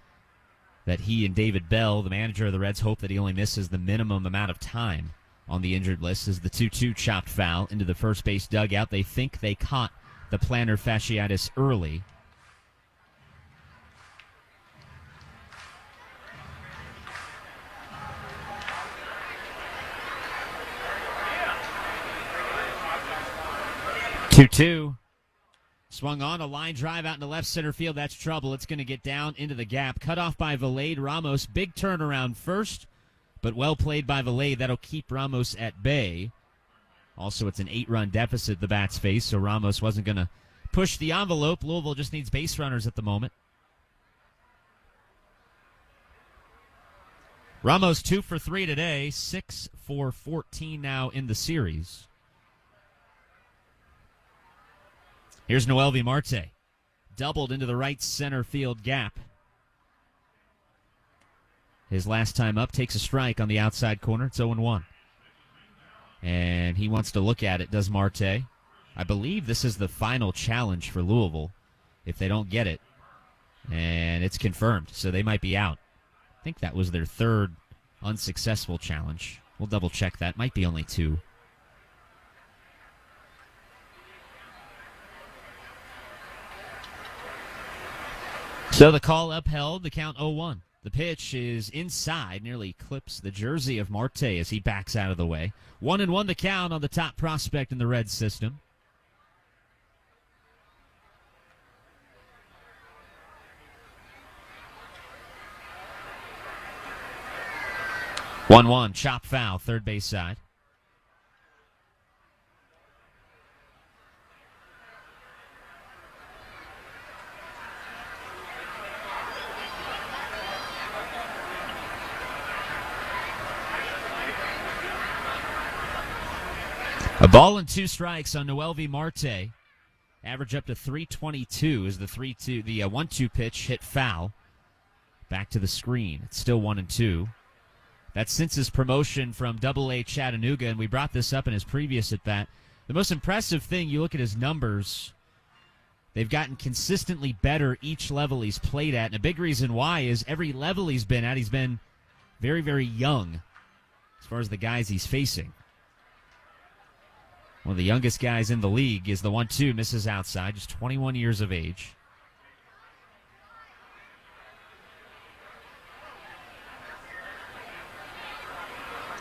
that he and David Bell, the manager of the Reds, hope that he only misses the minimum amount of time on the injured list as the 2-2 chopped foul into the first base dugout. They think they caught the plantar fasciitis early. Two. Swung on a line drive out into left center field. That's trouble. It's going to get down into the gap. Cut off by Valade. Ramos. Big turnaround first, but well played by Valade. That'll keep Ramos at bay. Also, it's an 8-run deficit the Bats face, so Ramos wasn't going to push the envelope. Louisville just needs base runners at the moment. Ramos 2 for 3 today, 6 for 14 now in the series. Here's Noelvi Marte. Doubled into the right center field gap. His last time up takes a strike on the outside corner. It's 0-1. And he wants to look at it, does Marte. I believe this is the final challenge for Louisville if they don't get it. And it's confirmed, so they might be out. I think that was their third unsuccessful challenge. We'll double check that. Might be only 2. So the call upheld, the count 0-1. The pitch is inside, nearly clips the jersey of Marte as he backs out of the way. 1-1 the count on the top prospect in the Reds system. One, chop foul, third base side. A ball and 2 strikes on Noelvi Marte. Average up to 322 as the 1-2 pitch hit foul. Back to the screen. It's still 1-2. That's since his promotion from Double-A Chattanooga, and we brought this up in his previous at-bat. The most impressive thing, you look at his numbers, they've gotten consistently better each level he's played at, and a big reason why is every level he's been at, he's been very, very young as far as the guys he's facing. One of the youngest guys in the league is the 1-2, misses outside, just 21 years of age.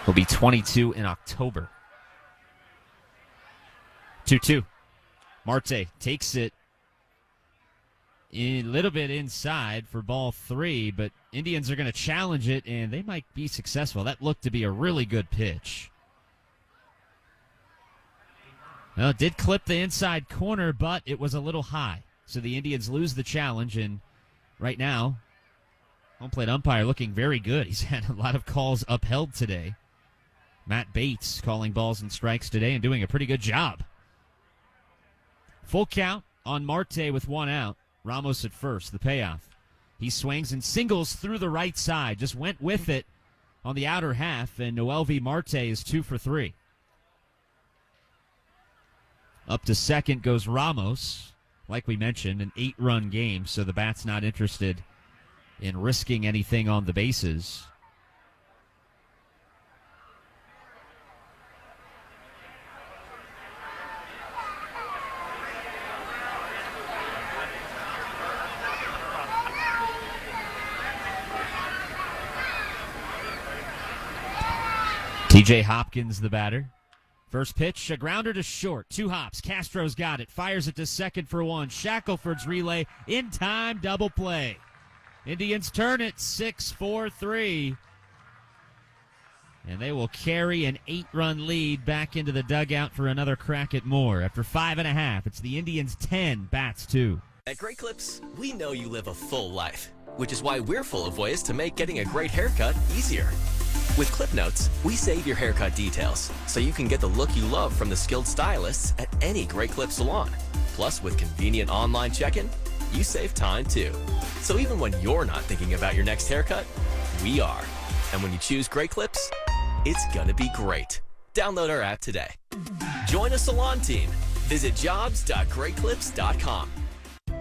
He'll be 22 in October. 2-2. Marte takes it a little bit inside for ball 3, but Indians are going to challenge it, and they might be successful. That looked to be a really good pitch. Well, it did clip the inside corner, but it was a little high. So the Indians lose the challenge, and right now, home plate umpire looking very good. He's had a lot of calls upheld today. Matt Bates calling balls and strikes today and doing a pretty good job. Full count on Marte with 1 out. Ramos at first, the payoff. He swings and singles through the right side. Just went with it on the outer half, and Noelvi Marte is 2 for 3. Up to second goes Ramos. Like we mentioned, an 8-run game, so the Bats not interested in risking anything on the bases. TJ Hopkins, the batter. First pitch, a grounder to short. 2 hops. Castro's got it. Fires it to second for 1. Shackelford's relay in time. Double play. Indians turn it 6-4-3. And they will carry an 8-run lead back into the dugout for another crack at more. After 5.5, it's the Indians 10, Bats 2. At Great Clips, we know you live a full life, which is why we're full of ways to make getting a great haircut easier. With Clip Notes, we save your haircut details so you can get the look you love from the skilled stylists at any Great Clip salon. Plus, with convenient online check-in, you save time too. So even when you're not thinking about your next haircut, we are. And when you choose Great Clips, it's gonna be great. Download our app today. Join a salon team. Visit jobs.greatclips.com.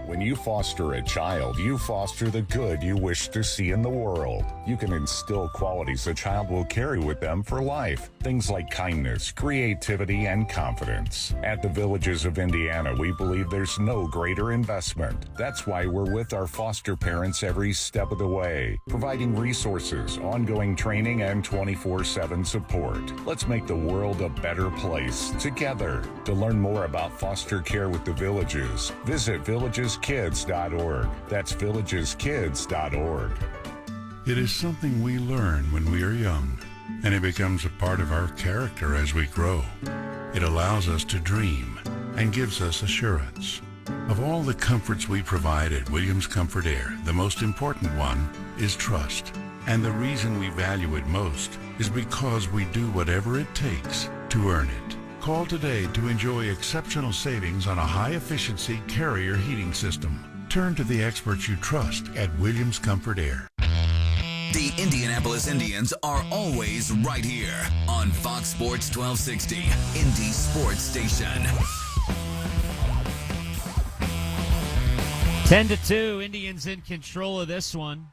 When you foster a child, you foster the good you wish to see in the world. You can instill qualities a child will carry with them for life. Things like kindness, creativity, and confidence. At the Villages of Indiana, we believe there's no greater investment. That's why we're with our foster parents every step of the way, providing resources, ongoing training, and 24/7 support. Let's make the world a better place together. To learn more about foster care with the Villages, visit villageskids.org. That's villageskids.org. It is something we learn when we are young, and it becomes a part of our character as we grow. It allows us to dream and gives us assurance. Of all the comforts we provide at Williams Comfort Air, the most important one is trust. And the reason we value it most is because we do whatever it takes to earn it. Call today to enjoy exceptional savings on a high-efficiency Carrier heating system. Turn to the experts you trust at Williams Comfort Air. The Indianapolis Indians are always right here on Fox Sports 1260, Indy Sports Station. 10-2, Indians in control of this one.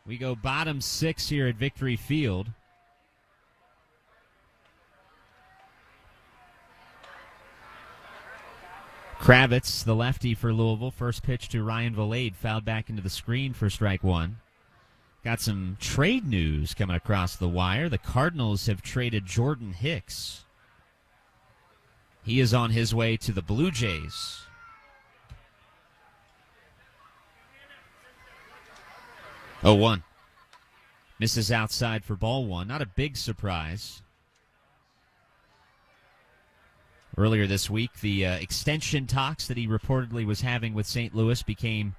We go bottom 6 here at Victory Field. Kravitz, the lefty for Louisville. First pitch to Ryan Valade, fouled back into the screen for strike one. Got some trade news coming across the wire. The Cardinals have traded Jordan Hicks. He is on his way to the Blue Jays. Oh, 1. Misses outside for ball one. Not a big surprise. Earlier this week, the extension talks that he reportedly was having with St. Louis became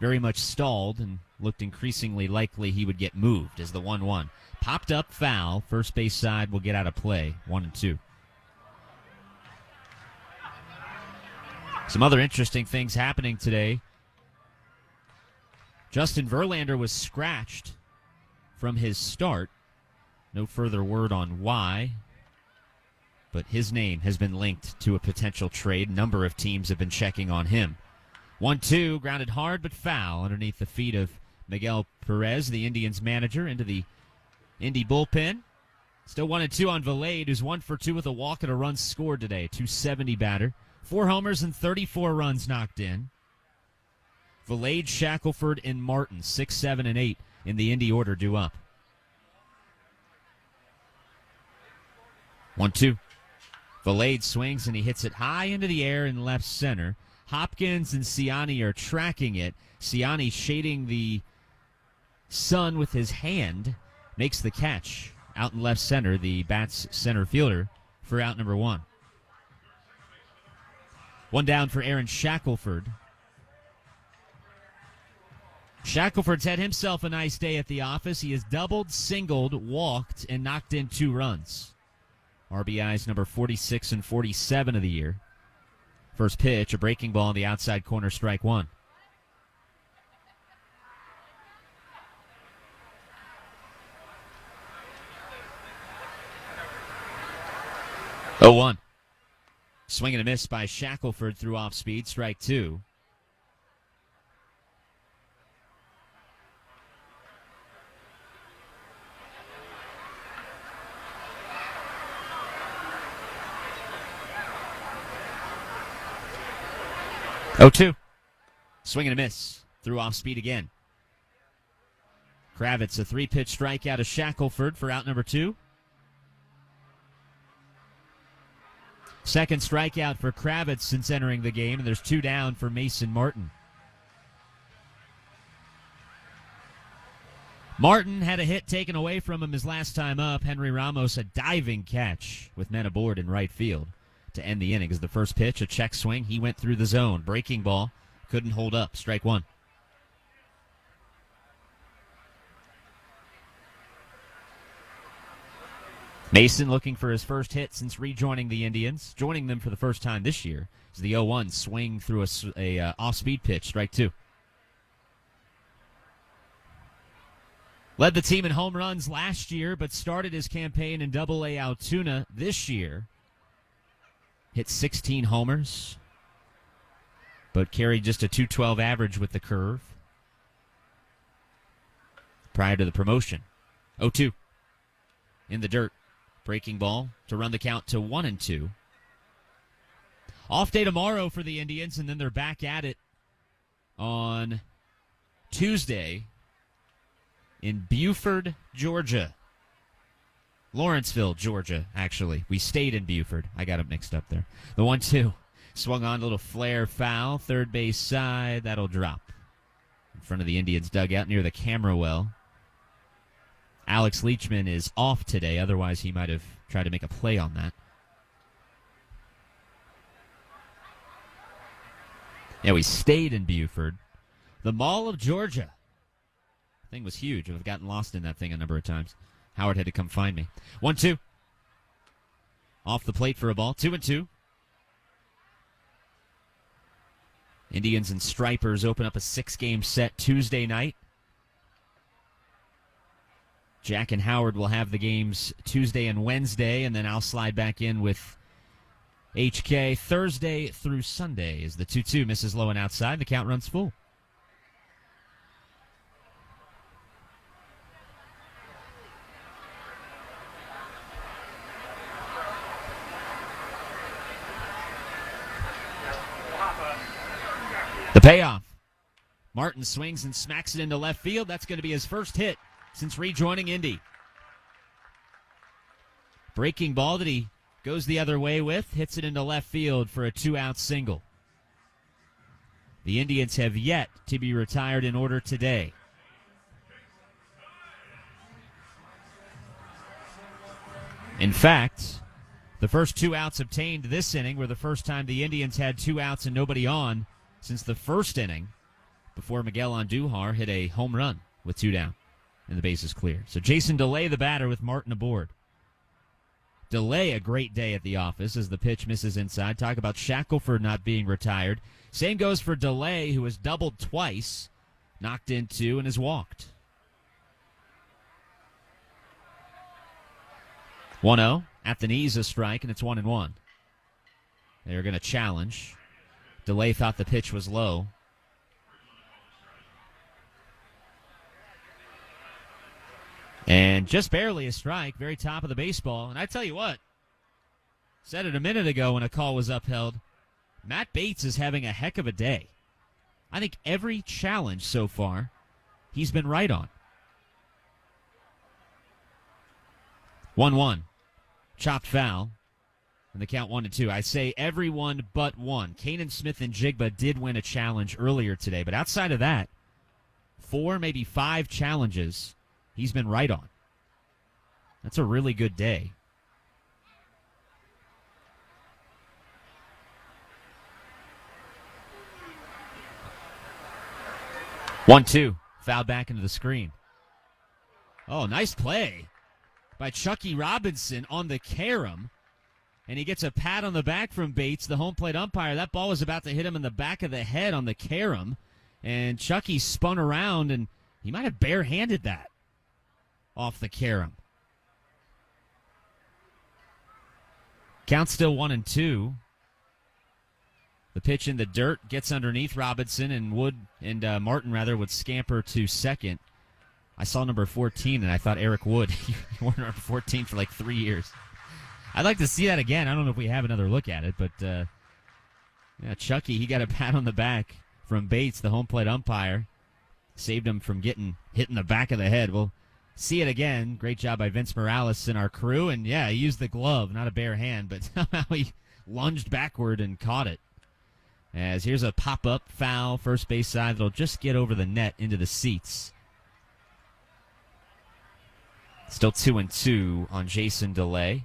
very much stalled and looked increasingly likely he would get moved as the 1-1. Popped up foul. First base side will get out of play. 1-2. Some other interesting things happening today. Justin Verlander was scratched from his start. No further word on why, but his name has been linked to a potential trade. Number of teams have been checking on him. 1-2, grounded hard but foul underneath the feet of Miguel Perez, the Indians manager, into the Indy bullpen. Still 1-2 on Valade, who's 1 for 2 with a walk and a run scored today. 270 batter. 4 homers and 34 runs knocked in. Valade, Shackelford, and Martin, 6, 7, and 8 in the Indy order due up. 1-2. Valade swings and he hits it high into the air in left center. Hopkins and Ciani are tracking it. Ciani shading the sun with his hand makes the catch out in left center, the Bats center fielder, for out number 1. 1 down for Aaron Shackelford. Shackelford's had himself a nice day at the office. He has doubled, singled, walked, and knocked in 2 runs. RBIs number 46 and 47 of the year. First pitch, a breaking ball on the outside corner, strike 1. Oh, 1. Swing and a miss by Shackelford through off speed, strike 2. Oh, 2. Swing and a miss. Through off speed again. Kravitz, a 3-pitch strikeout of Shackelford for out number 2. Second strikeout for Kravitz since entering the game, and there's 2 down for Mason Martin. Martin had a hit taken away from him his last time up. Henry Ramos, a diving catch with men aboard in right field to end the inning. As the first pitch, a check swing, he went through the zone. Breaking ball, couldn't hold up. Strike 1. Mason looking for his first hit since rejoining the Indians. Joining them for the first time this year is the 0-1 swing through a off-speed pitch, strike two. Led the team in home runs last year, but started his campaign in Double-A Altoona this year. Hit 16 homers, but carried just a .212 average with the curve prior to the promotion. 0-2 in the dirt. Breaking ball to run the count to 1-2. Off day tomorrow for the Indians, and then they're back at it on Tuesday in Buford, Georgia. Lawrenceville, Georgia, actually. We stayed in Buford. I got it mixed up there. The 1-2 swung on, a little flare foul, third base side. That'll drop in front of the Indians' dugout near the camera well. Alex Leachman is off today. Otherwise, he might have tried to make a play on that. Yeah, we stayed in Buford. The Mall of Georgia. The thing was huge. I've gotten lost in that thing a number of times. Howard had to come find me. 1-2. Off the plate for a ball. 2-2. Indians and Stripers open up a 6-game set Tuesday night. Jack and Howard will have the games Tuesday and Wednesday, and then I'll slide back in with HK Thursday through Sunday. As the 2-2 misses low and outside, the count runs full. The payoff. Martin swings and smacks it into left field. That's going to be his first hit since rejoining Indy. Breaking ball that he goes the other way with, hits it into left field for a 2-out single. The Indians have yet to be retired in order today. In fact, the first 2 outs obtained this inning were the first time the Indians had 2 outs and nobody on since the first inning before Miguel Andujar hit a home run with 2 down. And the base is clear. So Jason DeLay, the batter, with Martin aboard. DeLay, a great day at the office as the pitch misses inside. Talk about Shackelford not being retired. Same goes for DeLay, who has doubled twice, knocked into, and has walked. 1-0. At the knees, a strike, and it's 1-1. They're going to challenge. DeLay thought the pitch was low. And just barely a strike, very top of the baseball. And I tell you what, said it a minute ago when a call was upheld, Matt Bates is having a heck of a day. I think every challenge so far, he's been right on. 1-1. Chopped foul. And the count 1-2. I say everyone but one. Kanan Smith and Jigba did win a challenge earlier today. But outside of that, 4, maybe 5 challenges he's been right on. That's a really good day. One, two. Foul back into the screen. Oh, nice play by Chucky Robinson on the carom. And he gets a pat on the back from Bates, the home plate umpire. That ball was about to hit him in the back of the head on the carom. And Chucky spun around, and he might have barehanded that off the carom. Count still 1-2. The pitch in the dirt gets underneath Robinson, and Martin would scamper to second. I saw number 14, and I thought Eric Wood. He wore number 14 for like 3 years. I'd like to see that again. I don't know if we have another look at it, but Chucky, he got a pat on the back from Bates, the home plate umpire. Saved him from getting hit in the back of the head. We'll see it again. Great job by Vince Morales and our crew. And, yeah, he used the glove, not a bare hand, but somehow he lunged backward and caught it. As here's a pop-up foul, first base side that'll just get over the net into the seats. Still 2-2 on Jason DeLay.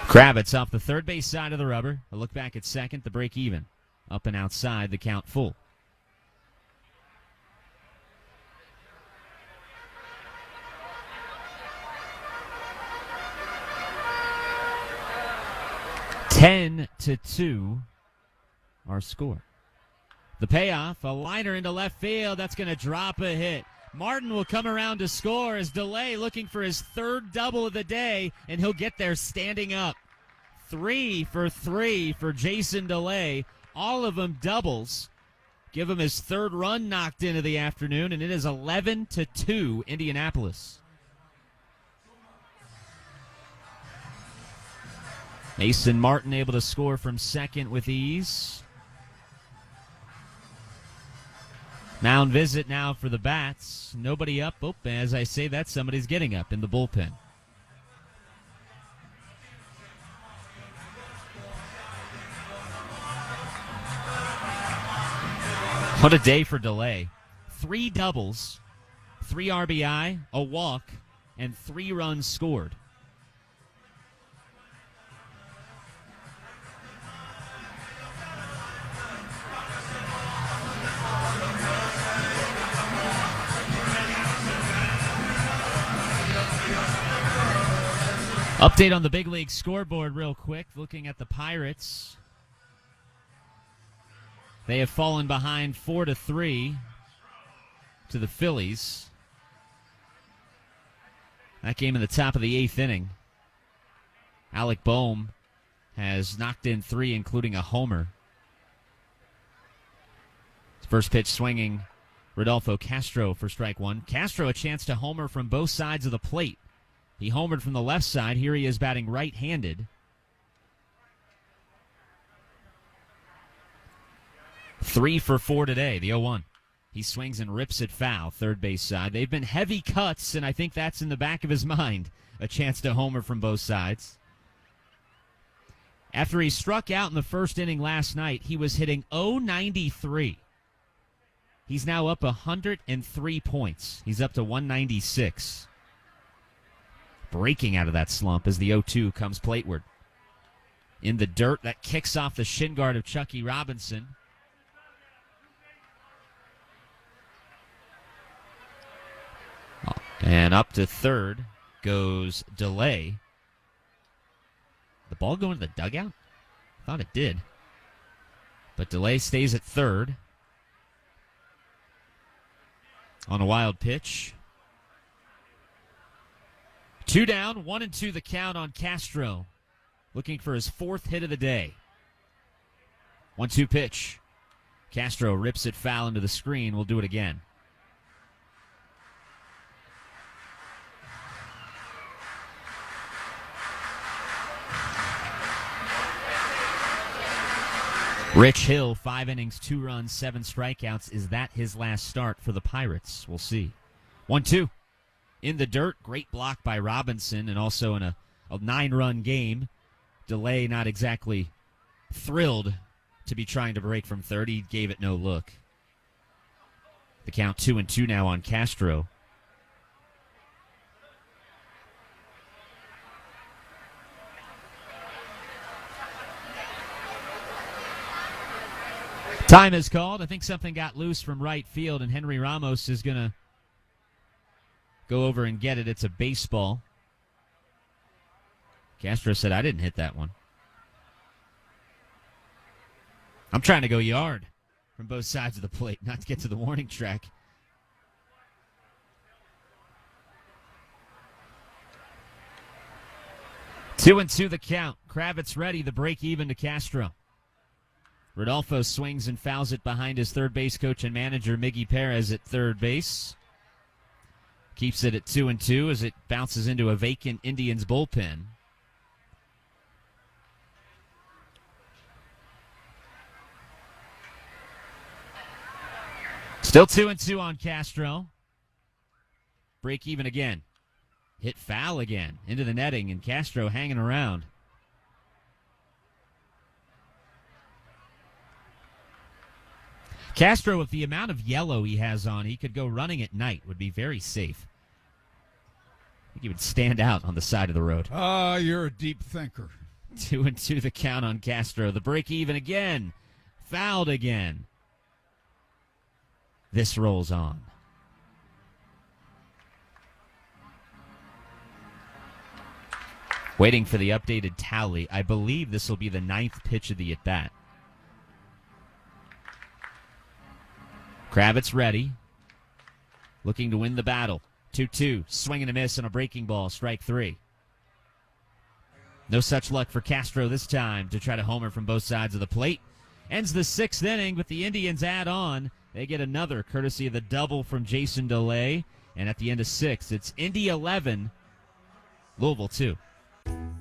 Kravitz off the third base side of the rubber. A look back at second, the break even. Up and outside, the count full. Ten to 2, our score. The payoff, a liner into left field. That's going to drop a hit. Martin will come around to score as DeLay looking for his third double of the day, and he'll get there standing up. 3 for 3 for Jason DeLay. All of them doubles. Give him his third run knocked into the afternoon, and it is 11 to 2 Indianapolis. Mason Martin able to score from second with ease. Mound visit now for the Bats. Nobody up. Oh, as I say that, somebody's getting up in the bullpen. What a day for DeLay. 3 doubles, 3 RBI, a walk, and 3 runs scored. Update on the big league scoreboard real quick. Looking at the Pirates. They have fallen behind 4-3 to the Phillies. That game in the top of the 8th inning. Alec Boehm has knocked in 3, including a homer. First pitch swinging Rodolfo Castro for strike 1. Castro a chance to homer from both sides of the plate. He homered from the left side. Here he is batting right-handed. 3 for 4 today, the 0-1. He swings and rips it foul, third base side. They've been heavy cuts, and I think that's in the back of his mind. A chance to homer from both sides. After he struck out in the first inning last night, he was hitting .093. He's now up 103 points. He's up to 196. Breaking out of that slump as the 0-2 comes plateward. In the dirt, that kicks off the shin guard of Chucky Robinson. And up to third goes DeLay. The ball going to the dugout? Thought it did. But DeLay stays at third. On a wild pitch. 2 down, 1-2 the count on Castro. Looking for his 4th hit of the day. 1-2 pitch. Castro rips it foul into the screen. We'll do it again. Rich Hill, 5 innings, 2 runs, 7 strikeouts. Is that his last start for the Pirates? We'll see. 1-2. In the dirt, great block by Robinson, and also in a 9-run game. DeLay not exactly thrilled to be trying to break from third. He gave it no look. The count 2-2 now on Castro. Time is called. I think something got loose from right field, and Henry Ramos is going to go over and get it. It's a baseball. Castro said, I didn't hit that one. I'm trying to go yard from both sides of the plate, not to get to the warning track. Two and two the count. Kravitz ready, the break even to Castro. Rodolfo swings and fouls it behind his third base coach and manager, Miggy Perez, at third base. Keeps it at 2-2 as it bounces into a vacant Indians bullpen. Still 2-2 on Castro. Break even again. Hit foul again into the netting, and Castro hanging around. Castro, with the amount of yellow he has on, he could go running at night, would be very safe. I think he would stand out on the side of the road. You're a deep thinker. 2-2 the count on Castro. The break even again. Fouled again. This rolls on. Waiting for the updated tally. I believe this will be the 9th pitch of the at-bat. Kravitz ready. Looking to win the battle. 2-2. Swing and a miss on a breaking ball. Strike 3. No such luck for Castro this time to try to homer from both sides of the plate. Ends the 6th inning, but the Indians add on. They get another courtesy of the double from Jason DeLay. And at the end of 6, it's Indy 11, Louisville 2.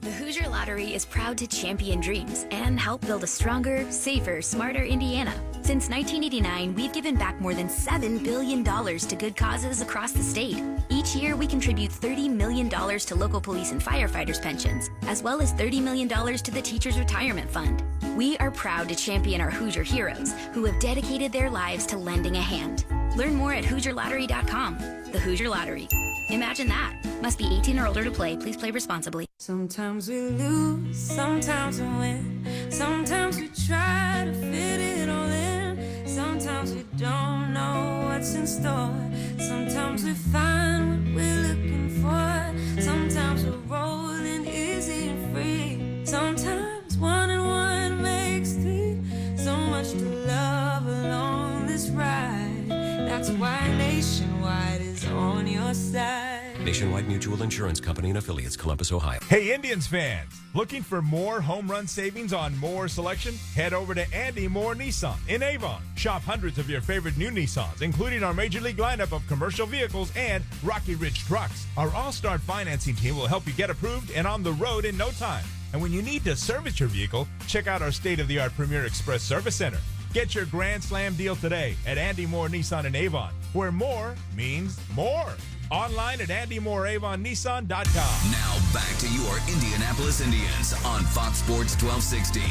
The Hoosier Lottery is proud to champion dreams and help build a stronger, safer, smarter Indiana. Since 1989, we've given back more than $7 billion to good causes across the state. Each year, we contribute $30 million to local police and firefighters' pensions, as well as $30 million to the Teachers' Retirement Fund. We are proud to champion our Hoosier heroes who have dedicated their lives to lending a hand. Learn more at HoosierLottery.com. The Hoosier Lottery. Imagine that. Must be 18 or older to play. Please play responsibly. Sometimes we lose, sometimes we win. Sometimes we try to fit it all in. Sometimes we don't know what's in store. Sometimes we find what we're looking for. Sometimes we're rolling easy and free. Sometimes 1 and 1 makes 3. So much to love along this ride. That's why Nationwide is on your side. Nationwide Mutual Insurance Company and Affiliates, Columbus, Ohio. Hey, Indians fans, looking for more home run savings on more selection? Head over to Andy Moore Nissan in Avon. Shop hundreds of your favorite new Nissans, including our Major League lineup of commercial vehicles and Rocky Ridge trucks. Our all-star financing team will help you get approved and on the road in no time. And when you need to service your vehicle, check out our state-of-the-art Premier Express Service Center. Get your Grand Slam deal today at Andy Moore Nissan in Avon, where more means more. Online at AndyMooreAvonNissan.com. Now back to your Indianapolis Indians on Fox Sports 1260,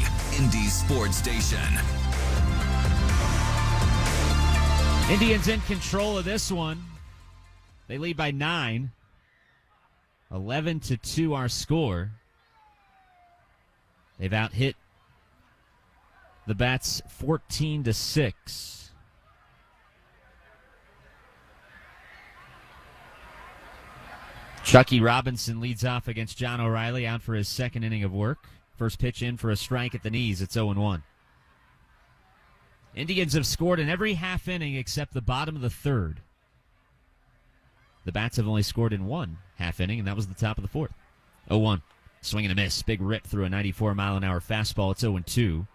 Indy Sports Station. Indians in control of this one. They lead by 9. 11-2 our score. They've out-hit the Bats 14-6. Chucky Robinson leads off against John O'Reilly, out for his second inning of work. First pitch in for a strike at the knees. It's 0-1. Indians have scored in every half inning except the bottom of the third. The Bats have only scored in one half inning, and that was the top of the fourth. 0-1. Swing and a miss. Big rip through a 94-mile-an-hour fastball. It's 0-2.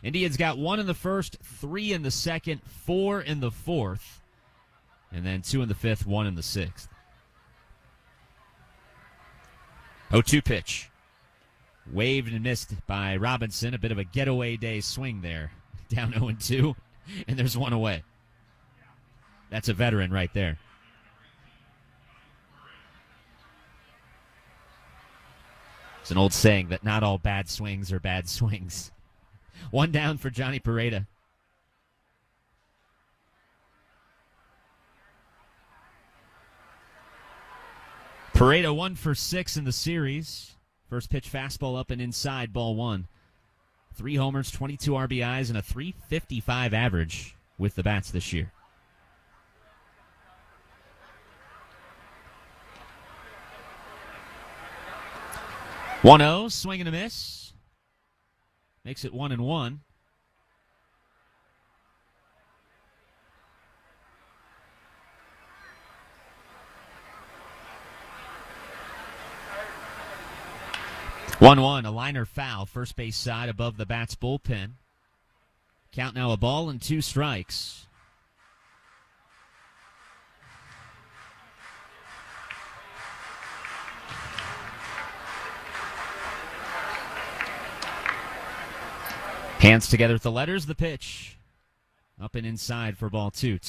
Indians got 1 in the first, 3 in the second, 4 in the fourth, and then 2 in the fifth, 1 in the sixth. 0-2 pitch. Waved and missed by Robinson. A bit of a getaway day swing there. Down 0-2, and there's 1 away. That's a veteran right there. It's an old saying that not all bad swings are bad swings. 1 down for Johnny Pareda. Pareda 1 for 6 in the series. First pitch fastball up and inside, ball 1. 3 homers, 22 RBIs, and a .355 average with the Bats this year. .1-0, swing and a miss. Makes it 1-1. A liner foul, first base side above the Bats bullpen. Count now 1-2 strikes. Hands together with the letters, the pitch. Up and inside for ball 2.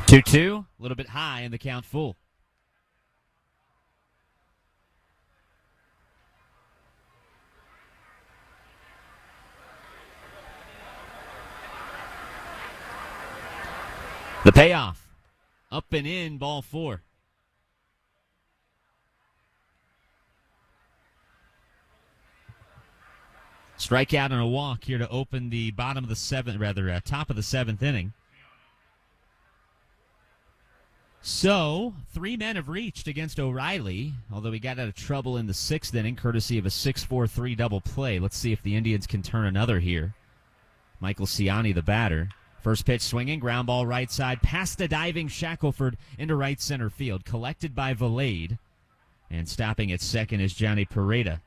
2-2. A little bit high and the count full. The payoff. Up and in, ball 4. Strikeout and a walk here to open the top of the 7th inning. So, 3 men have reached against O'Reilly, although he got out of trouble in the 6th inning, courtesy of a 6-4-3 double play. Let's see if the Indians can turn another here. Michael Ciani, the batter. First pitch swinging, ground ball right side, past a diving Shackelford into right center field. Collected by Valade, and stopping at second is Johnny Pereda.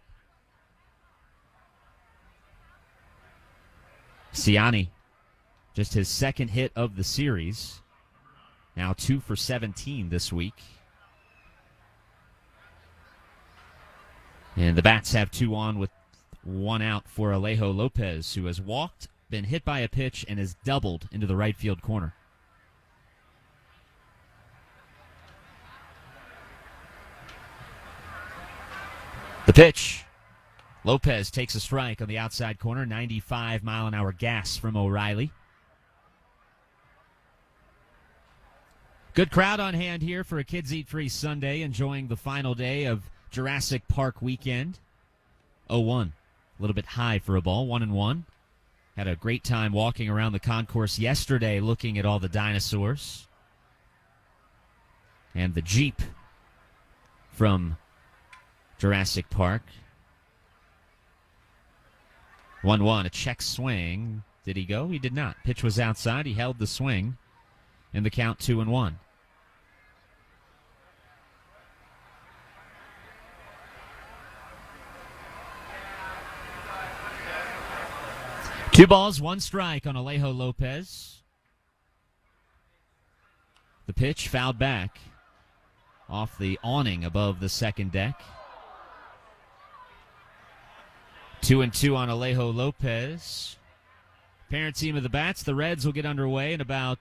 Ciani, just his second hit of the series. Now 2 for 17 this week. And the Bats have 2 on with 1 out for Alejo Lopez, who has walked, been hit by a pitch, and has doubled into the right field corner. The pitch. Lopez takes a strike on the outside corner. 95-mile-an-hour gas from O'Reilly. Good crowd on hand here for a Kids Eat Free Sunday, enjoying the final day of Jurassic Park weekend. 0-1. A little bit high for a ball. 1-1. Had a great time walking around the concourse yesterday looking at all the dinosaurs. And the Jeep from Jurassic Park. 1-1, a check swing. Did he go? He did not. Pitch was outside. He held the swing. In the count 2-1. Two balls, 1 strike on Alejo Lopez. The pitch fouled back off the awning above the second deck. 2-2 on Alejo Lopez. Parent team of the Bats, the Reds, will get underway in about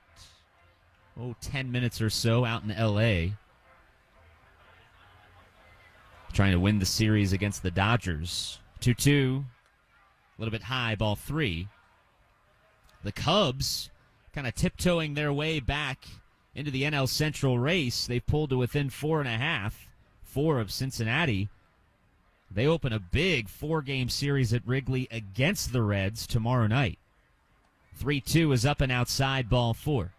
10 minutes or so out in L.A. Trying to win the series against the Dodgers. 2-2. A little bit high, ball 3. The Cubs kind of tiptoeing their way back into the NL Central race. They've pulled to within 4.5. 4 of Cincinnati. They open a big 4-game series at Wrigley against the Reds tomorrow night. 3-2 is up and outside, ball 4.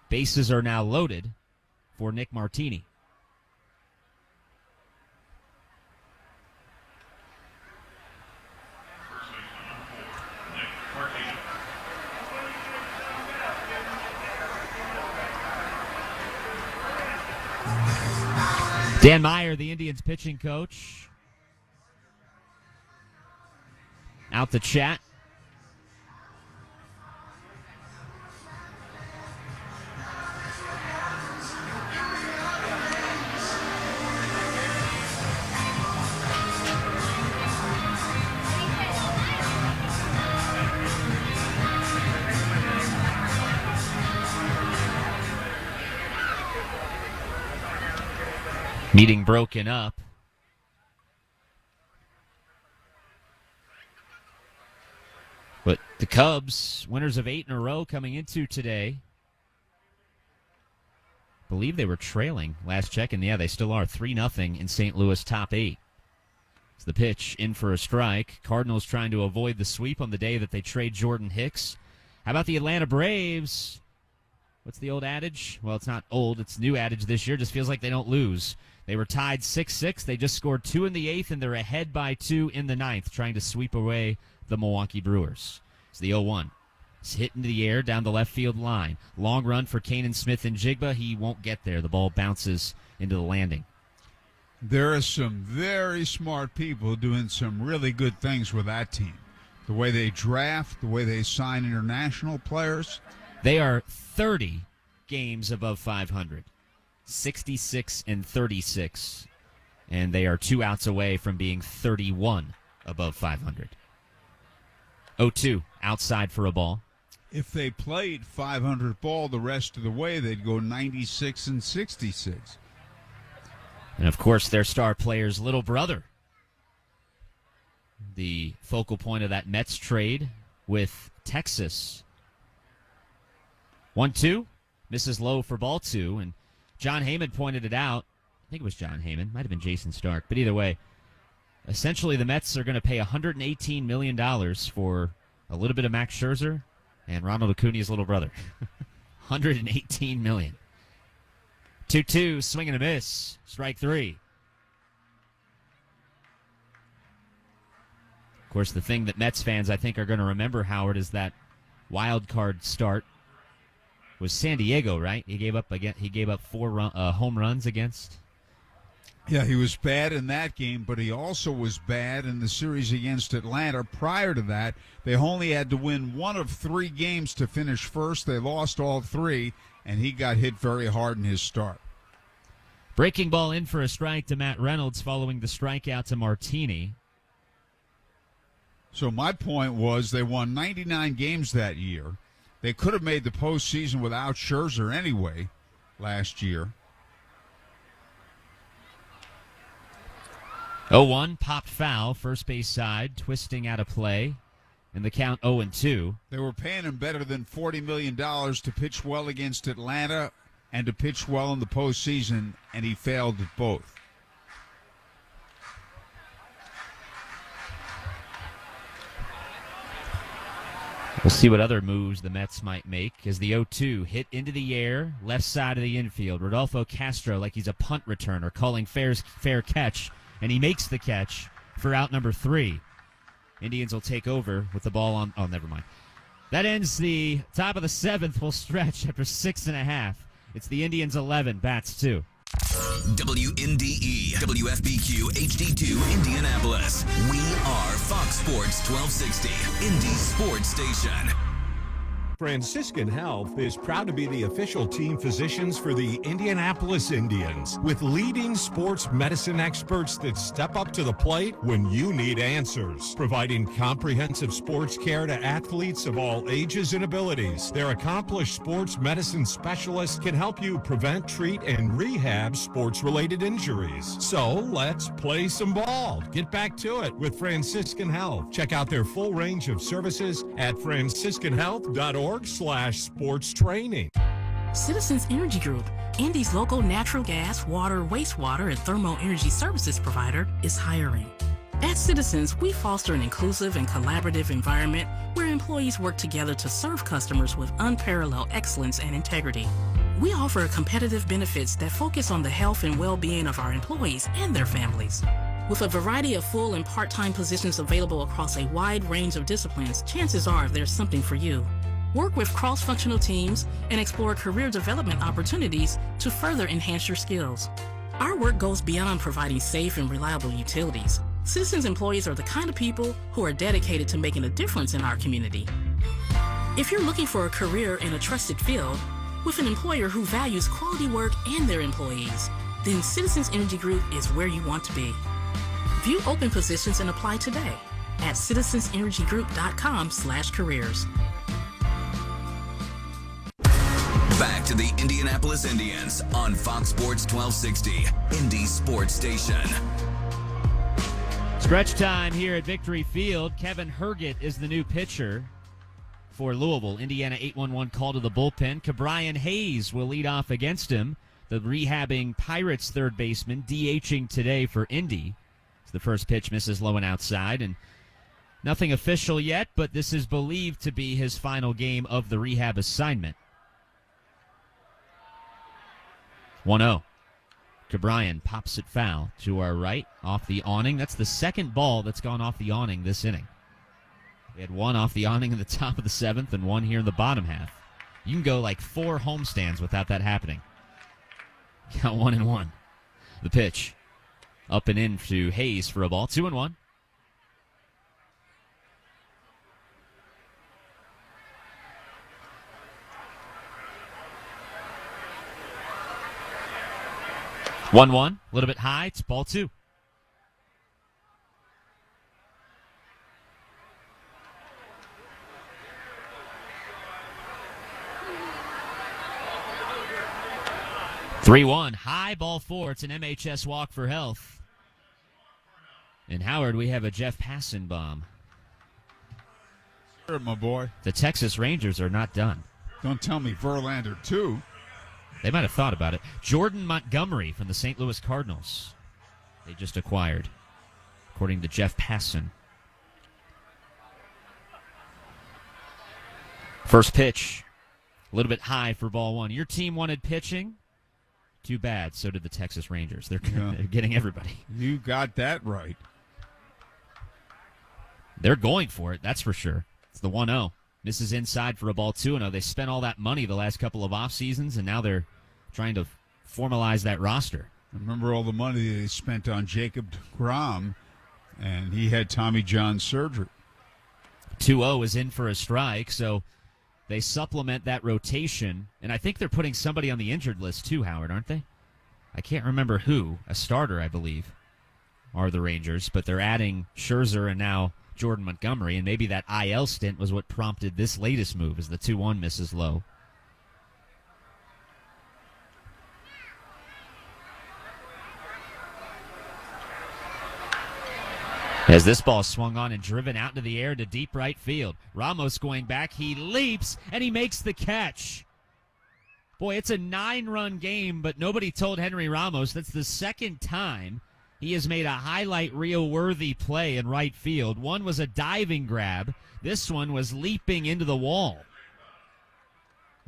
Bases are now loaded for Nick Martini. Dan Meyer, the Indians pitching coach, out to chat. Meeting broken up. But the Cubs, winners of 8 in a row coming into today. Believe they were trailing last check, and yeah, they still are 3-0 in St. Louis top 8. It's the pitch in for a strike. Cardinals trying to avoid the sweep on the day that they trade Jordan Hicks. How about the Atlanta Braves? What's the old adage? Well, it's not old. It's new adage this year. Just feels like they don't lose. They were tied 6-6. They just scored 2 in the 8th, and they're ahead by 2 in the 9th, trying to sweep away the Milwaukee Brewers. It's the 0-1. It's hit into the air down the left field line. Long run for Kanan Smith and Jigba. He won't get there. The ball bounces into the landing. There are some very smart people doing some really good things with that team. The way they draft, the way they sign international players. They are 30 games above 500. 66-36, and they are 2 outs away from being 31 above 500. 0-2, outside for a ball. If they played 500 ball the rest of the way, they'd go 96-66. And, of course, their star player's little brother, the focal point of that Mets trade with Texas, 1-2, misses low for ball 2, and John Heyman pointed it out. I think it was John Heyman. Might have been Jason Stark. But either way, essentially the Mets are going to pay $118 million for a little bit of Max Scherzer and Ronald Acuna's little brother. $118 million. 2-2, swing and a miss. Strike 3. Of course, the thing that Mets fans, I think, are going to remember, Howard, is that wild card start was San Diego, right? He gave up 4 home runs against. Yeah, he was bad in that game, but he also was bad in the series against Atlanta. Prior to that, they only had to win 1 of 3 games to finish first. They lost all 3, and he got hit very hard in his start. Breaking ball in for a strike to Matt Reynolds following the strikeout to Martini. So my point was they won 99 games that year. They could have made the postseason without Scherzer anyway last year. 0-1, popped foul, first base side, twisting out of play, and the count 0-2. They were paying him better than $40 million to pitch well against Atlanta and to pitch well in the postseason, and he failed at both. We'll see what other moves the Mets might make as the 0-2 hit into the air, left side of the infield. Rodolfo Castro, like he's a punt returner, calling fair catch, and he makes the catch for out number 3. Indians will take over with the ball on. Oh, never mind. That ends the top of the 7th. We'll stretch after 6.5. It's the Indians 11, Bats 2. WNDE, WFBQ, HD2, Indianapolis. We are Fox Sports 1260, Indy Sports Station. Franciscan Health is proud to be the official team physicians for the Indianapolis Indians, with leading sports medicine experts that step up to the plate when you need answers, providing comprehensive sports care to athletes of all ages and abilities. Their accomplished sports medicine specialists can help you prevent, treat, and rehab sports-related injuries. So let's play some ball. Get back to it with Franciscan Health. Check out their full range of services at franciscanhealth.org/sports training. Citizens Energy Group, Indy's local natural gas, water, wastewater, and thermal energy services provider, is hiring. At Citizens, we foster an inclusive and collaborative environment where employees work together to serve customers with unparalleled excellence and integrity. We offer competitive benefits that focus on the health and well-being of our employees and their families. With a variety of full and part-time positions available across a wide range of disciplines, chances are there's something for you. Work with cross-functional teams and explore career development opportunities to further enhance your skills. Our work goes beyond providing safe and reliable utilities. Citizens employees are the kind of people who are dedicated to making a difference in our community. If you're looking for a career in a trusted field, with an employer who values quality work and their employees, then Citizens Energy Group is where you want to be. View open positions and apply today at citizensenergygroup.com/careers. Back to the Indianapolis Indians on Fox Sports 1260, Indy Sports Station. Stretch time here at Victory Field. Kevin Herget is the new pitcher for Louisville. Indiana 8-1-1 call to the bullpen. Cabrian Hayes will lead off against him. The rehabbing Pirates third baseman DHing today for Indy. The first pitch misses low and outside, and nothing official yet, but this is believed to be his final game of the rehab assignment. 1-0. Cabrian pops it foul to our right, off the awning. That's the second ball that's gone off the awning this inning. We had one off the awning in the top of the 7th and one here in the bottom half. You can go like 4 homestands without that happening. Count 1-1. The pitch. Up and in to Hayes for a ball. 2-1. A little bit high. It's ball 2. (3-1) high, ball 4. It's an MHS walk for health. And Howard, we have a Jeff Passan bomb. Sure, my boy. The Texas Rangers are not done. Don't tell me Verlander, too. They might have thought about it. Jordan Montgomery from the St. Louis Cardinals. They just acquired, according to Jeff Passan. First pitch, a little bit high for ball one. Your team wanted pitching. Too bad. So did the Texas Rangers. They're getting everybody. You got that right. They're going for it, that's for sure. It's the 1-0. Misses inside for a ball 2-0. They spent all that money the last couple of off seasons, and now they're trying to formalize that roster. Remember all the money they spent on Jacob deGrom, and he had Tommy John surgery. 2-0 is in for a strike, so they supplement that rotation, and I think they're putting somebody on the injured list too, Howard, aren't they? I can't remember who. A starter, I believe, are the Rangers, but they're adding Scherzer and now Jordan Montgomery, and maybe that IL stint was what prompted this latest move as the 2-1 misses low. As this ball swung on and driven out into the air to deep right field. Ramos going back. He leaps, and he makes the catch. Boy, it's a 9-run game, but nobody told Henry Ramos that's the second time he has made a highlight reel-worthy play in right field. One was a diving grab. This one was leaping into the wall.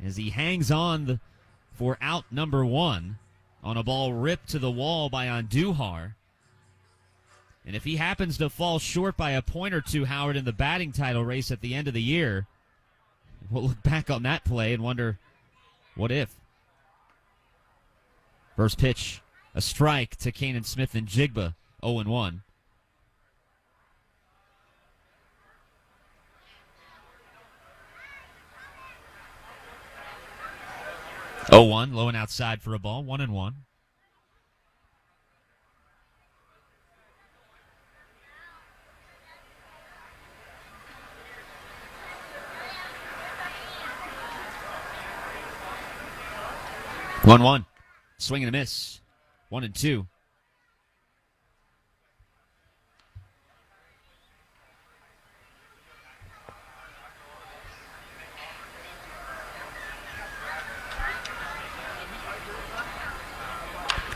As he hangs on for out number 1 on a ball ripped to the wall by Andujar. And if he happens to fall short by a point or two, Howard, in the batting title race at the end of the year, we'll look back on that play and wonder, what if? First pitch, a strike to Kanan Smith and Jigba, 0-1. Low and outside for a ball, 1-1. One. Swing and a miss. 1-2.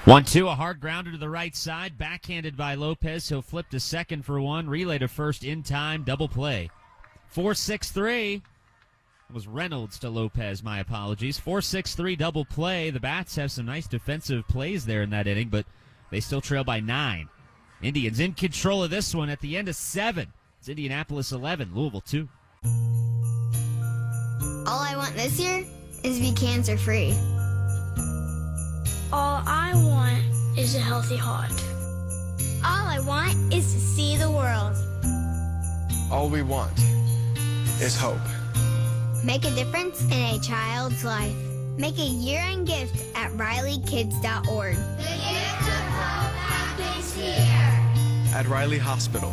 A hard grounder to the right side, backhanded by Lopez. He'll flip to second for 1, relay to first in time, double play. 4-6-3. It was Reynolds to Lopez, my apologies. 4-6-3 double play. The Bats have some nice defensive plays there in that inning, but they still trail by 9. Indians in control of this one at the end of 7. It's Indianapolis 11, Louisville 2. All I want this year is to be cancer-free. All I want is a healthy heart. All I want is to see the world. All we want is hope. Make a difference in a child's life. Make a year-end gift at RileyKids.org. The gift of hope happens here. At Riley Hospital.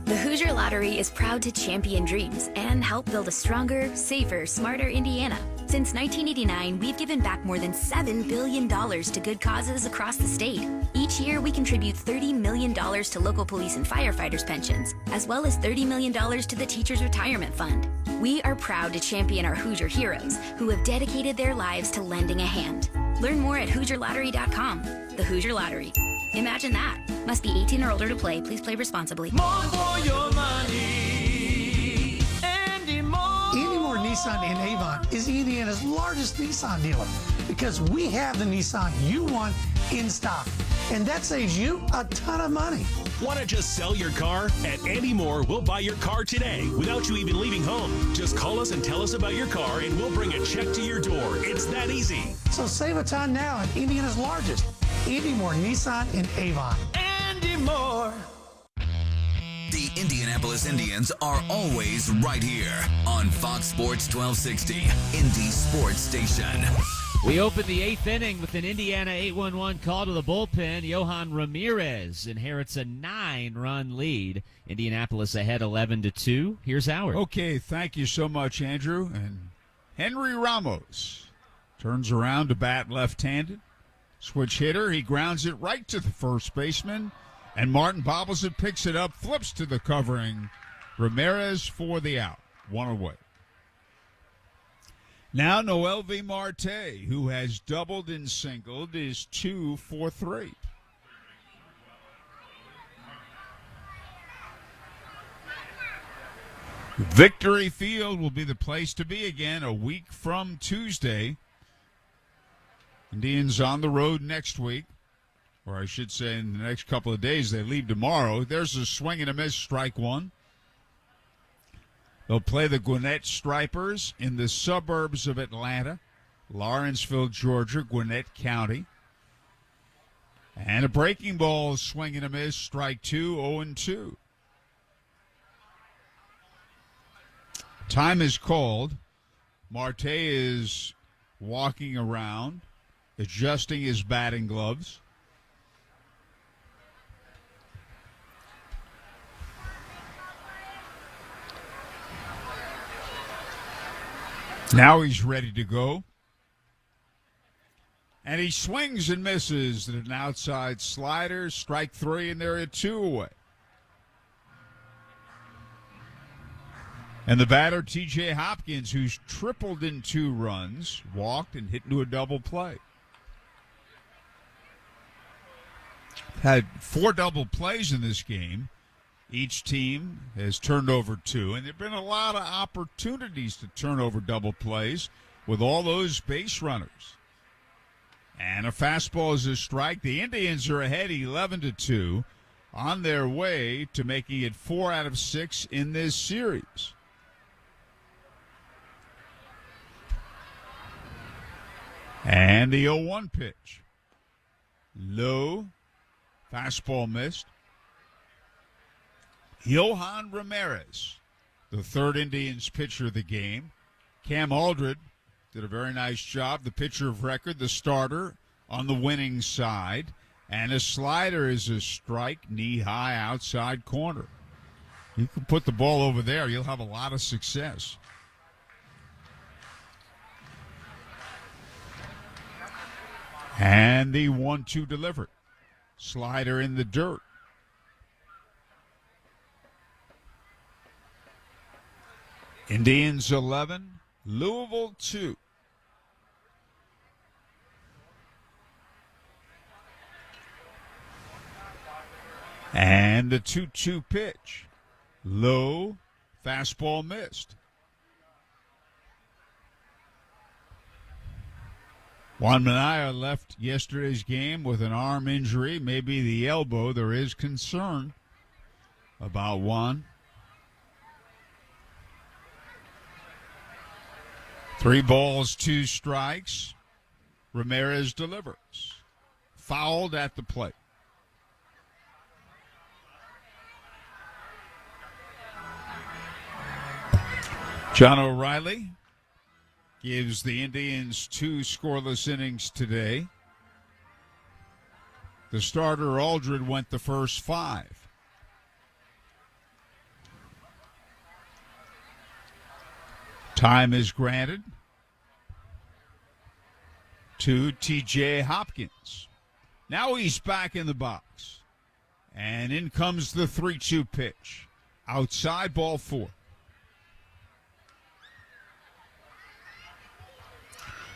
The Hoosier Lottery is proud to champion dreams and help build a stronger, safer, smarter Indiana. Since 1989, we've given back more than $7 billion to good causes across the state. Each year, we contribute $30 million to local police and firefighters' pensions, as well as $30 million to the Teachers' Retirement Fund. We are proud to champion our Hoosier heroes who have dedicated their lives to lending a hand. Learn more at HoosierLottery.com. The Hoosier Lottery. Imagine that. Must be 18 or older to play. Please play responsibly. More for your money. Andy Moore Nissan in Avon is Indiana's largest Nissan dealer because we have the Nissan you want in stock. And that saves you a ton of money. Want to just sell your car? At Andy Moore, we'll buy your car today without you even leaving home. Just call us and tell us about your car, and we'll bring a check to your door. It's that easy. So save a ton now at Indiana's largest, Andy Moore Nissan in Avon. Andy Moore. The Indianapolis Indians are always right here on Fox Sports 1260, Indy Sports Station. We open the 8th inning with an Indiana 8-1-1 call to the bullpen. Johan Ramirez inherits a 9-run lead. Indianapolis ahead 11-2. Here's Howard. Okay, thank you so much, Andrew. And Henry Ramos turns around to bat left-handed. Switch hitter. He grounds it right to the first baseman. And Martin bobbles it, picks it up, flips to the covering Ramirez for the out. one away. Now Noel V. Marte, who has doubled and singled, is 2 for 3. Victory Field will be the place to be again a week from Tuesday. Indians on the road next week, or I should say in the next couple of days. They leave tomorrow. There's a swing and a miss, strike one. They'll play the Gwinnett Stripers in the suburbs of Atlanta, Lawrenceville, Georgia, Gwinnett County. And a breaking ball, swing and a miss, strike two, 0-2. Time is called. Marte is walking around, adjusting his batting gloves. Now he's ready to go. And he swings and misses at an outside slider. Strike three, and they're at 2 away. And the batter, T.J. Hopkins, who's tripled in 2 runs, walked and hit into a double play. Had 4 double plays in this game. Each team has turned over 2, and there have been a lot of opportunities to turn over double plays with all those base runners. And a fastball is a strike. The Indians are ahead 11-2 on their way to making it 4 out of 6 in this series. And the 0-1 pitch. Low. Fastball missed. Johan Ramirez, the third Indians pitcher of the game. Cam Aldred did a very nice job, the pitcher of record, the starter on the winning side. And a slider is a strike, knee-high outside corner. You can put the ball over there, you'll have a lot of success. And the 1-2 delivered. Slider in the dirt. Indians 11, Louisville 2. And the 2-2 pitch. Low, fastball missed. Juan Minaya left yesterday's game with an arm injury, maybe the elbow. There is concern about Juan. 3 balls, 2 strikes. Ramirez delivers. Fouled at the plate. John O'Reilly gives the Indians 2 scoreless innings today. The starter, Aldred, went the first 5. Time is granted to T.J. Hopkins. Now he's back in the box. And in comes the 3-2 pitch. Outside, ball 4.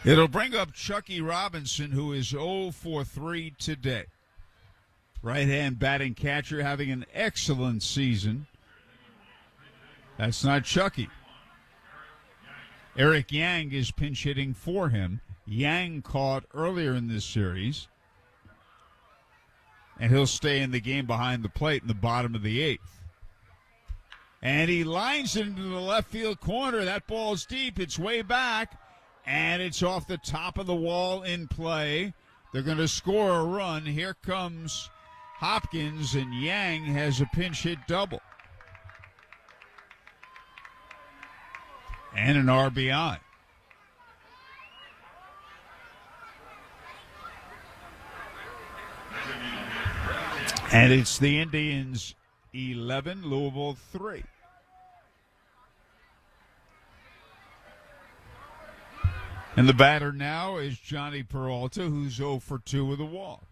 It'll bring up Chucky Robinson, who is 0 for 3 today. Right-hand batting catcher having an excellent season. That's not Chucky. Eric Yang is pinch hitting for him. Yang caught earlier in this series. And he'll stay in the game behind the plate in the bottom of the 8th. And he lines it into the left field corner. That ball's deep. It's way back. And it's off the top of the wall in play. They're going to score a run. Here comes Hopkins, and Yang has a pinch hit double. And an RBI. And it's the Indians 11, Louisville 3. And the batter now is Johnny Peralta, who's 0 for 2 with a walk.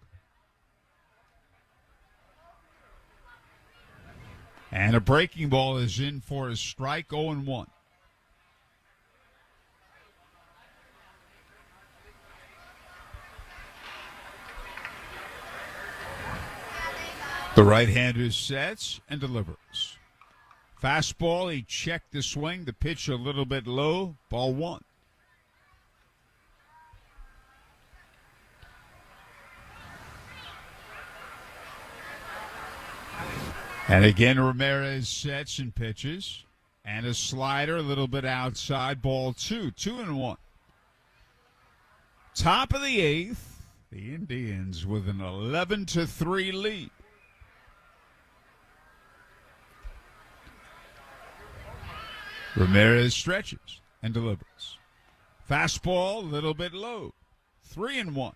And a breaking ball is in for a strike, 0-1. The right-hander sets and delivers. Fastball, he checked the swing. The pitch a little bit low. Ball 1. And again, Ramirez sets and pitches. And a slider a little bit outside. Ball 2. 2-1. Top of the 8th. The Indians with an 11-3 lead. Ramirez stretches and delivers. Fastball a little bit low. 3-1.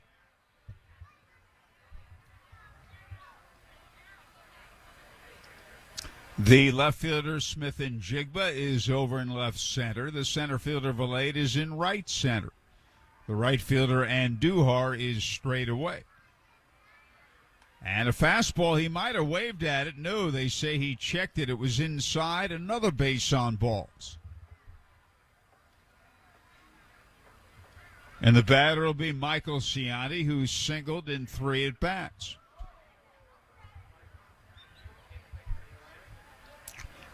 The left fielder, Smith and Jigba, is over in left center. The center fielder, Valade, is in right center. The right fielder, Andujar, is straight away. And a fastball, he might have waved at it. No, they say he checked it. It was inside. Another base on balls. And the batter will be Michael Cianti, who singled in 3 at-bats.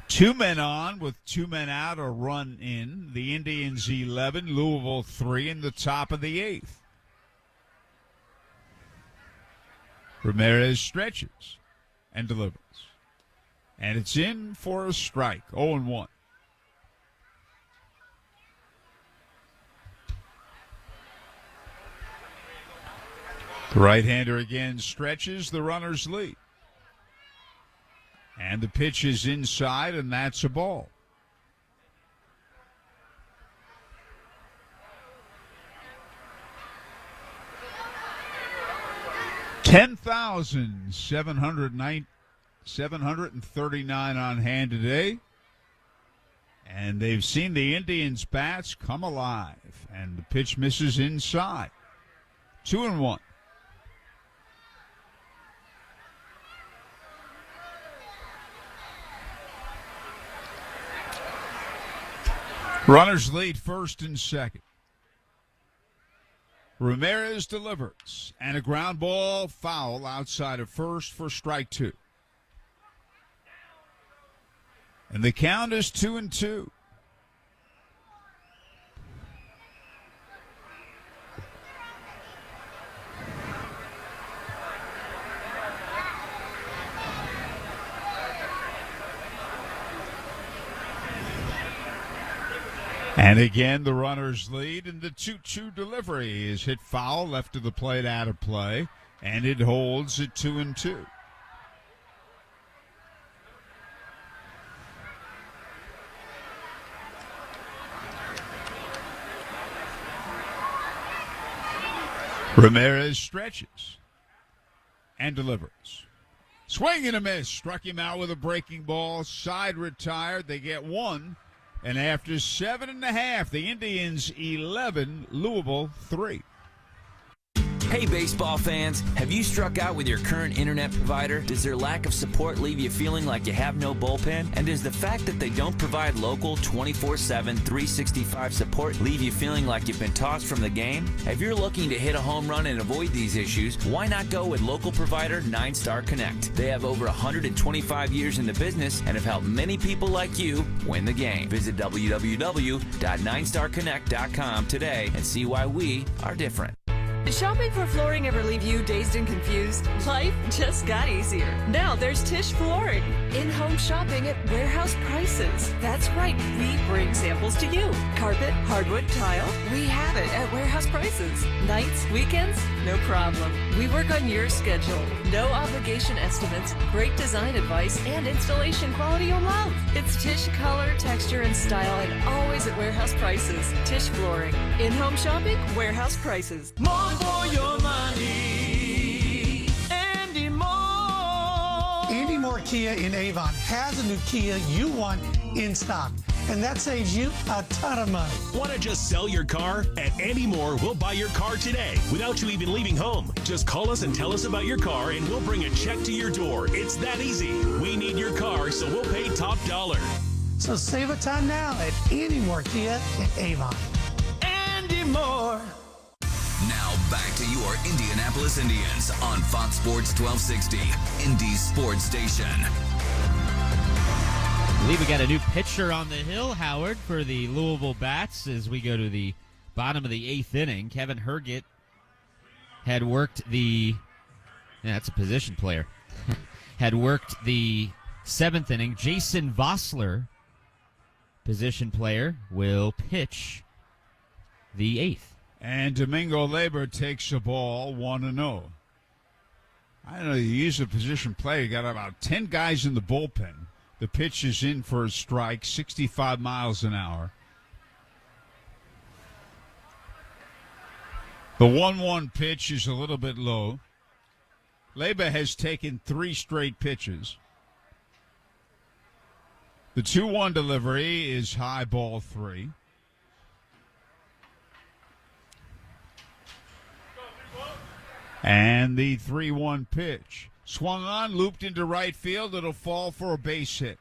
2 men on with 2 men out, a run in. The Indians 11, Louisville 3 in the top of the 8th. Ramirez stretches and delivers. And it's in for a strike, 0-1. The right-hander again stretches, the runners lead. And the pitch is inside, and that's a ball. $10,739 on hand today. And they've seen the Indians' bats come alive. And the pitch misses inside. 2-1. Runners lead first and second. Ramirez delivers, and a ground ball foul outside of first for strike 2. And the count is 2-2. And again, the runners lead, and the 2-2 delivery is hit foul, left of the plate, out of play, and it holds at 2-2. Ramirez stretches and delivers. Swing and a miss. Struck him out with a breaking ball. Side retired. They get 1. And after 7.5, the Indians 11, Louisville 3. Hey baseball fans, have you struck out with your current internet provider? Does their lack of support leave you feeling like you have no bullpen? And does the fact that they don't provide local 24/7, 365 support leave you feeling like you've been tossed from the game? If you're looking to hit a home run and avoid these issues, why not go with local provider 9-Star Connect? They have over 125 years in the business and have helped many people like you win the game. Visit www.9starconnect.com today and see why we are different. Did shopping for flooring ever leave you dazed and confused? Life just got easier. Now there's Tisch Flooring. In-home shopping at warehouse prices. That's right, we bring samples to you. Carpet, hardwood, tile, we have it at warehouse prices. Nights, weekends, no problem. We work on your schedule. No obligation estimates, great design advice, and installation quality you'll love. It's Tisch color, texture, and style, and always at warehouse prices. Tisch Flooring. In-home shopping, warehouse prices. More for your money. Andy Moore. Andy Moore Kia in Avon has a new Kia you want in stock, and that saves you a ton of money. Want to just sell your car? At Andy Moore, we'll buy your car today without you even leaving home. Just call us and tell us about your car, and we'll bring a check to your door. It's that easy. We need your car, so we'll pay top dollar. So save a ton now at Andy Moore Kia in Avon. Andy Moore. Now back to your Indianapolis Indians on Fox Sports 1260, Indy's sports station. I believe we got a new pitcher on the hill, Howard, for the Louisville Bats as we go to the bottom of the 8th inning. Kevin Herget had worked that's a position player, had worked the 7th inning. Jason Vossler, position player, will pitch the 8th. And Domingo Labor takes the ball 1-0. I don't know, you use a position player. You got about 10 guys in the bullpen. The pitch is in for a strike, 65 miles an hour. The 1-1 pitch is a little bit low. Labor has taken 3 straight pitches. The 2-1 delivery is high, ball 3. And the 3-1 pitch. Swung on, looped into right field. It'll fall for a base hit.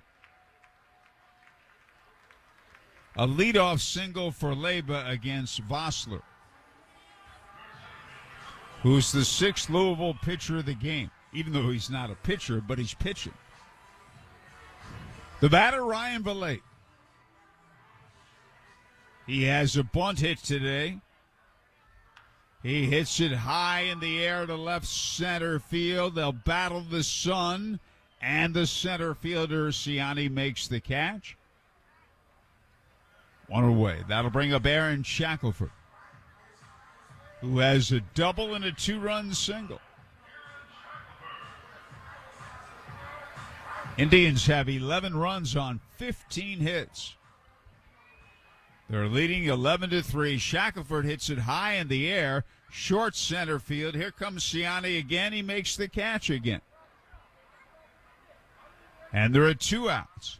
A leadoff single for Leyba against Vossler, who's the 6th Louisville pitcher of the game, even though he's not a pitcher, but he's pitching. The batter, Ryan Valette. He has a bunt hit today. He hits it high in the air to left center field. They'll battle the sun, and the center fielder, Ciani, makes the catch. 1 away. That'll bring up Aaron Shackelford, who has a double and a 2-run single. Indians have 11 runs on 15 hits. They're leading 11-3. Shackelford hits it high in the air, short center field. Here comes Ciani again. He makes the catch again. And there are 2 outs.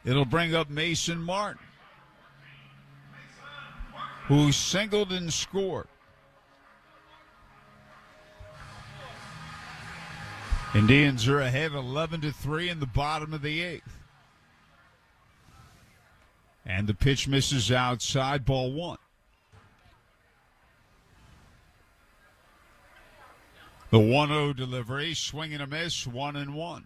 It'll bring up Mason Martin, who singled and scored. Indians are ahead 11-3 in the bottom of the 8th. And the pitch misses outside, ball 1. The 1-0 delivery, swing and a miss, 1-1.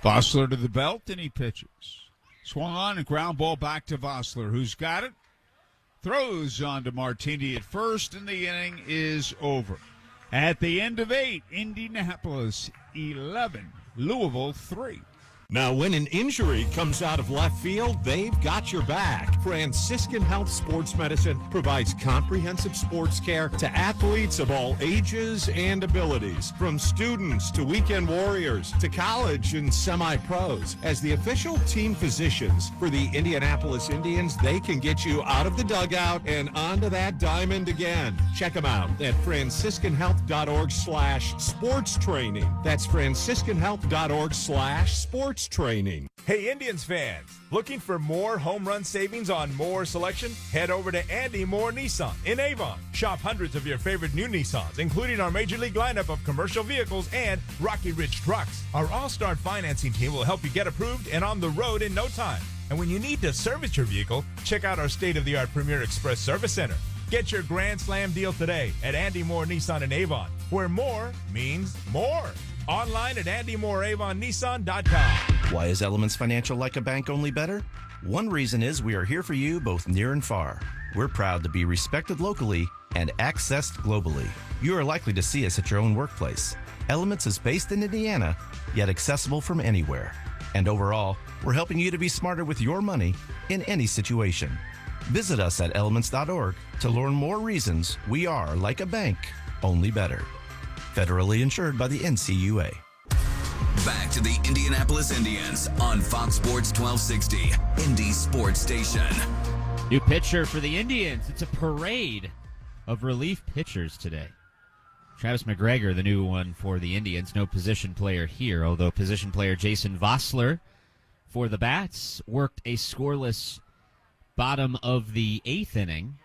Vossler to the belt, and he pitches. Swung on and ground ball back to Vossler, who's got it. Throws on to Martini at first, and the inning is over. At the end of 8, Indianapolis 11, Louisville 3. Now, when an injury comes out of left field, they've got your back. Franciscan Health Sports Medicine provides comprehensive sports care to athletes of all ages and abilities, from students to weekend warriors to college and semi-pros. As the official team physicians for the Indianapolis Indians, they can get you out of the dugout and onto that diamond again. Check them out at franciscanhealth.org/sports training. That's franciscanhealth.org/sports training. Hey, Indians fans, looking for more home run savings on more selection? Head over to Andy Moore Nissan in Avon. Shop hundreds of your favorite new Nissans, including our major league lineup of commercial vehicles and Rocky Ridge trucks. Our all-star financing team will help you get approved and on the road in no time. And when you need to service your vehicle, check out our state-of-the-art Premier Express Service Center. Get your Grand Slam deal today at Andy Moore Nissan in Avon, where more means more. Online at AndyMooreAvonNissan.com. Why is Elements Financial like a bank, only better? One reason is we are here for you both near and far. We're proud to be respected locally and accessed globally. You are likely to see us at your own workplace. Elements is based in Indiana, yet accessible from anywhere. And overall, we're helping you to be smarter with your money in any situation. Visit us at elements.org to learn more reasons we are like a bank, only better. Federally insured by the NCUA. Back to the Indianapolis Indians on Fox Sports 1260, Indy Sports Station. New pitcher for the Indians. It's a parade of relief pitchers today. Travis McGregor, the new one for the Indians. No position player here, although position player Jason Vossler for the Bats worked a scoreless bottom of the 8th inning.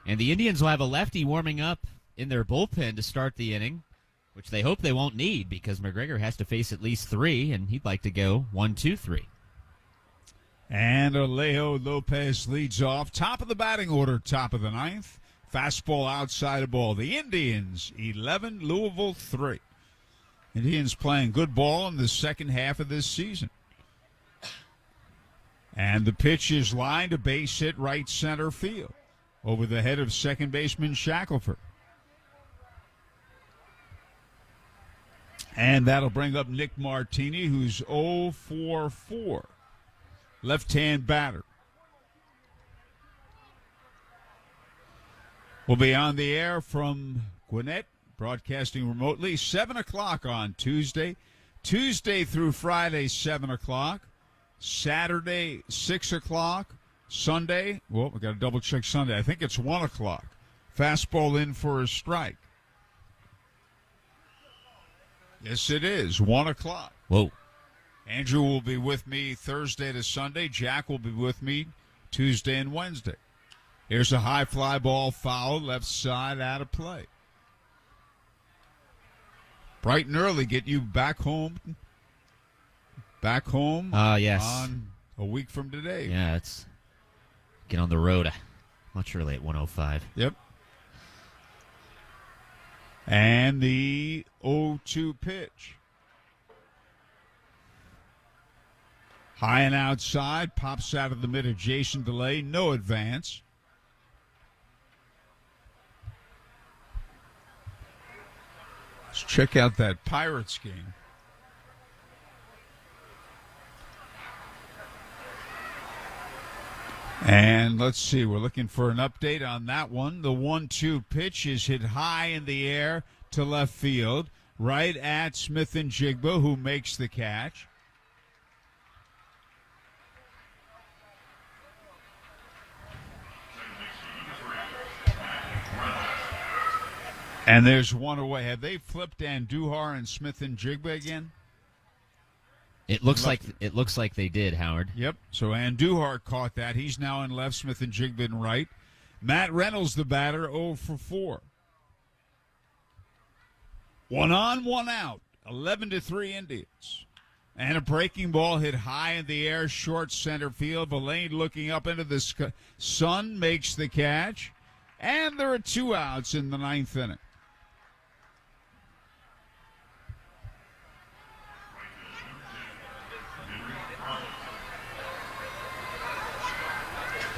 And the Indians will have a lefty warming up in their bullpen to start the inning, which they hope they won't need because McGregor has to face at least 3, and he'd like to go 1, 2, 3. And Alejo Lopez leads off. Top of the batting order, top of the ninth. Fastball outside of ball. The Indians 11, Louisville 3. Indians playing good ball in the second half of this season. And the pitch is lined, a base hit right center field over the head of second baseman Shackelford. And that'll bring up Nick Martini, who's 0 for 4. Left-hand batter. We'll be on the air from Gwinnett, broadcasting remotely, 7 o'clock on Tuesday. Tuesday through Friday, 7 o'clock. Saturday, 6 o'clock. Sunday, well, we got to double-check Sunday. I think it's 1 o'clock. Fastball in for a strike. Yes, it is, 1 o'clock. Whoa. Andrew will be with me Thursday to Sunday. Jack will be with me Tuesday and Wednesday. Here's a high fly ball foul, left side, out of play. Bright and early, get you back home. Yes. On a week from today. Yeah, it's get on the road much early at 1:05. Yep. And the 0-2 pitch. High and outside, pops out of the mid-adjacent delay, no advance. Let's check out that Pirates game. And let's see, we're looking for an update on that one. The 1-2 pitch is hit high in the air to left field, right at Smith and Jigba, who makes the catch. And there's one away. Have they flipped Andujar and Smith and Jigba again? It looks like they did, Howard. Yep. So Andujar caught that. He's now in left, Smith and Jigba in right. Matt Reynolds, the batter, 0 for 4. 1 on, 1 out. 11-3 Indians. And a breaking ball hit high in the air, short center field. Villain looking up into the sun makes the catch. And there are 2 outs in the ninth inning.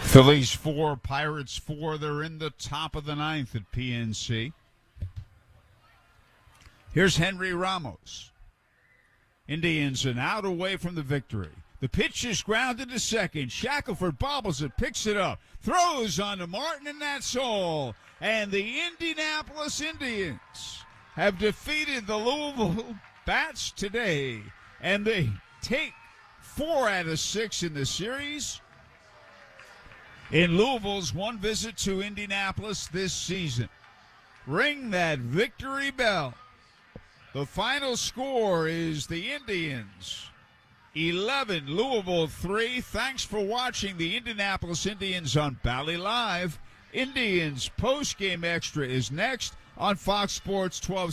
Phillies 4, Pirates 4. They're in the top of the ninth at PNC. Here's Henry Ramos. Indians an out away from the victory. The pitch is grounded to second. Shackelford bobbles it, picks it up, throws on to Martin, and that's all. And the Indianapolis Indians have defeated the Louisville Bats today. And they take 4 out of 6 in the series. In Louisville's one visit to Indianapolis this season. Ring that victory bell. The final score is the Indians 11, Louisville 3. Thanks for watching the Indianapolis Indians on Bally Live. Indians post-game extra is next on Fox Sports 12.